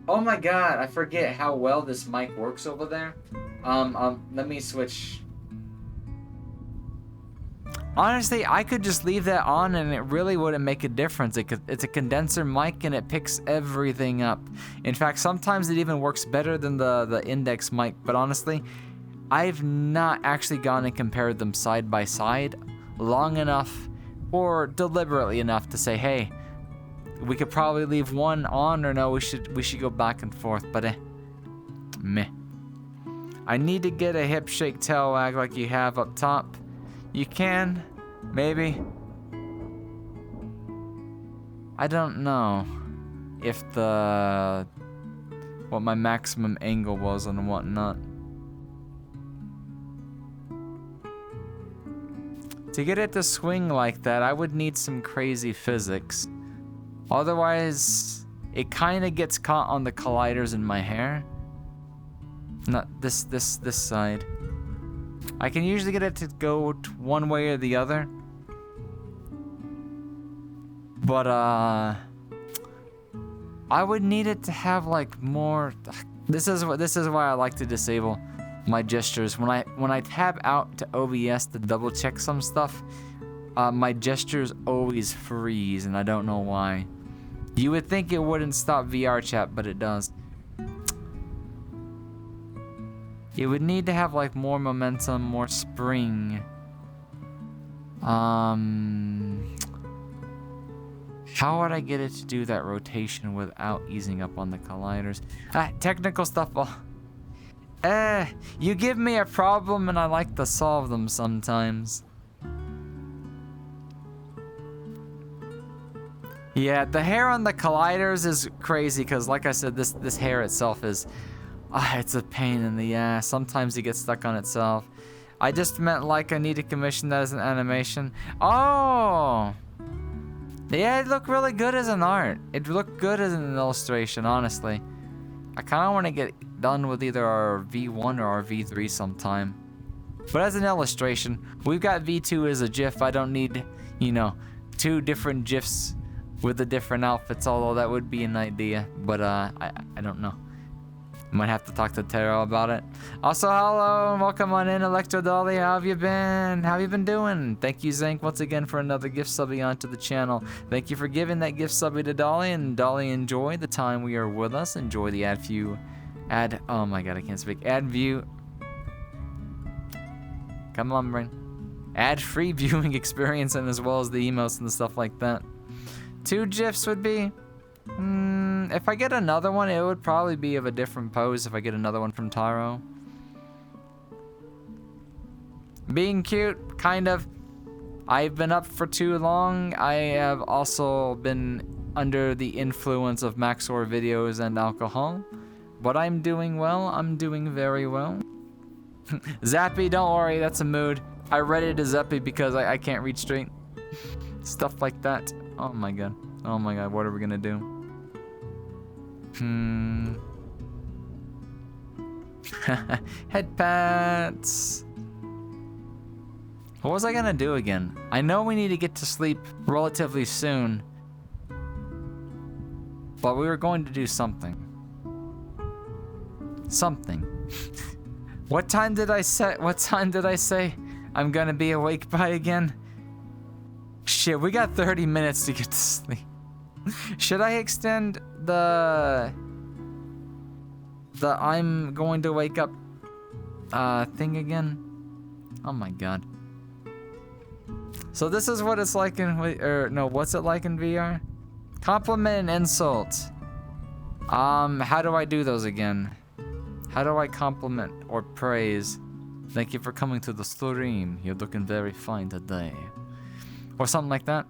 Oh my god, I forget how well this mic works over there. Let me switch. Honestly, I could just leave that on and it really wouldn't make a difference. It's a condenser mic and it picks everything up. In fact, sometimes it even works better than the index mic, but honestly, I've not actually gone and compared them side by side long enough or deliberately enough to say, hey, we could probably leave one on, or no, we should go back and forth, but meh. I need to get a hip shake tail wag like you have up top. You can, maybe. I don't know if what my maximum angle was and whatnot. To get it to swing like that, I would need some crazy physics. Otherwise, it kind of gets caught on the colliders in my hair. Not this side. I can usually get it to go one way or the other. But I would need it to have like more. This is why I like to disable my gestures. When I tab out to OBS to double check some stuff, my gestures always freeze, and I don't know why. You would think it wouldn't stop VR chat, but it does. It would need to have like more momentum, more spring. How would I get it to do that rotation without easing up on the colliders? Technical stuff. You give me a problem and I like to solve them sometimes. Yeah, the hair on the colliders is crazy because, like I said, this hair itself is, it's a pain in the ass. Sometimes it gets stuck on itself. I just meant like I need to commission that as an animation. Oh! Yeah, it looked really good as an art. It looked good as an illustration, honestly. I kind of want to get done with either our V1 or our V3 sometime. But as an illustration, we've got V2 as a GIF. I don't need, two different GIFs with the different outfits, although that would be an idea. But I don't know. Might have to talk to Taro about it. Also, hello and welcome on in, Electro Dolly. How have you been? How have you been doing? Thank you, Zank, once again for another gift subbing onto the channel. Thank you for giving that gift subbing to Dolly, and Dolly, enjoy the time we are with us. Enjoy the oh my god, I can't speak. Ad view. Come on, brain. Ad-free viewing experience, and as well as the emotes and stuff like that. 2 GIFs would be. If I get another one, it would probably be of a different pose if I get another one from Taro. Being cute, kind of. I've been up for too long. I have also been under the influence of Maxor videos and alcohol. But I'm doing well. I'm doing very well. Zappy, don't worry, that's a mood. I read it as Zappy because I can't read straight. Stuff like that. Oh my god. Oh my god, what are we gonna do? Head pats. What was I gonna do again? I know we need to get to sleep relatively soon, but we were going to do something. What time did I say I'm gonna be awake by again? Shit, we got 30 minutes to get to sleep. Should I extend the I'm going to wake up thing again? Oh my god. So this is what it's like in, what's it like in VR? Compliment and insult. How do I do those again? How do I compliment or praise? Thank you for coming to the stream. You're looking very fine today. Or something like that.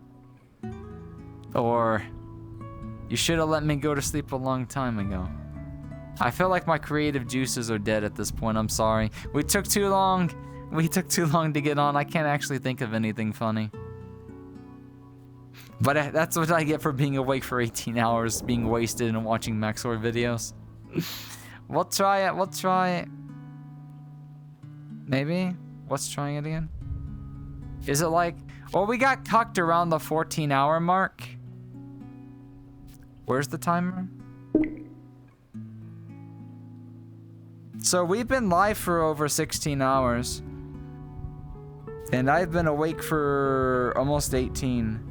Or, you should have let me go to sleep a long time ago. I feel like my creative juices are dead at this point. I'm sorry. We took too long. We took too long to get on. I can't actually think of anything funny. But that's what I get for being awake for 18 hours, being wasted and watching Maxor videos. We'll try it. We'll try it. Maybe? What's trying it again? Is it like... Well, we got cucked around the 14-hour mark. Where's the timer? So we've been live for over 16 hours. And I've been awake for almost 18.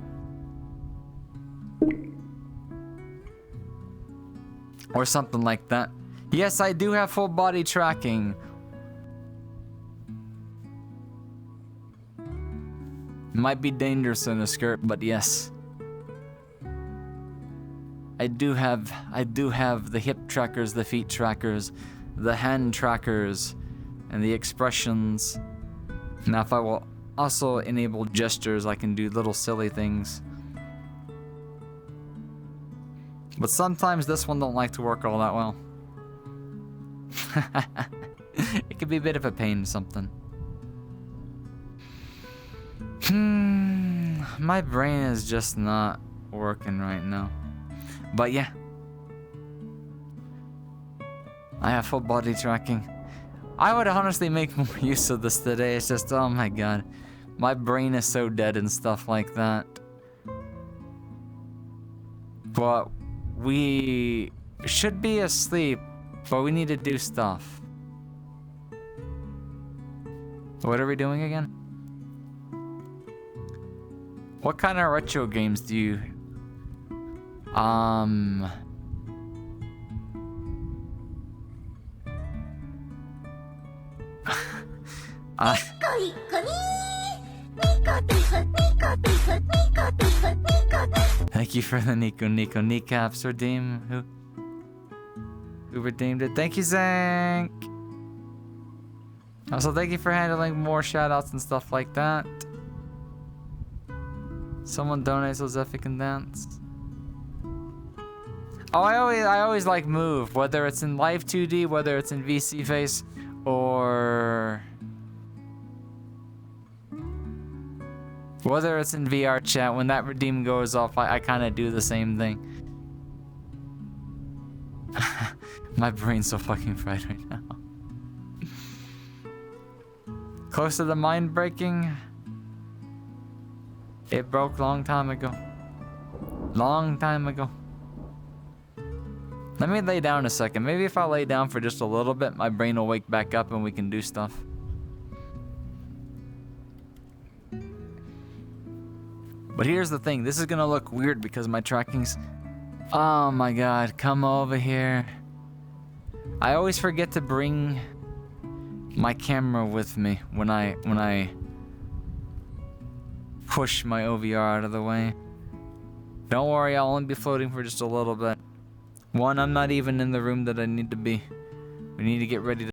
Or something like that. Yes, I do have full body tracking. Might be dangerous in a skirt, but yes. I do have the hip trackers, the feet trackers, the hand trackers, and the expressions. Now if I will also enable gestures, I can do little silly things. But sometimes this one don't like to work all that well. It could be a bit of a pain, something. My brain is just not working right now. But yeah. I have full body tracking. I would honestly make more use of this today. It's just, oh my god. My brain is so dead and stuff like that. But we should be asleep, but we need to do stuff. What are we doing again? What kind of retro games do you... Thank you for the Nico kneecaps redeem. Who redeemed it? Thank you, Zank. Also, thank you for handling more shoutouts and stuff like that. Someone donates so Zephyr can dance. Oh, I always like move, whether it's in live 2D, whether it's in VC face, or whether it's in VR chat. When that redeem goes off, I kind of do the same thing. My brain's so fucking fried right now. Close to the mind breaking. It broke long time ago. Long time ago. Let me lay down a second. Maybe if I lay down for just a little bit, my brain will wake back up and we can do stuff. But here's the thing. This is gonna look weird because my tracking's... Oh my god, come over here. I always forget to bring my camera with me when I push my OVR out of the way. Don't worry, I'll only be floating for just a little bit. One, I'm not even in the room that I need to be. We need to get ready to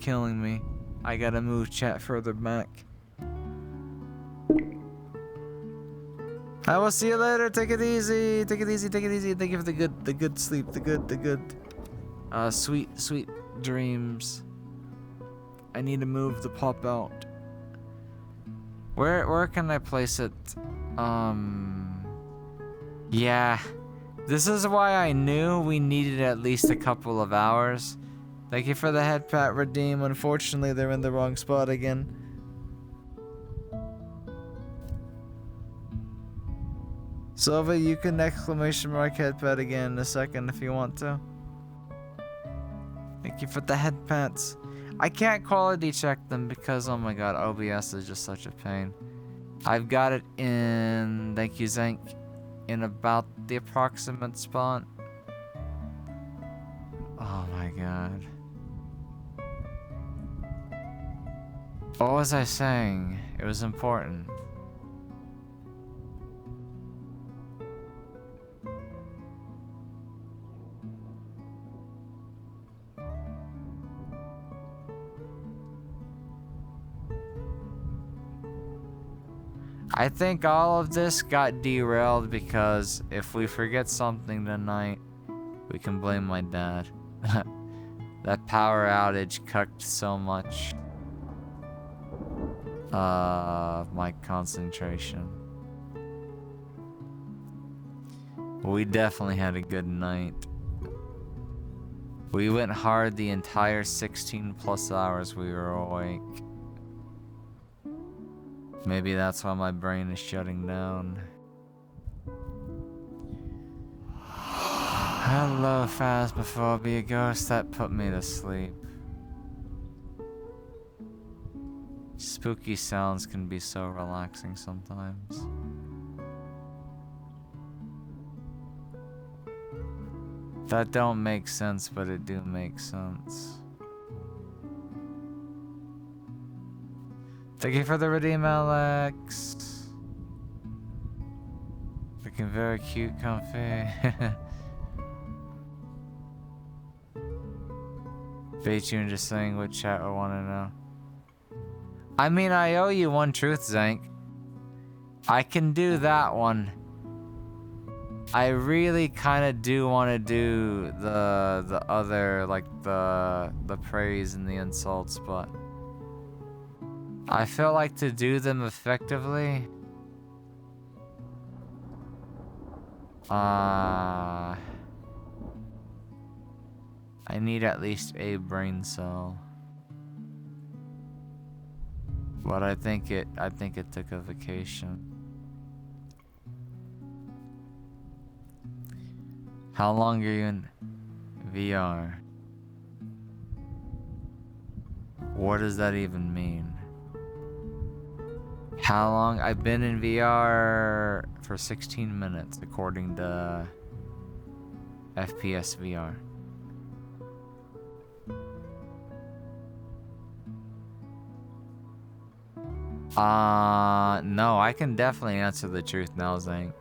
killing me. I gotta move chat further back. I will see you later. Take it easy. Take it easy. Take it easy. Thank you for the good sleep. The good. Sweet dreams. I need to move the pop out. Where can I place it? Yeah. This is why I knew we needed at least a couple of hours. Thank you for the head pat redeem. Unfortunately, they're in the wrong spot again. Silva, you can exclamation mark head pat again in a second if you want to. Thank you for the head pats. I can't quality check them because, oh my god, OBS is just such a pain. I've got it in, thank you Zank, in about the approximate spot. Oh my god. What was I saying? It was important. I think all of this got derailed because if we forget something tonight, we can blame my dad. That power outage cucked so much of my concentration. We definitely had a good night. We went hard the entire 16 plus hours we were awake. Maybe that's why my brain is shutting down. Hello, Phasmophobia Ghost. That put me to sleep. Spooky sounds can be so relaxing sometimes. That don't make sense, but it do make sense. Thank you for the redeem, Alex. Looking very cute, comfy. Baytune just saying what chat would want to know. I mean, I owe you one truth, Zank. I can do that one. I really kind of do want to do the other, like the praise and the insults, but I feel like to do them effectively, I need at least a brain cell. But I think it took a vacation. How long are you in VR? What does that even mean? How long? I've been in VR for 16 minutes according to FPS VR. No, I can definitely answer the truth now, Zank.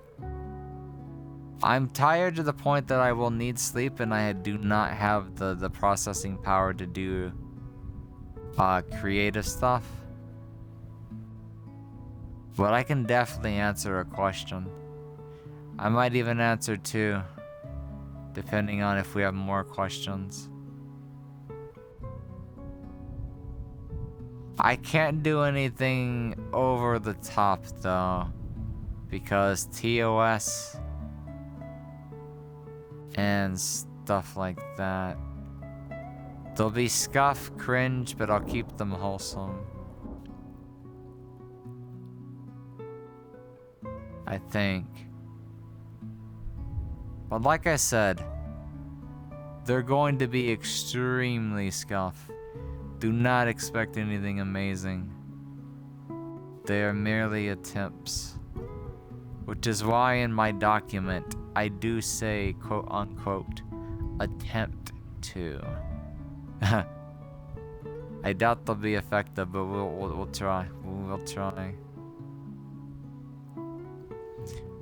I'm tired to the point that I will need sleep, and I do not have the processing power to do creative stuff. But I can definitely answer a question. I might even answer two, depending on if we have more questions. I can't do anything over the top though, because TOS and stuff like that. They'll be scuff, cringe, but I'll keep them wholesome. I think. But like I said, they're going to be extremely scuff. Do not expect anything amazing. They are merely attempts. Which is why in my document, I do say, quote unquote, attempt to. I doubt they'll be effective, but we'll try. We'll try.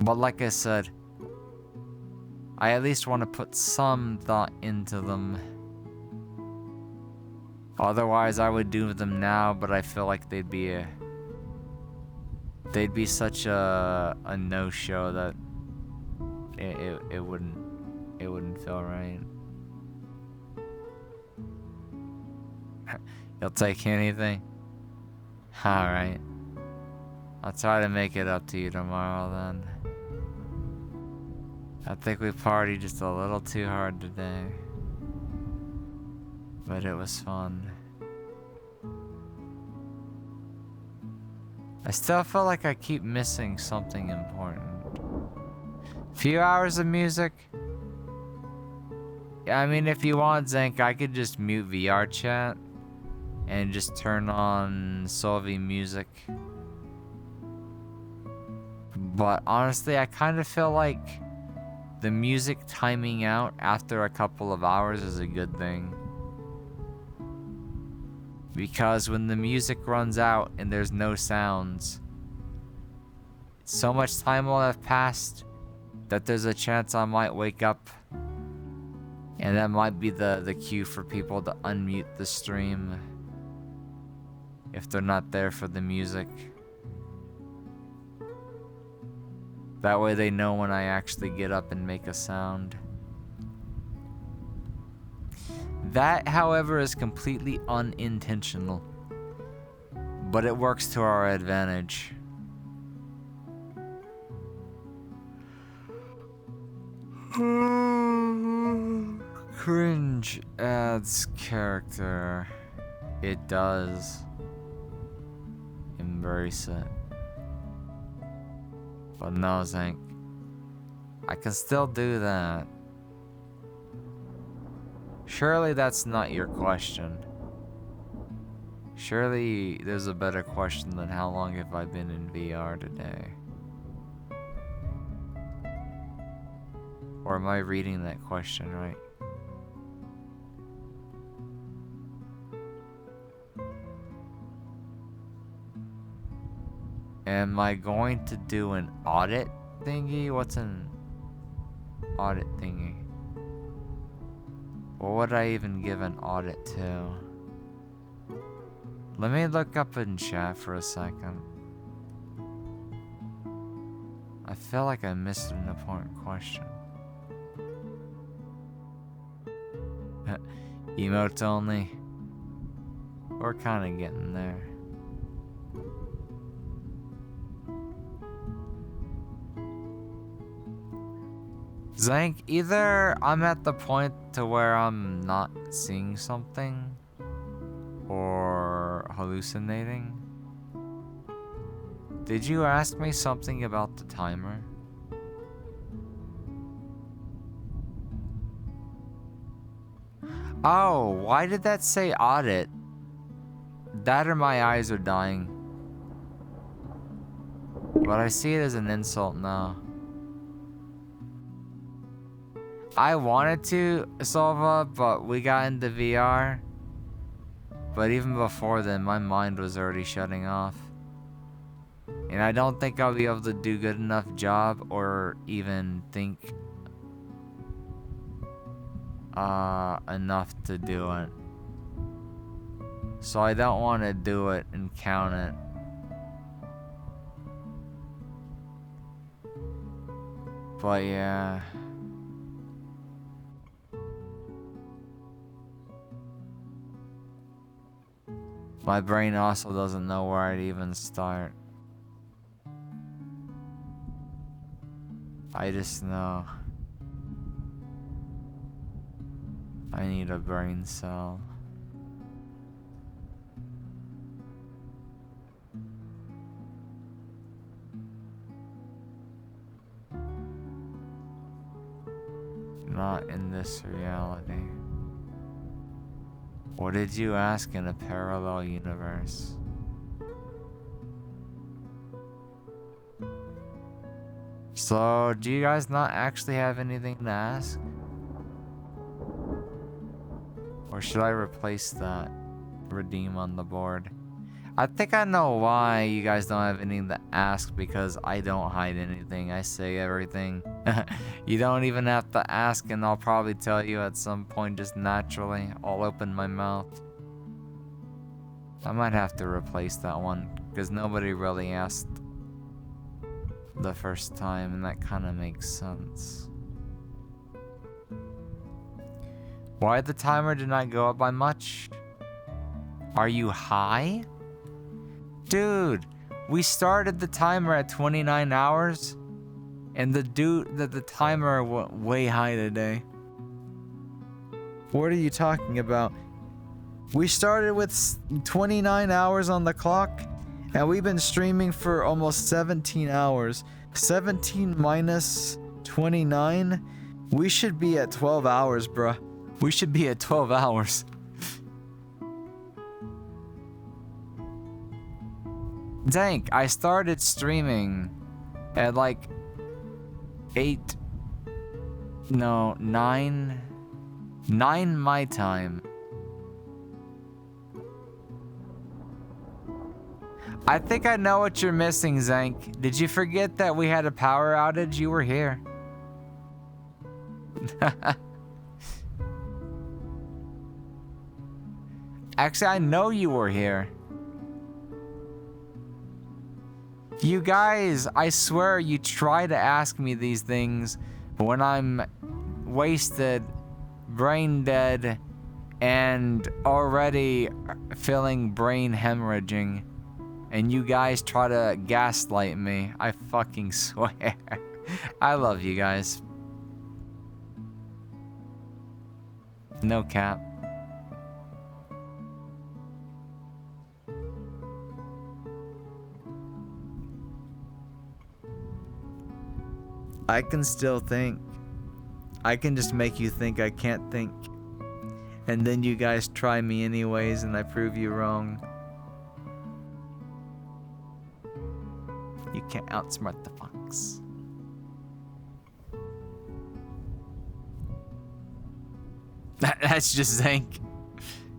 But like I said, I at least want to put some thought into them. Otherwise, I would do them now, but I feel like they'd be such a no-show that it wouldn't feel right. You'll take anything? Alright. I'll try to make it up to you tomorrow then. I think we partied just a little too hard today. But it was fun. I still feel like I keep missing something important. Few hours of music? Yeah, I mean, if you want, Zank, I could just mute VR chat and just turn on Solvi music. But honestly, I kind of feel like the music timing out after a couple of hours is a good thing. Because when the music runs out and there's no sounds, so much time will have passed that there's a chance I might wake up. And that might be the cue for people to unmute the stream if they're not there for the music. That way they know when I actually get up and make a sound. That, however, is completely unintentional, but it works to our advantage. Cringe adds character. It does. Embrace it. But no, Zank. I can still do that. Surely that's not your question. Surely there's a better question than how long have I been in VR today? Or am I reading that question right? Am I going to do an audit thingy? What's an audit thingy? What would I even give an audit to? Let me look up in chat for a second. I feel like I missed an important question. Emotes only. We're kind of getting there. Zank, either I'm at the point to where I'm not seeing something or hallucinating. Did you ask me something about the timer? Oh, why did that say audit? That or my eyes are dying. But I see it as an insult now. I wanted to, Sova, but we got into VR. But even before then, my mind was already shutting off. And I don't think I'll be able to do good enough job or even think enough to do it. So I don't want to do it and count it. But yeah. My brain also doesn't know where I'd even start. I just know I need a brain cell. Not in this reality. What did you ask in a parallel universe? So, do you guys not actually have anything to ask? Or should I replace that? Redeem on the board. I think I know why you guys don't have anything to ask, because I don't hide anything. I say everything. You don't even have to ask, and I'll probably tell you at some point just naturally. I'll open my mouth. I might have to replace that one because nobody really asked the first time, and that kind of makes sense. Why the timer did not go up by much? Are you high? Dude, we started the timer at 29 hours, and the timer went way high today. What are you talking about? We started with 29 hours on the clock, and we've been streaming for almost 17 hours. 17 minus 29? We should be at 12 hours, bruh. We should be at 12 hours. Dank, I started streaming at like 9 my time. I think I know what you're missing, Zank. Did you forget that we had a power outage? You were here. Actually, I know you were here. You guys, I swear you try to ask me these things when I'm wasted, brain dead, and already feeling brain hemorrhaging. And you guys try to gaslight me. I fucking swear. I love you guys. No cap. I can still think. I can just make you think I can't think. And then you guys try me anyways and I prove you wrong. You can't outsmart the fox. That's just Zank.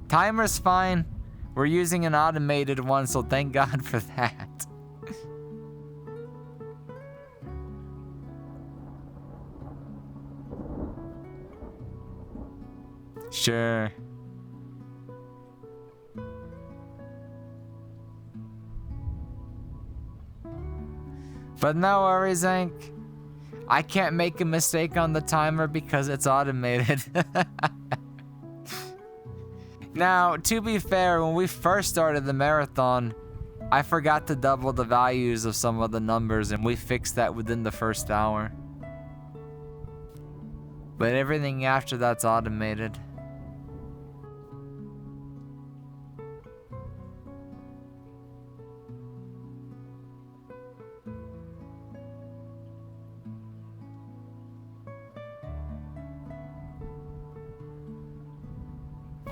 Timer's fine. We're using an automated one, so thank God for that. Sure. But no worries, Zank. I can't make a mistake on the timer because it's automated. Now, to be fair, when we first started the marathon, I forgot to double the values of some of the numbers, and we fixed that within the first hour. But everything after that's automated.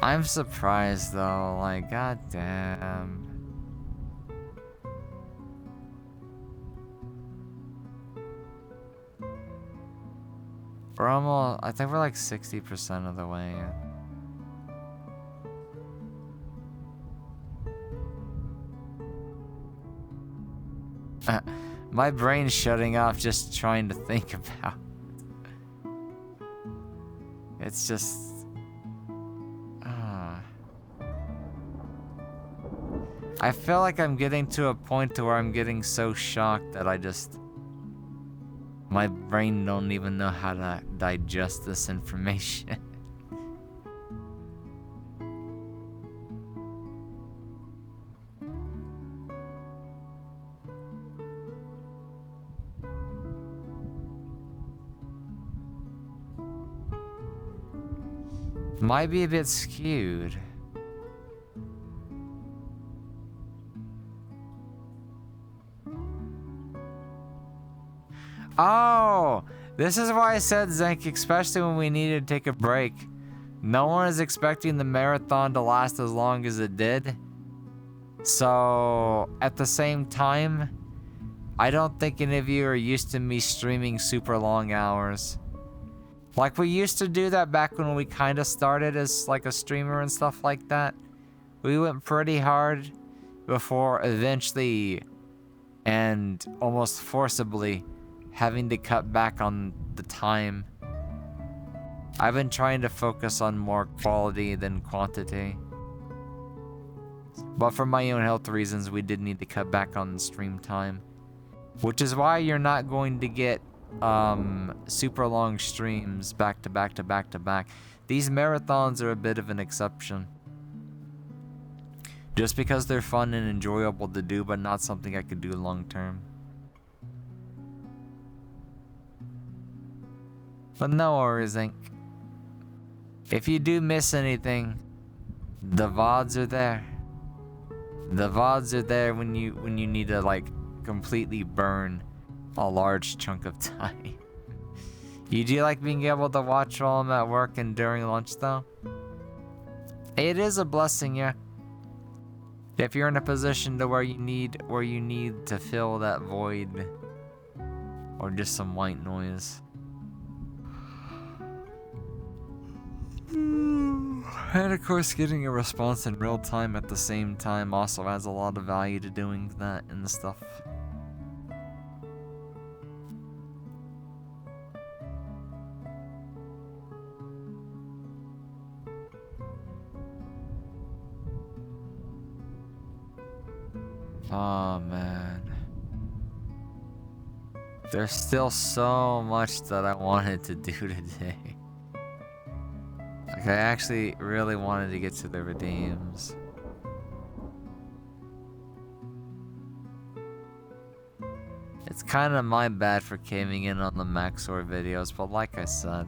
I'm surprised though, like, goddamn. We're almost, I think we're like 60% of the way. My brain's shutting off just trying to think about. It's just. I feel like I'm getting to a point to where I'm getting so shocked that my brain don't even know how to digest this information. Might be a bit skewed. Oh, this is why I said, Zank, especially when we needed to take a break. No one is expecting the marathon to last as long as it did. So, at the same time, I don't think any of you are used to me streaming super long hours. Like, we used to do that back when we kind of started as like a streamer and stuff like that. We went pretty hard before eventually and almost forcibly having to cut back on the time. I've been trying to focus on more quality than quantity. But for my own health reasons, we did need to cut back on the stream time. Which is why you're not going to get super long streams back to back to back to back. These marathons are a bit of an exception. Just because they're fun and enjoyable to do, but not something I could do long term. But no worries, Inc. If you do miss anything, the VODs are there. The VODs are there when you need to like completely burn a large chunk of time. You do like being able to watch while I'm at work and during lunch though? It is a blessing, yeah. If you're in a position to where you need to fill that void or just some white noise. And of course, getting a response in real time at the same time also adds a lot of value to doing that and stuff. Oh man. There's still so much that I wanted to do today. Like I actually really wanted to get to the redeems. It's kind of my bad for caving in on the Maxor videos, but like I said,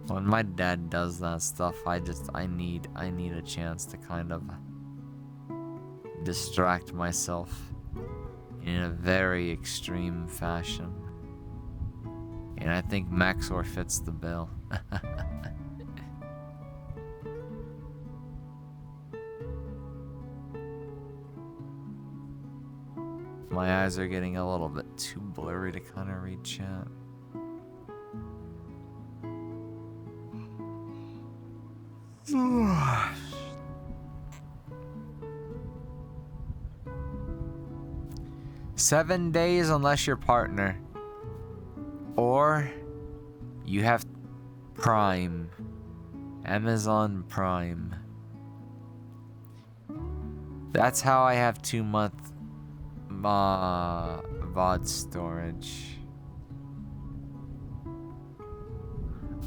when my dad does that stuff, I need a chance to kind of distract myself in a very extreme fashion. And I think Maxor fits the bill. My eyes are getting a little bit too blurry to kind of read chat. Seven days unless your partner. Or you have Prime. Amazon Prime. That's how I have 2-month VOD storage.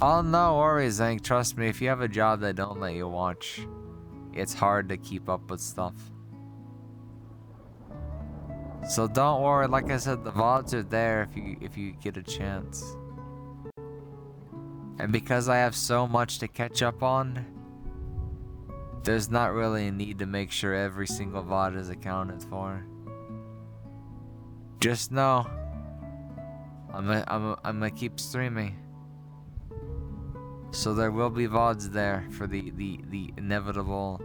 Oh, no worries, Zank. Trust me, if you have a job that don't let you watch, it's hard to keep up with stuff. So don't worry, like I said, the VODs are there if you get a chance. And because I have so much to catch up on, there's not really a need to make sure every single VOD is accounted for. Just know, I'm gonna keep streaming. So there will be VODs there for the inevitable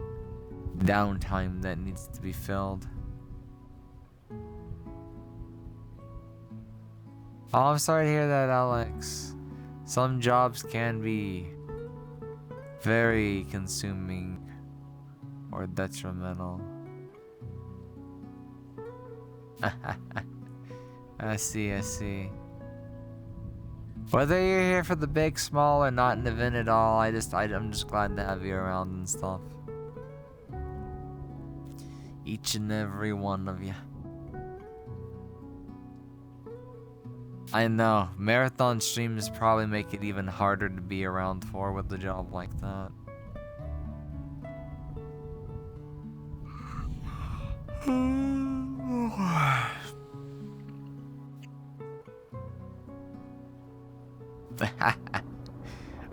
downtime that needs to be filled. Oh, I'm sorry to hear that, Alex. Some jobs can be very consuming or detrimental. I see. Whether you're here for the big, small, or not an event at all, I'm just glad to have you around and stuff. Each and every one of you. I know, marathon streams probably make it even harder to be around for with a job like that.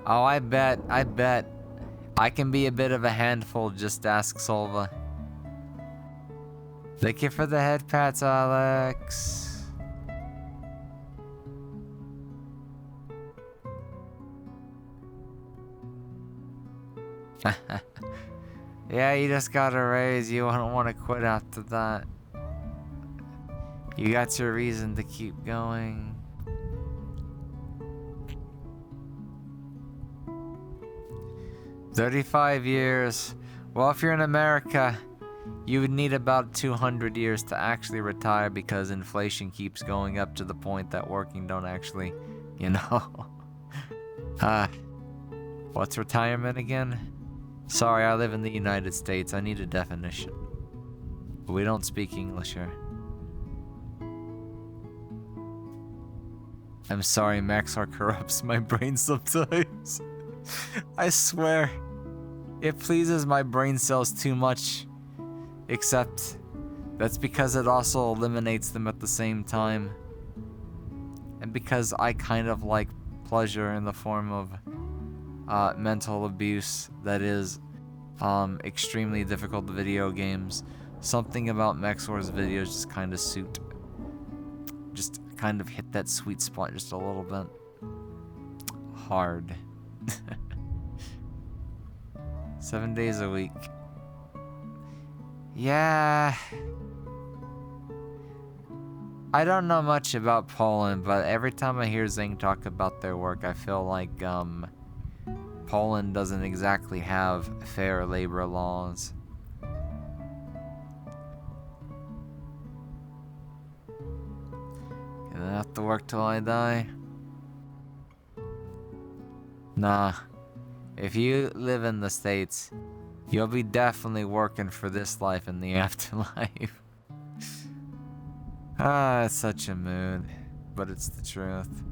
Oh, I bet. I can be a bit of a handful, just ask Solva. Thank you for the head pats, Alex. Yeah, you just got a raise. You don't want to quit after that. You got your reason to keep going. "35 years. Well, if you're in America, you would need about 200 years to actually retire because inflation keeps going up to the point that working don't actually, you know." What's retirement again? Sorry, I live in the United States. I need a definition. We don't speak English here. I'm sorry, Maxar corrupts my brain sometimes. I swear. It pleases my brain cells too much. Except, that's because it also eliminates them at the same time. And because I kind of like pleasure in the form of mental abuse that is extremely difficult video games. Something about Maxor's videos just kind of suit. Just kind of hit that sweet spot just a little bit. Hard. 7 days a week. Yeah. I don't know much about Poland, but every time I hear Zing talk about their work, I feel like Poland doesn't exactly have fair labor laws. Gonna have to work till I die? Nah. If you live in the States, you'll be definitely working for this life in the afterlife. Ah, it's such a mood, but it's the truth.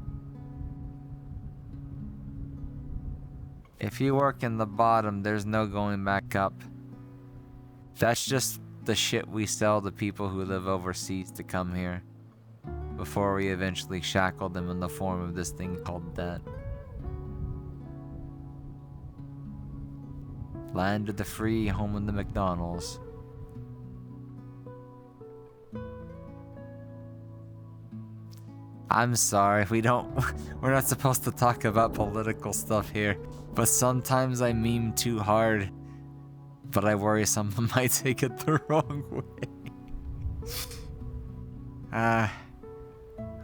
If you work in the bottom, there's no going back up. That's just the shit we sell to people who live overseas to come here, before we eventually shackle them in the form of this thing called debt. Land of the free, home of the McDonald's. I'm sorry, we're not supposed to talk about political stuff here, but sometimes I meme too hard, but I worry someone might take it the wrong way.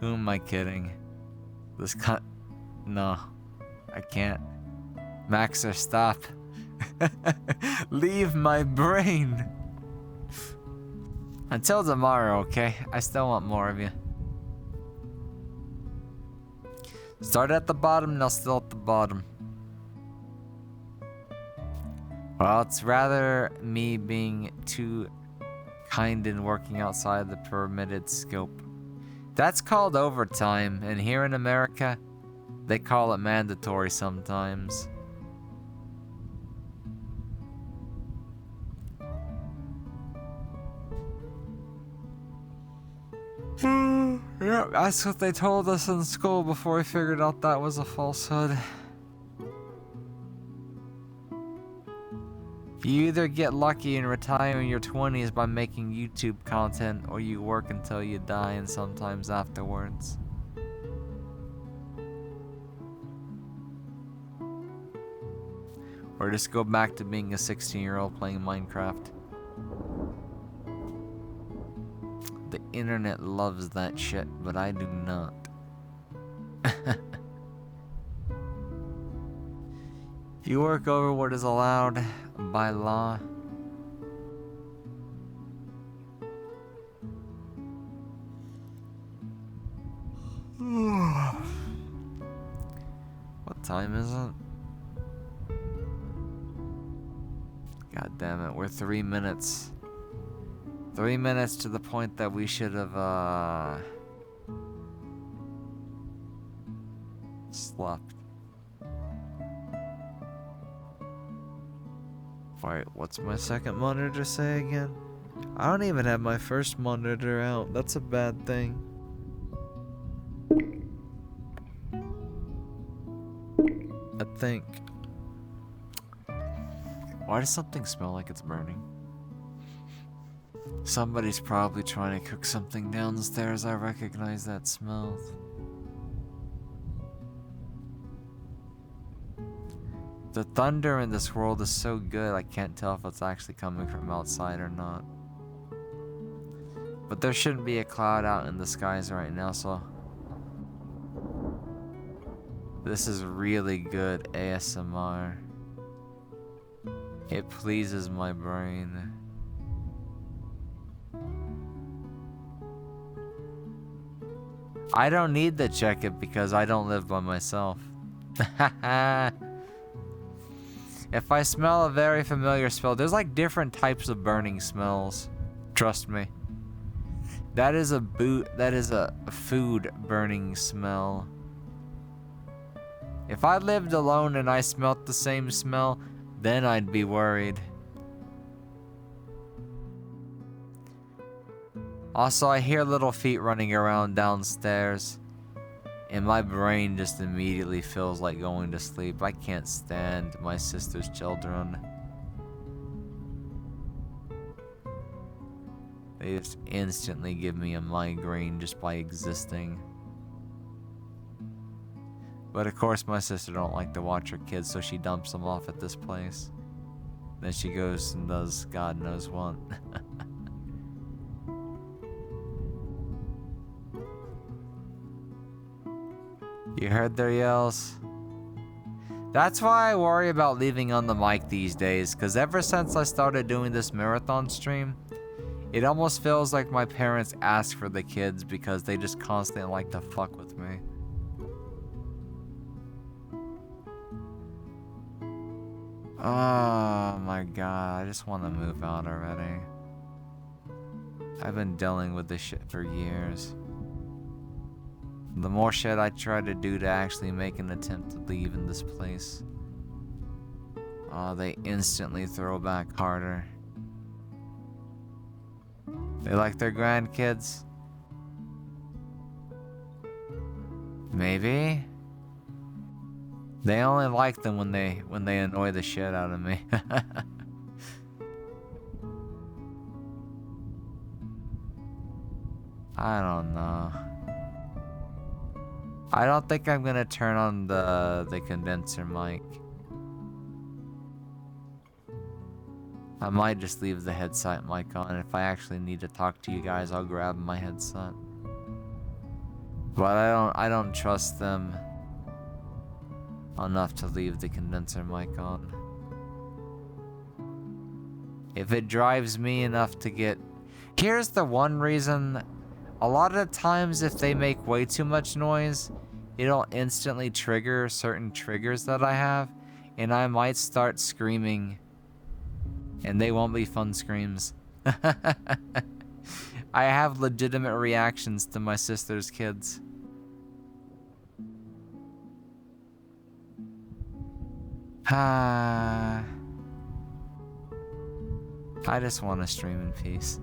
Who am I kidding? No, I can't. Maxer, stop. Leave my brain. Until tomorrow, okay? I still want more of you. Start at the bottom, now still at the bottom. Well, it's rather me being too kind and working outside the permitted scope. That's called overtime, and here in America, they call it mandatory sometimes. Yeah, that's what they told us in school before we figured out that was a falsehood. You either get lucky and retire in your 20s by making YouTube content, or you work until you die and sometimes afterwards. Or just go back to being a 16-year-old playing Minecraft. The internet loves that shit, but I do not. You work over what is allowed by law. What time is it? God damn it, we're 3 minutes. 3 minutes to the point that we should have, slept. Wait, what's my second monitor say again? I don't even have my first monitor out. That's a bad thing. I think. Why does something smell like it's burning? Somebody's probably trying to cook something downstairs. I recognize that smell. The thunder in this world is so good, I can't tell if it's actually coming from outside or not. But there shouldn't be a cloud out in the skies right now, so... This is really good ASMR. It pleases my brain. I don't need to check it because I don't live by myself. If I smell a very familiar smell, there's like different types of burning smells. Trust me. That is a food burning smell. If I lived alone and I smelt the same smell, then I'd be worried. Also, I hear little feet running around downstairs, and my brain just immediately feels like going to sleep. I can't stand my sister's children. They just instantly give me a migraine just by existing. But of course my sister don't like to watch her kids, so she dumps them off at this place. Then she goes and does God knows what. You heard their yells? That's why I worry about leaving on the mic these days, because ever since I started doing this marathon stream, it almost feels like my parents ask for the kids because they just constantly like to fuck with me. Oh my god, I just want to move out already. I've been dealing with this shit for years. The more shit I try to do to actually make an attempt to leave in this place, they instantly throw back harder. They like their grandkids? Maybe. They only like them when they annoy the shit out of me. I don't know. I don't think I'm gonna turn on the condenser mic. I might just leave the headset mic on. If I actually need to talk to you guys, I'll grab my headset. But I don't trust them enough to leave the condenser mic on. If it drives me enough to get... Here's the one reason. A lot of times if they make way too much noise, it'll instantly trigger certain triggers that I have, and I might start screaming, and they won't be fun screams. I have legitimate reactions to my sister's kids. I just want to stream in peace.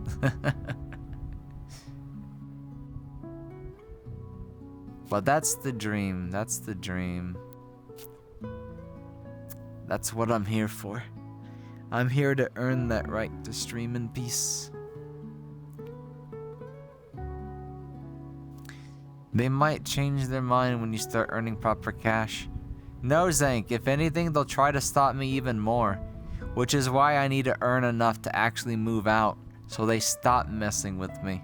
But that's the dream. That's the dream. That's what I'm here for. I'm here to earn that right to stream in peace. They might change their mind when you start earning proper cash. No, Zank. If anything, they'll try to stop me even more. Which is why I need to earn enough to actually move out, so they stop messing with me.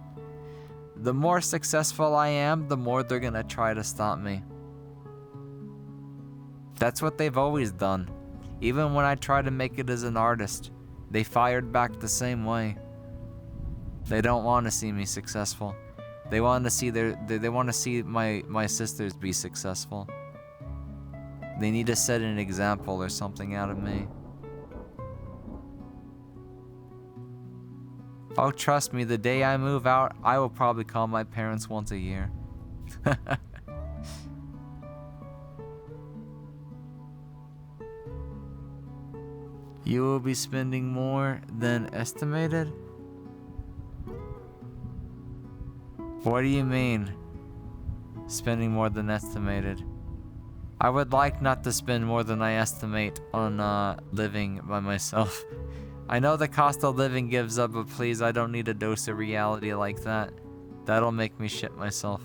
The more successful I am, the more they're gonna try to stop me. That's what they've always done. Even when I tried to make it as an artist, they fired back the same way. They don't want to see me successful. They want to see they want to see my sisters be successful. They need to set an example or something out of me. Oh, trust me, the day I move out, I will probably call my parents once a year. You will be spending more than estimated? What do you mean, spending more than estimated? I would like not to spend more than I estimate on living by myself. I know the cost of living gives up, but please, I don't need a dose of reality like that. That'll make me shit myself.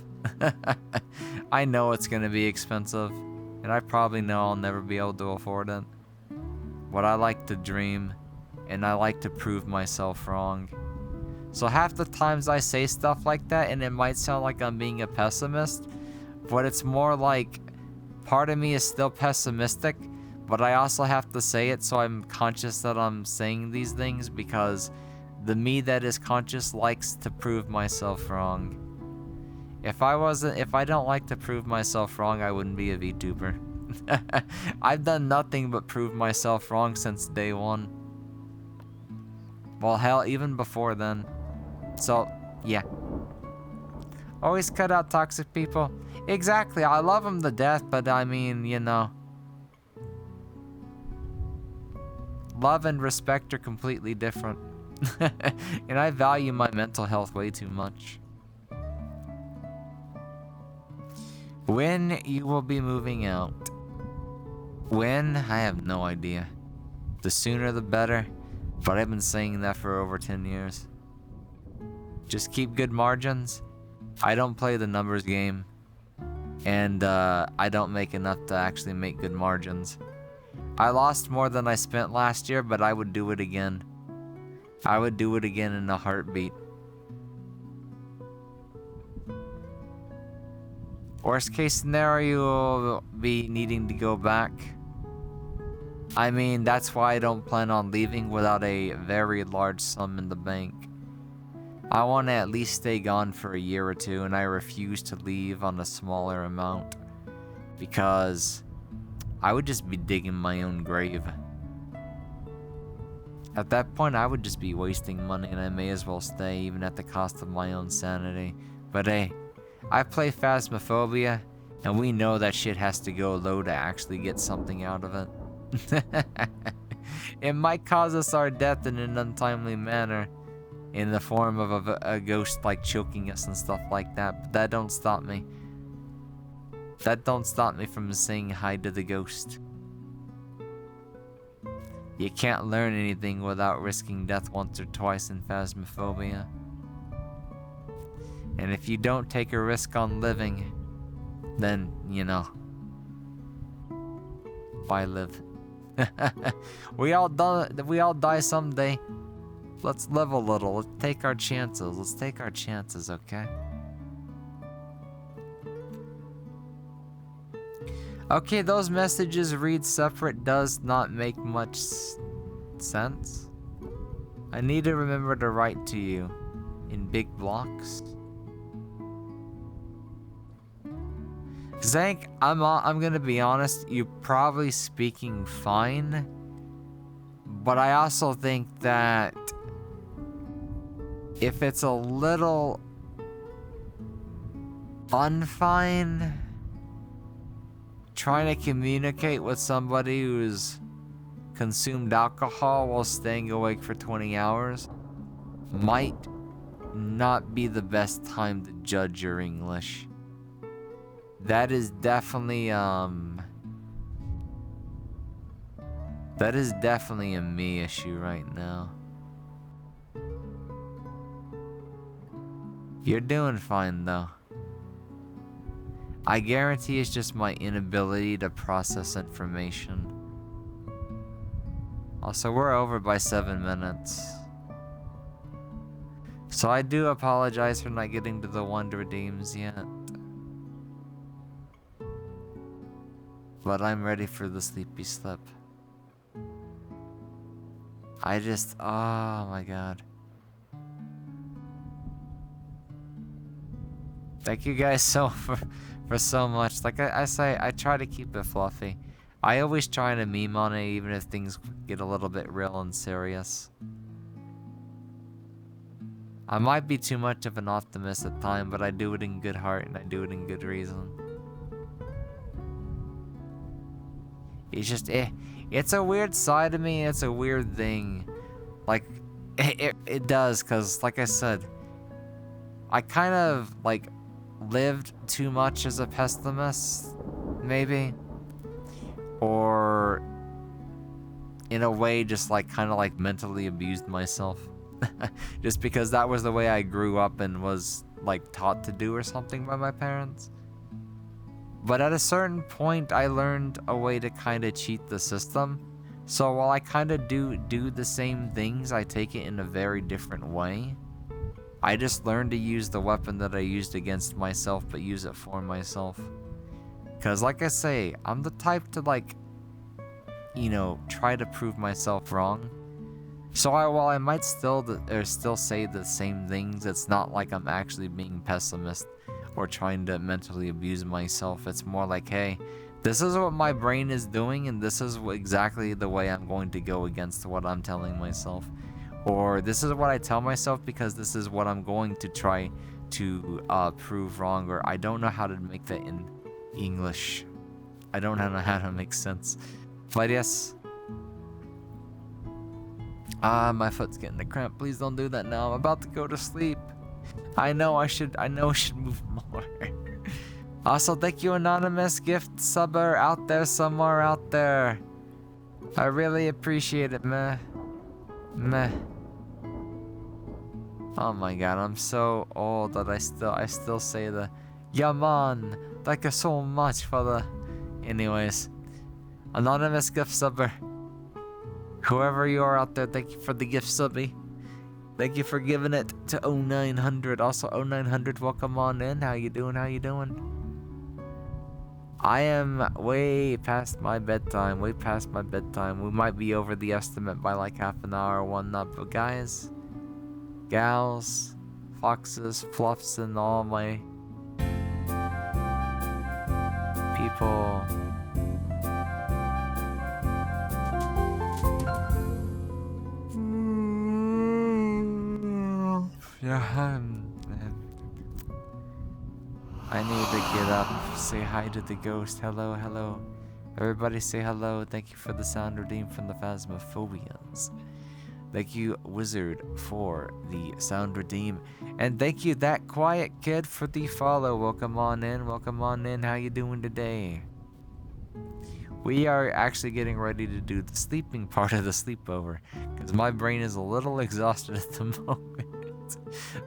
I know it's gonna be expensive, and I probably know I'll never be able to afford it. But I like to dream, and I like to prove myself wrong. So half the times I say stuff like that, and it might sound like I'm being a pessimist, but it's more like part of me is still pessimistic, but I also have to say it so I'm conscious that I'm saying these things, because the me that is conscious likes to prove myself wrong. If I don't like to prove myself wrong, I wouldn't be a VTuber. I've done nothing but prove myself wrong since day one. Well, hell, even before then. So, yeah. Always cut out toxic people. Exactly, I love them to death, but I mean, you know. Love and respect are completely different. And I value my mental health way too much. When you will be moving out? When? I have no idea. The sooner the better, but I've been saying that for over 10 years. Just keep good margins. I don't play the numbers game, and I don't make enough to actually make good margins. I lost more than I spent last year, but I would do it again. I would do it again in a heartbeat. Worst case scenario, will be needing to go back. I mean, that's why I don't plan on leaving without a very large sum in the bank. I want to at least stay gone for a year or two, and I refuse to leave on a smaller amount because I would just be digging my own grave. At that point, I would just be wasting money, and I may as well stay even at the cost of my own sanity. But hey, I play Phasmophobia, and we know that shit has to go low to actually get something out of it. It might cause us our death in an untimely manner, in the form of a ghost like choking us and stuff like that, but that don't stop me. That don't stop me from saying hi to the ghost. You can't learn anything without risking death once or twice in Phasmophobia. And if you don't take a risk on living, then, you know, why live? We all die someday. Let's live a little. Let's take our chances. Let's take our chances, okay? Okay, those messages read separate does not make much sense. I need to remember to write to you in big blocks. Zank, I'm gonna be honest, you're probably speaking fine, but I also think that if it's a little unfine, trying to communicate with somebody who's consumed alcohol while staying awake for 20 hours might not be the best time to judge your English. That is definitely a me issue right now. You're doing fine though. I guarantee it's just my inability to process information. Also, we're over by 7 minutes. So I do apologize for not getting to the 1 redeems yet. But I'm ready for the sleepy slip. Oh my god. Thank you guys for so much. Like I say, I try to keep it fluffy. I always try to meme on it even if things get a little bit real and serious. I might be too much of an optimist at times, but I do it in good heart and I do it in good reason. It's just, it's a weird side of me, it's a weird thing. Like, it does, because, like I said, I kind of, like, lived too much as a pessimist, maybe. Or, in a way, just, like, kind of, like, mentally abused myself. Just because that was the way I grew up and was, like, taught to do or something by my parents. But at a certain point, I learned a way to kind of cheat the system. So while I kind of do the same things, I take it in a very different way. I just learned to use the weapon that I used against myself, but use it for myself. Because like I say, I'm the type to like, you know, try to prove myself wrong. So while I might still say the same things, it's not like I'm actually being pessimist or trying to mentally abuse myself. It's more like, hey, This is what my brain is doing, and this is exactly the way I'm going to go against what I'm telling myself. Or this is what I tell myself because this is what I'm going to try to prove wrong. Or I don't know how to make that in English. I don't know how to make sense. But yes. My foot's getting a cramp. Please don't do that now. I'm about to go to sleep. I know I should move more. Also, thank you, anonymous gift subber out there somewhere out there. I really appreciate it, meh. Meh. Oh my god, I'm so old that I still say the yeah man, thank you so much for the anyways. Anonymous gift subber. Whoever you are out there, thank you for the gift subby. Thank you for giving it to 0900. Also 0900, welcome on in. How you doing? How you doing? I am way past my bedtime. Way past my bedtime. We might be over the estimate by like half an hour or whatnot. But guys, gals, foxes, fluffs, and all my people. Yeah, I need to get up, say hi to the ghost. Hello, hello. Everybody say hello. Thank you for the sound redeemed from the Phasmophobians. Thank you, Wizard, for the sound redeem. And thank you, That Quiet Kid, for the follow. Welcome on in. Welcome on in. How you doing today? We are actually getting ready to do the sleeping part of the sleepover, because my brain is a little exhausted at the moment.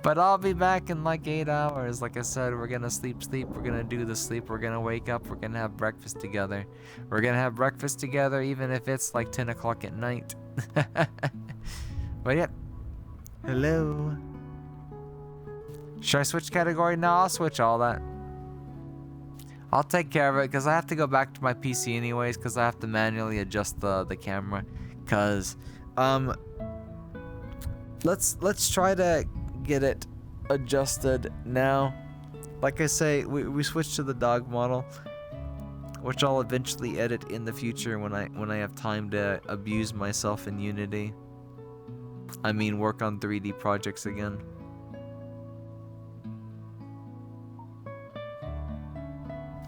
But I'll be back in like 8 hours. Like I said, we're gonna sleep. We're gonna do the sleep. We're gonna wake up. We're gonna have breakfast together. We're gonna have breakfast together even if it's like 10 o'clock at night. But yeah. Hello. Should I switch category? No, I'll switch all that. I'll take care of it because I have to go back to my PC anyways because I have to manually adjust the camera. Because let's try to get it adjusted now. Like I say, we switched to the dog model, which I'll eventually edit in the future when I have time to abuse myself in Unity. I mean, work on 3D projects again.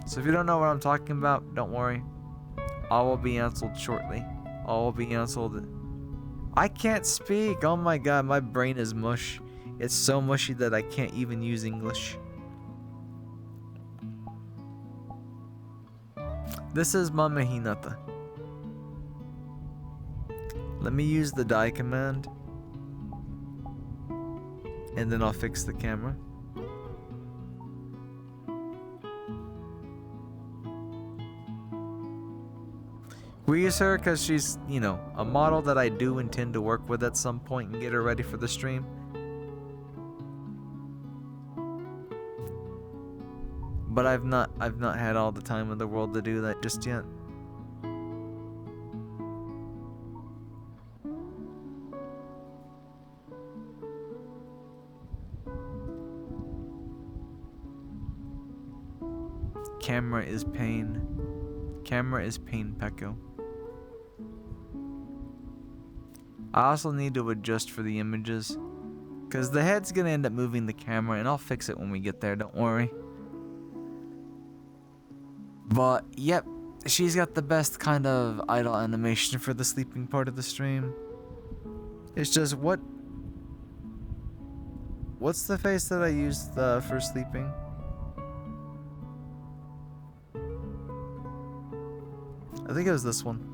So if you don't know what I'm talking about, don't worry. All will be answered shortly. All will be answered. I can't speak. Oh my god, my brain is mush. It's so mushy that I can't even use English. This is Mama Hinata. Let me use the die command. And then I'll fix the camera. We use her because she's, you know, a model that I do intend to work with at some point and get her ready for the stream. But I've not had all the time in the world to do that just yet. Camera is pain. Camera is pain, Pecco. I also need to adjust for the images, because the head's gonna end up moving the camera, and I'll fix it when we get there, don't worry. But, yep, she's got the best kind of idle animation for the sleeping part of the stream. It's just, what's the face that I used for sleeping? I think it was this one.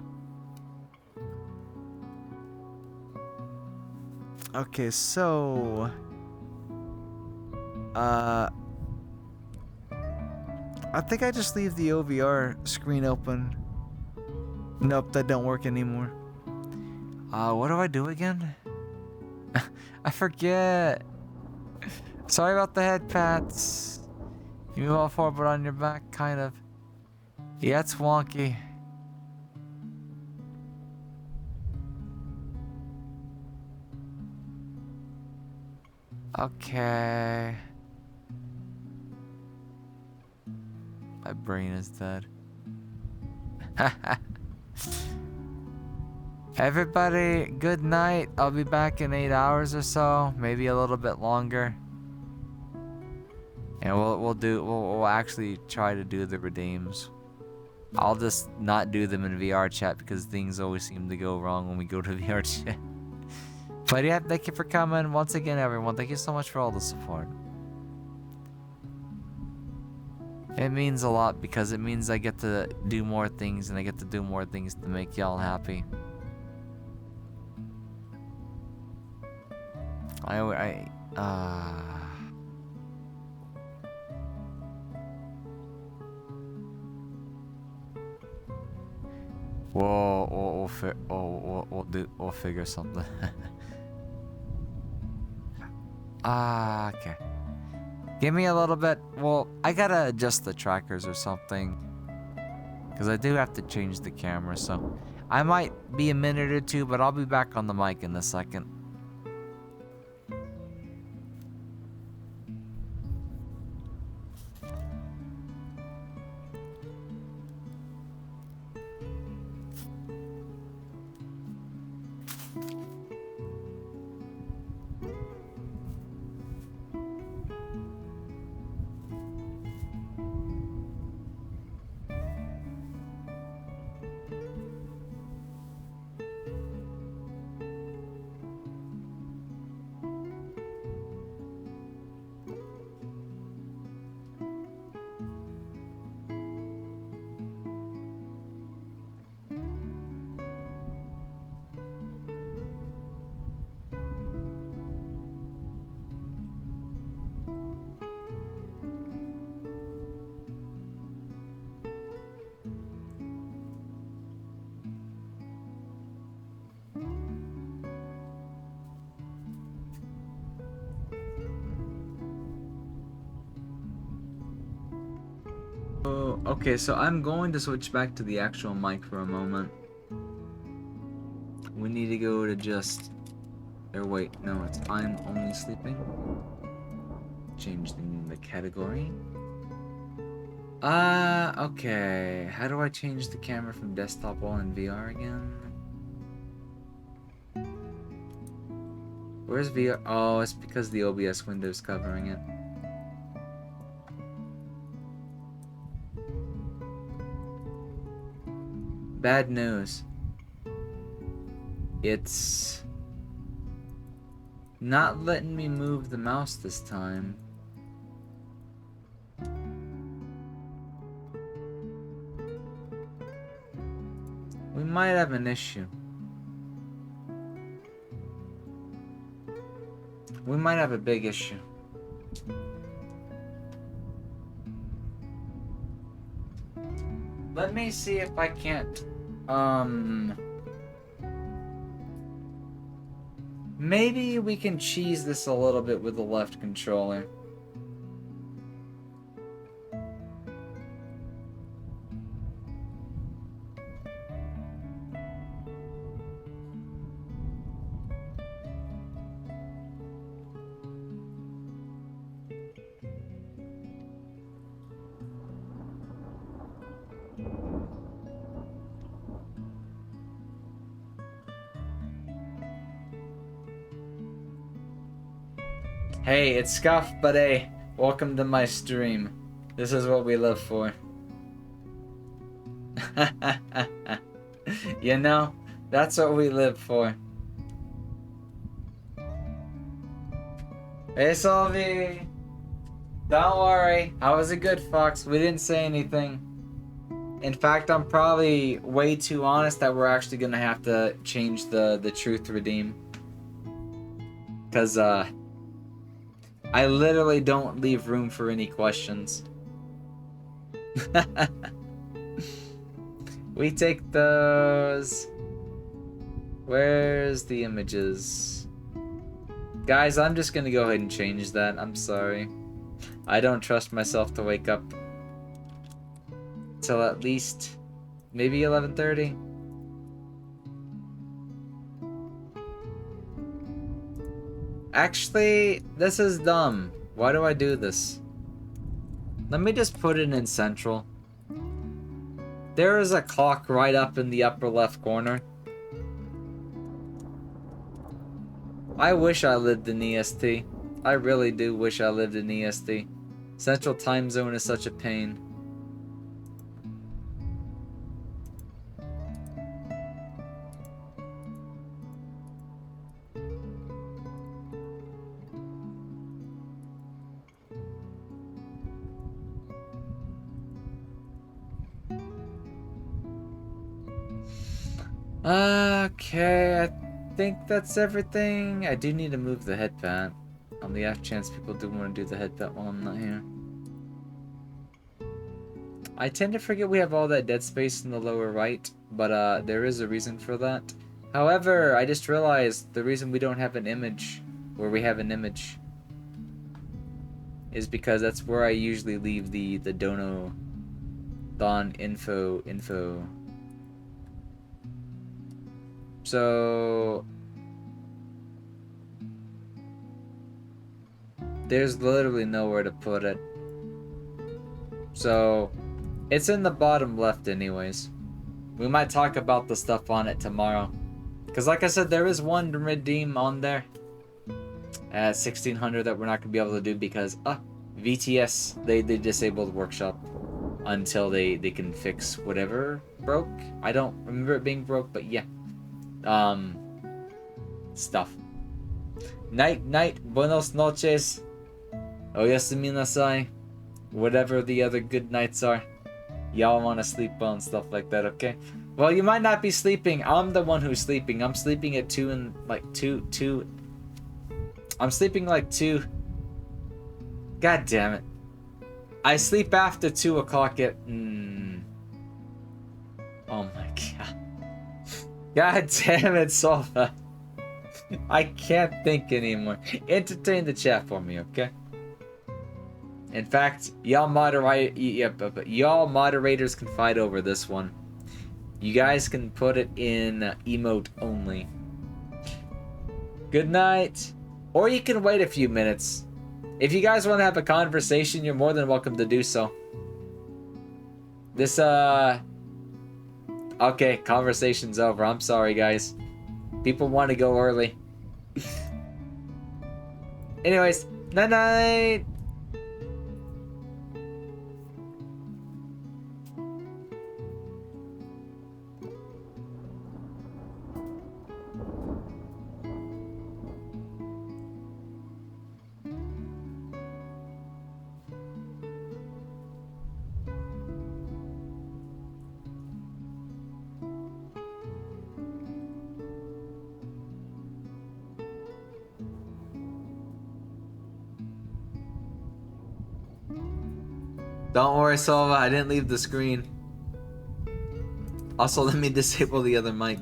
Okay, so I think I just leave the OVR screen open. Nope, that don't work anymore. What do I do again? I forget. Sorry about the head pats. You move all forward on your back, kind of. Yeah, it's wonky. Okay. My brain is dead. Everybody, good night. I'll be back in 8 hours or so, maybe a little bit longer. And we'll actually try to do the redeems. I'll just not do them in VR chat because things always seem to go wrong when we go to VR chat. But yeah, thank you for coming once again, everyone. Thank you so much for all the support. It means a lot because it means I get to do more things and I get to do more things to make y'all happy. We'll figure something. Okay. Give me a little bit. Well, I gotta adjust the trackers or something. Because I do have to change the camera, so I might be a minute or two, but I'll be back on the mic in a second. Okay, so I'm going to switch back to the actual mic for a moment. We need to go to just... Or wait, no, it's I'm only sleeping. Change the category. Okay. How do I change the camera from desktop while in VR again? Where's VR? Oh, it's because the OBS window's covering it. Bad news. It's not letting me move the mouse this time. We might have an issue. We might have a big issue. Let me see if I can't, maybe we can cheese this a little bit with the left controller. Hey, it's Scuff, but hey, welcome to my stream. This is what we live for. You know, that's what we live for. Hey, Sylvie. Don't worry. How was it good, Fox? We didn't say anything. In fact, I'm probably way too honest that we're actually gonna have to change the truth redeem. Because, I literally don't leave room for any questions. We take those. Where's the images? Guys, I'm just gonna go ahead and change that. I'm sorry. I don't trust myself to wake up till at least maybe 11:30. Actually, this is dumb. Why do I do this? Let me just put it in central. There is a clock right up in the upper left corner. I wish I lived in EST. I really do wish I lived in EST. Central Time Zone is such a pain. Okay, I think that's everything. I do need to move the headband. On the off chance people do want to do the headband while I'm not here. I tend to forget we have all that dead space in the lower right, but there is a reason for that. However, I just realized the reason we don't have an image where we have an image is because that's where I usually leave the Dono Don info. So there's literally nowhere to put it. So it's in the bottom left anyways. We might talk about the stuff on it tomorrow. Because like I said, there is one redeem on there at 1600 that we're not going to be able to do because VTS, they disabled workshop until they can fix whatever broke. I don't remember it being broke, but yeah. Stuff. Night, buenos noches, oyasumi nasai, whatever the other good nights are. Y'all want to sleep well and stuff like that, okay? Well, you might not be sleeping. I'm the one who's sleeping. I'm sleeping at 2 and like 2. I'm sleeping like 2. God damn it. I sleep after 2 o'clock at... Oh my god. God damn it, Solva. I can't think anymore. Entertain the chat for me, okay? In fact, y'all y'all moderators can fight over this one. You guys can put it in emote only. Good night. Or you can wait a few minutes. If you guys want to have a conversation, you're more than welcome to do so. This, okay, conversation's over. I'm sorry, guys. People want to go early. Anyways, night-night! Don't worry, Solva, I didn't leave the screen. Also, let me disable the other mic.